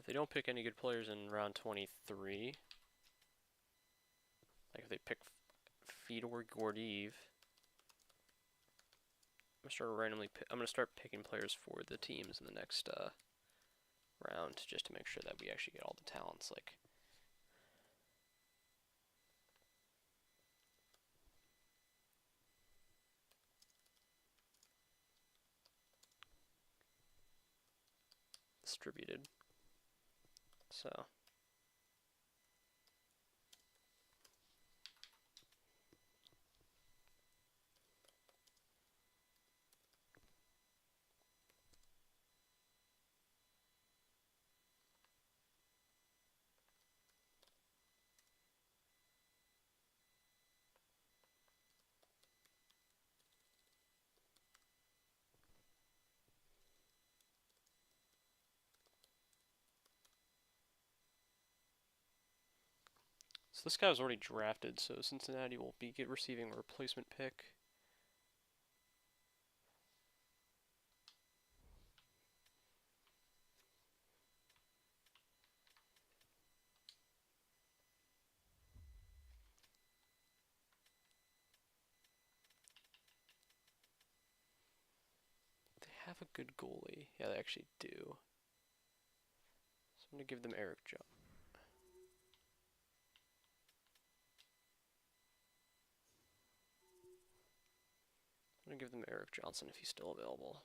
if they don't pick any good players in round 23, like if they pick Fedor Gordeev, I'm gonna start picking players for the teams in the next round, just to make sure that we actually get all the talents. Like, distributed. So this guy was already drafted, so Cincinnati will be receiving a replacement pick. They have a good goalie. Yeah, they actually do. So I'm going to give them Eric Johnson. I'm going to give them Eric Johnson if he's still available.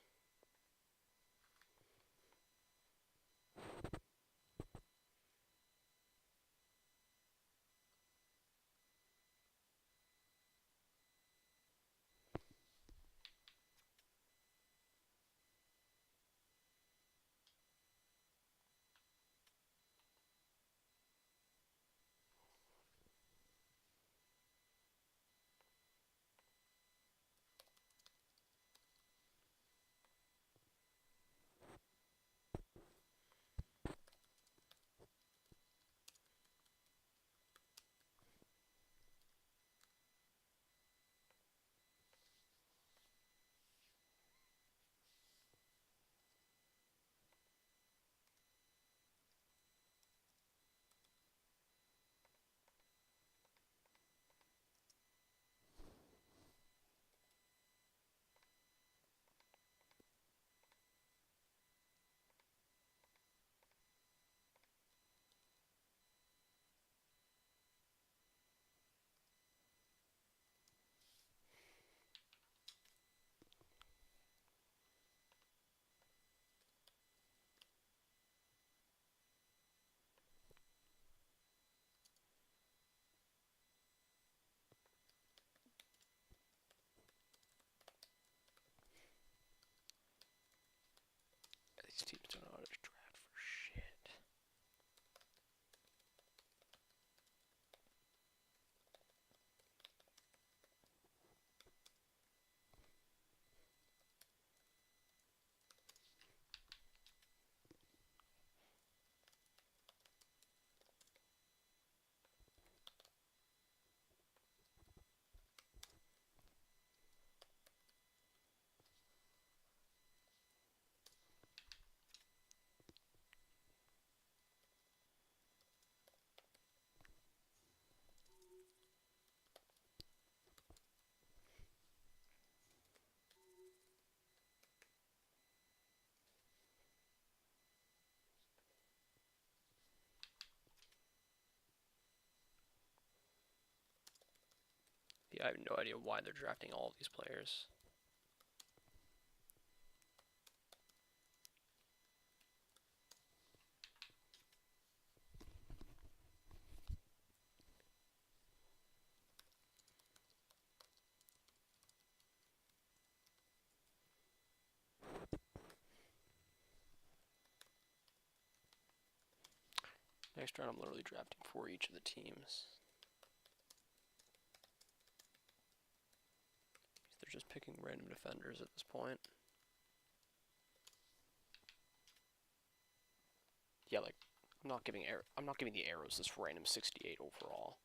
These teams don't know how to draft for shit. Yeah, I have no idea why they're drafting all of these players. Next round, I'm literally drafting for each of the teams. They're just picking random defenders at this point. Yeah, like I'm not giving the arrows this random 68 overall.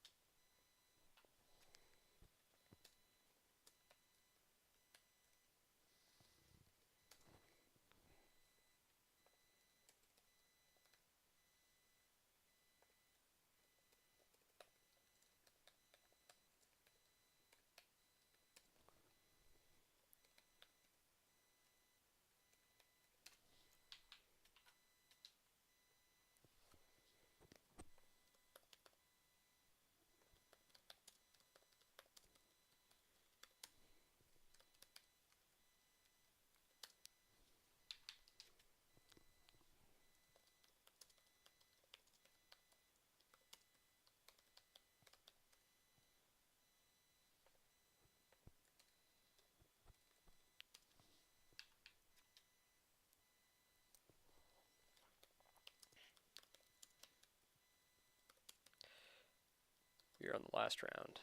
here on the last round.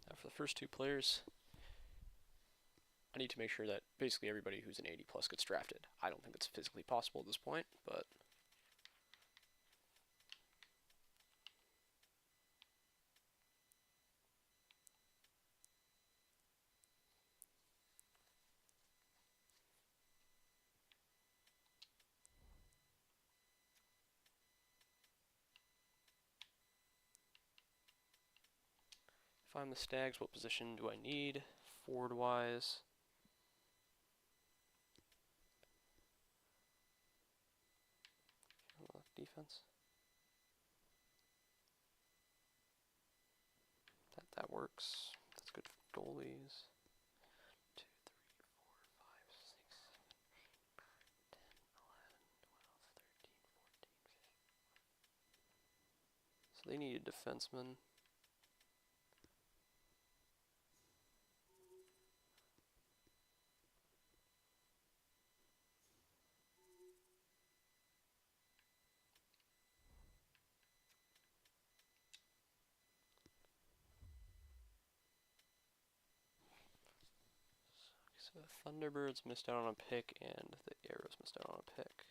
Now for the first two players, I need to make sure that basically everybody who's an 80 plus gets drafted. I don't think it's physically possible at this point, but if I'm the Stags, what position do I need forward-wise? Defense. That works. That's good for goalies. 2, 3, 4, 5, 6, 7, 8, 9, 10, 11, 12, 13, 14, 15. So they need a defenseman. So the Thunderbirds missed out on a pick, and the Arrows missed out on a pick.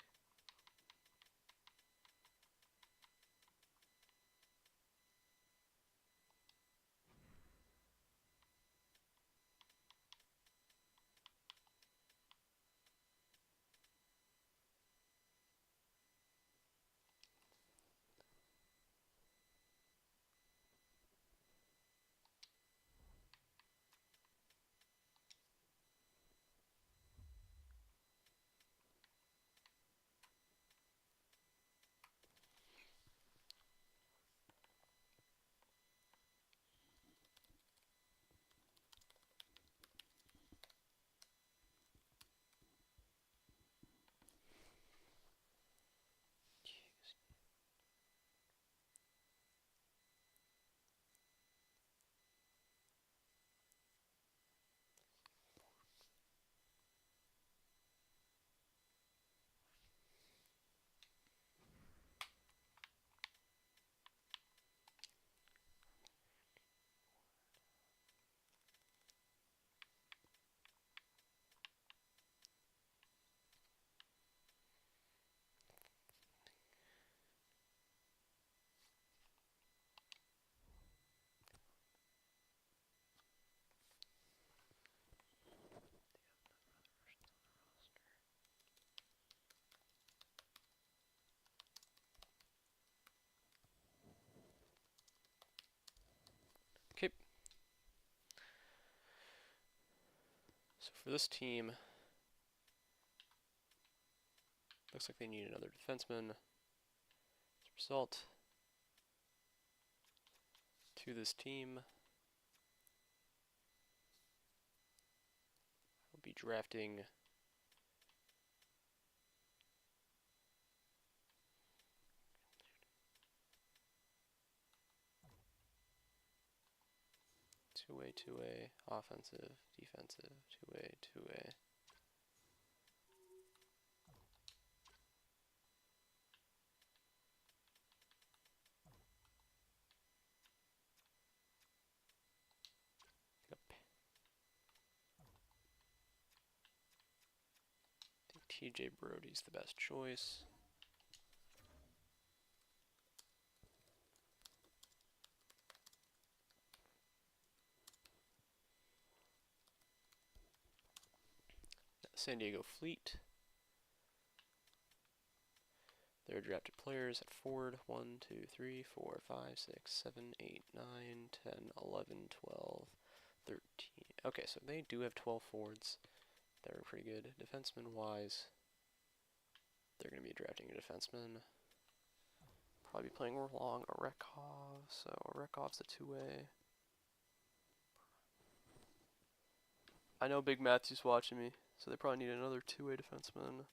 Okay. So for this team, looks like they need another defenseman. As a result, to this team, I'll be drafting two-way, offensive, defensive, two-way. Yep. I think TJ Brody's the best choice. San Diego Fleet. Their drafted players at forward 1, 2, 3, 4, 5, 6, 7, 8, 9, 10, 11, 12, 13. Okay, so they do have 12 forwards. They're pretty good. Defenseman wise, they're going to be drafting a defenseman. Probably playing along Orekov, so Orekov's a two-way. I know Big Matthew's watching me, so they probably need another two-way defenseman.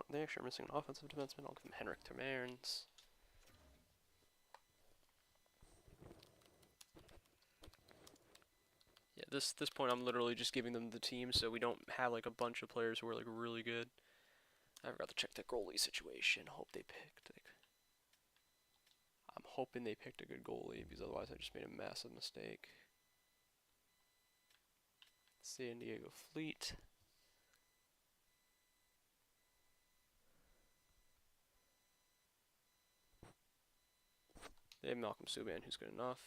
They actually are missing an offensive defenseman. I'll give them Henrik Termerns. Yeah, this point I'm literally just giving them the team, so we don't have like a bunch of players who are like really good. I forgot to check the goalie situation. Hope they picked. hoping they picked a good goalie, because otherwise I just made a massive mistake. San Diego Fleet. They have Malcolm Subban, who's good enough.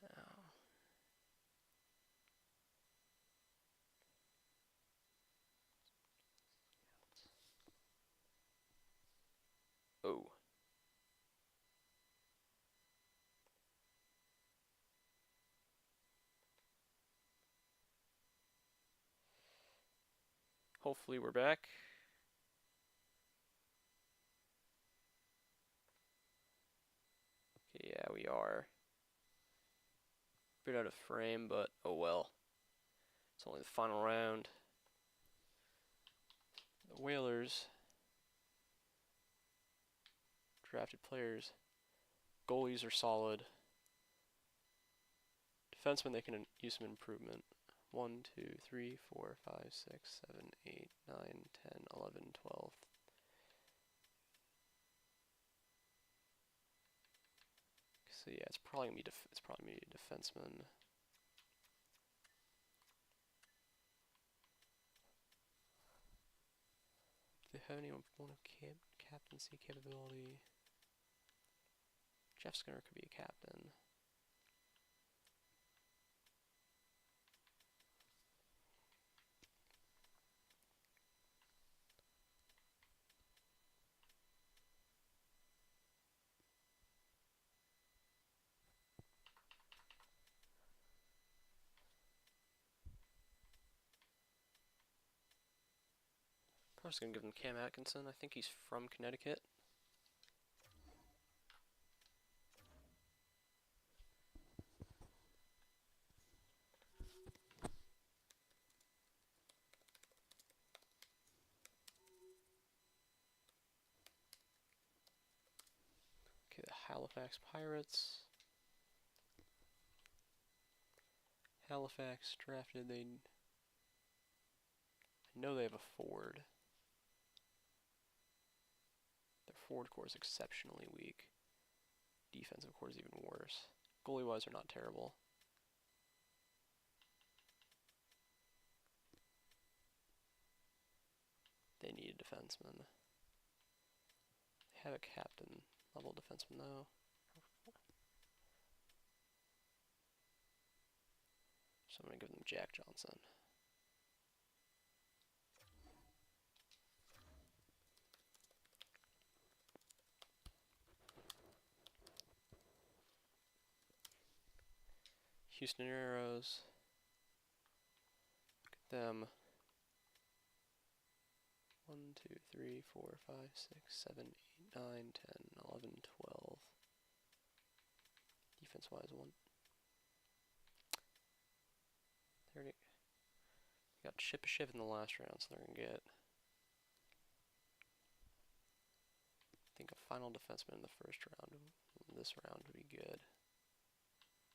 Now, oh. Hopefully we're back. Okay, yeah, we are. Bit out of frame, but oh well. It's only the final round. The Whalers drafted players. Goalies are solid. Defensemen, they can use some improvement. 1, 2, 3, 4, 5, 6, 7, 8, 9, 10, 11, 12. So yeah, it's probably gonna be defenseman. Do they have anyone of captaincy capability? Jeff Skinner could be a captain. I'm just gonna give them Cam Atkinson. I think he's from Connecticut. Okay, the Halifax Pirates. Halifax drafted, I know they have a forward. Their forward core is exceptionally weak. Defensive core is even worse. Goalie-wise, they're not terrible. They need a defenseman. They have a captain level defenseman though. So I'm gonna give them Jack Johnson. Houston Aeros. Look at them. 1, 2, 3, 4, 5, 6, 7, 8, 9, 10, 11, 12. Defense wise, 1. They already got Chip a Shiv in the last round, so they're gonna get, I think, a final defenseman in the first round. This round would be good.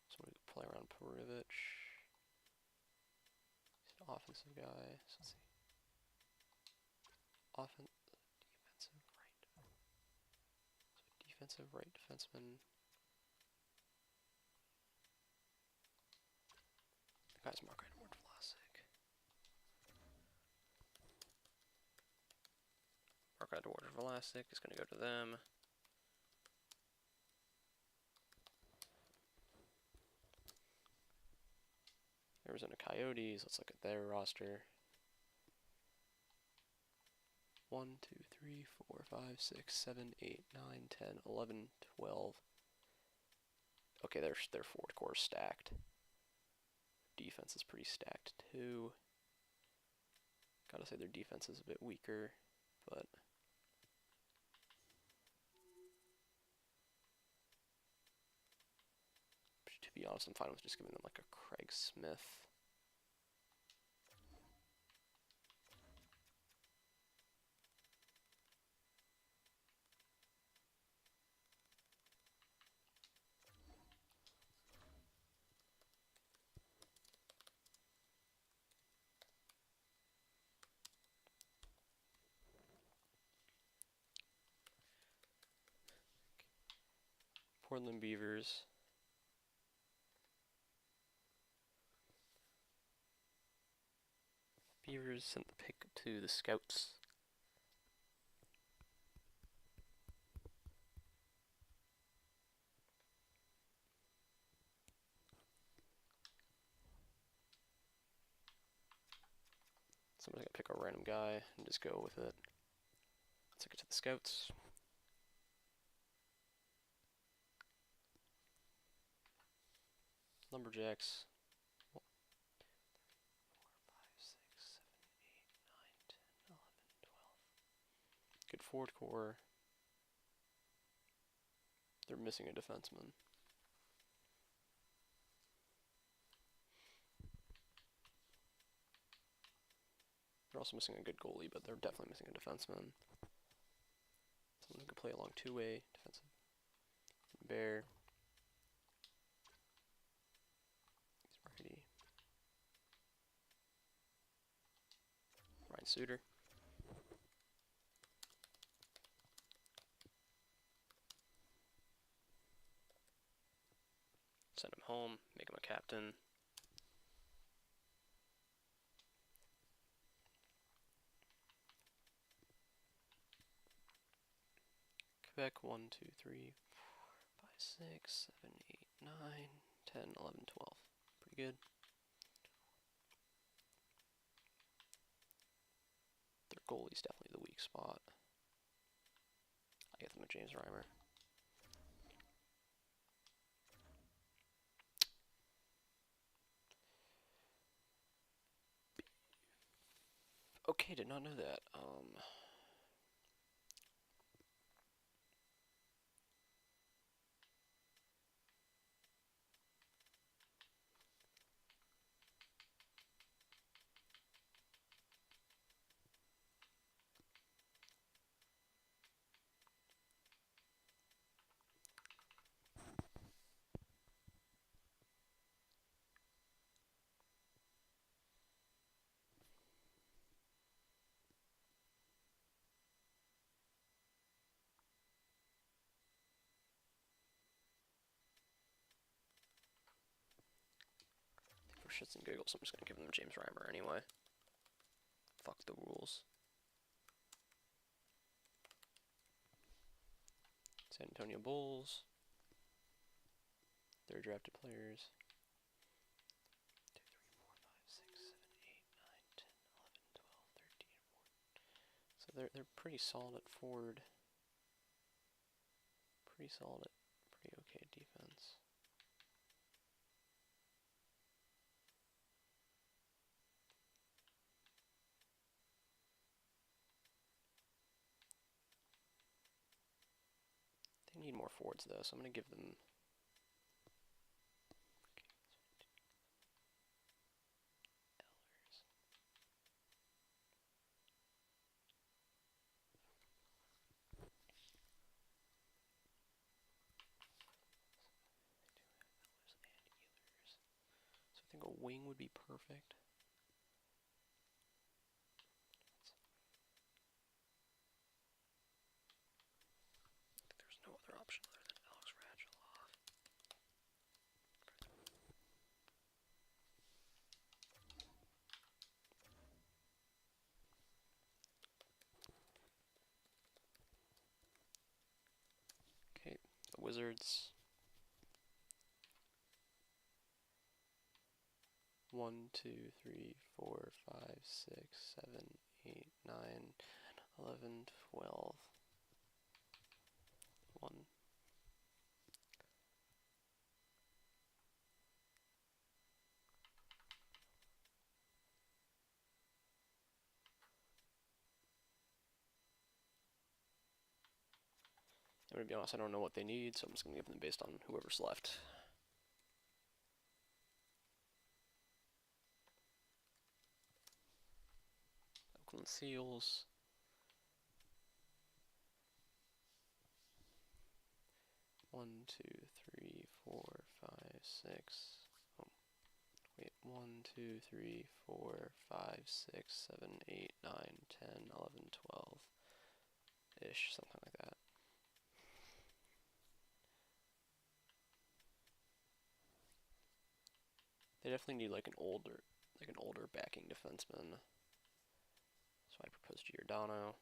Somebody could play around Perovich. He's an offensive guy. So let's see. Defensive right defenseman. The guy's Mark Edward Vlasic. Mark Edward Vlasic is going to go to them. Arizona Coyotes, let's look at their roster. 1, 2, 3, 4, 5, 6, 7, 8, 9, 10, 11, 12. Okay, their forward core is stacked. Defense is pretty stacked too. Gotta say their defense is a bit weaker, but to be honest, I'm fine with just giving them like a Craig Smith. Portland Beavers. Beavers sent the pick to the Scouts. Somebody's gonna pick a random guy and just go with it. Took it to the Scouts. Lumberjacks. 1, 4, 5, 6, 7, 8, 9, 10, 11, 12. Good forward core. They're missing a defenseman. They're also missing a good goalie, but they're definitely missing a defenseman. Someone who can play along two-way defensive. Bear. He's righty. Ryan Suter. Send him home, make him a captain. Quebec, 1, 2, 3, 4, 5, 6, 7, 8, 9, 10, 11, 12. Pretty good. Their goalie's definitely the weak spot. I get them a James Reimer. Okay, did not know that. For shits and giggles, I'm just gonna give them James Reimer anyway. Fuck the rules. San Antonio Bulls. Their drafted players. 2, 3, 4, 5, 6, 7, 8, 9, 10, 11, 12, 13, 14. So they're pretty solid at forward. Pretty solid at pretty okay defense. They need more forwards though, so I'm gonna give them. Ellers. So I think a wing would be perfect. I think there's no other option other than Alex Radulov. Okay, the Wizards. 1, 2, 3, 4, 5, 6, 7, 8, 9, 11, 12. 1. I'm gonna be honest, I don't know what they need, so I'm just gonna give them based on whoever's left. Oakland Seals. One, 2, 3, 4, 5, 6. Oh, wait. 1, 2, 3, 4, 5, 6, 7, 8, 9, 10, 11, 12 ish, something like that. They definitely need like an older backing defenseman. So I propose Giordano.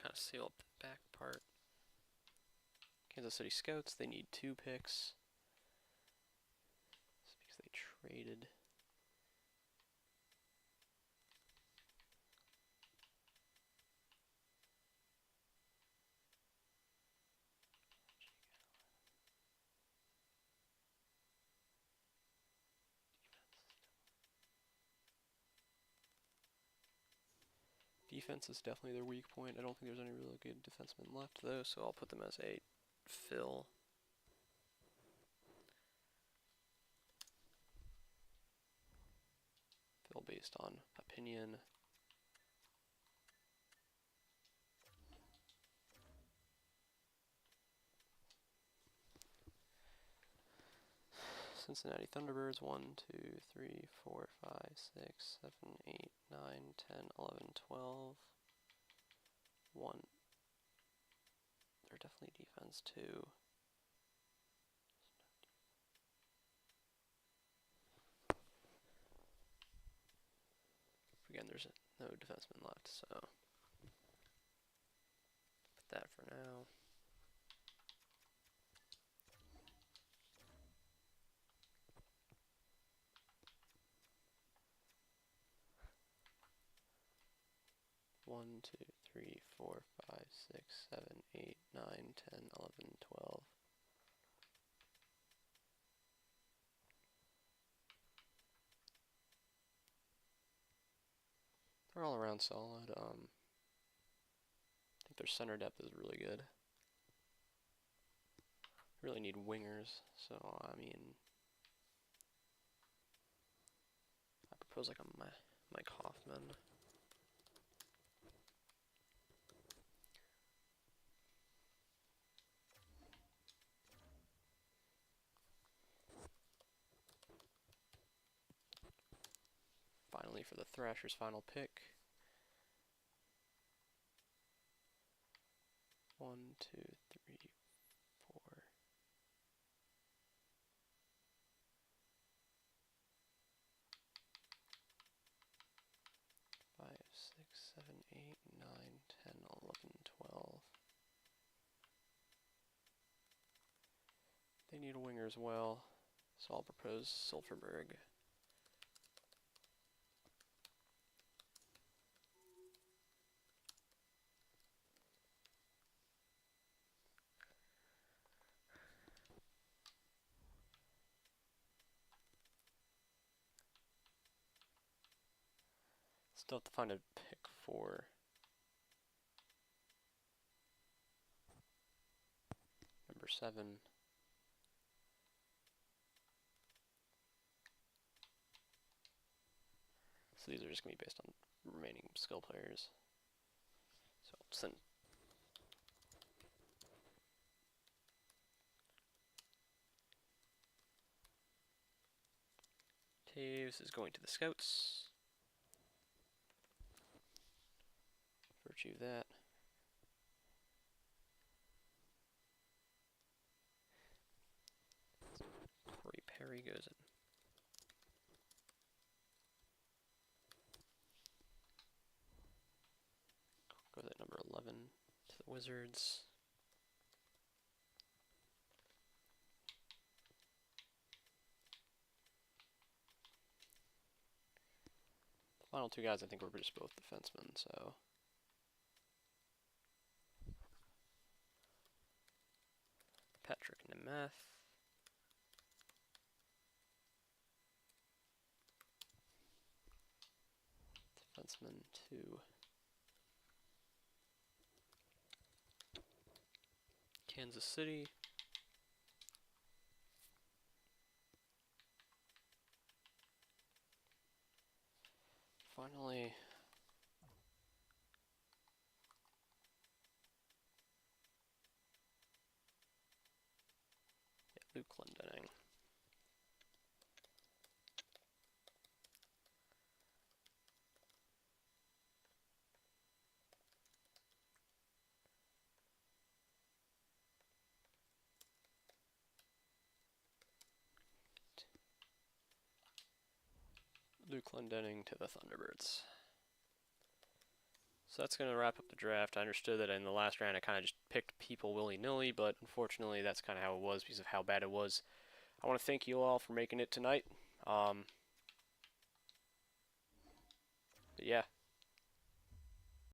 Kind of seal up the back part. Kansas City Scouts, they need 2 picks. It's because they traded. Defense is definitely their weak point. I don't think there's any really good defensemen left though, so I'll put them as a fill. Fill based on opinion. Cincinnati Thunderbirds 1, 2, 3, 4, 5, 6, 7, 8, 9, 10, 11, 12. 1. They're definitely defense 2. Again, there's no defenseman left, so put that for now. One, 2, 3, 4, 5, 6, 7, 8, 9, 10, 11, 12. They're all around solid. I think their center depth is really good. Really need wingers, so I mean, I propose like a Mike Hoffman. Finally, for the Thrashers' final pick. 1, 2, 3, 4. 5, 6, 7, 8, 9, 10, 11, 12. They need a winger as well, so I'll propose Silverberg. Still have to find a pick for number 7. So these are just going to be based on remaining skill players. So I'll send Taves is going to the Scouts. Virtue of that. Corey Perry goes in. Goes at number 11 to the Wizards. The final 2 guys I think were just both defensemen, so Patrick Nemeth. Defenseman 2. Kansas City. Finally, Luke Glendening. Luke Glendening to the Thunderbirds. So that's going to wrap up the draft. I understood that in the last round I kind of just picked people willy-nilly, but unfortunately that's kind of how it was because of how bad it was. I want to thank you all for making it tonight. But yeah,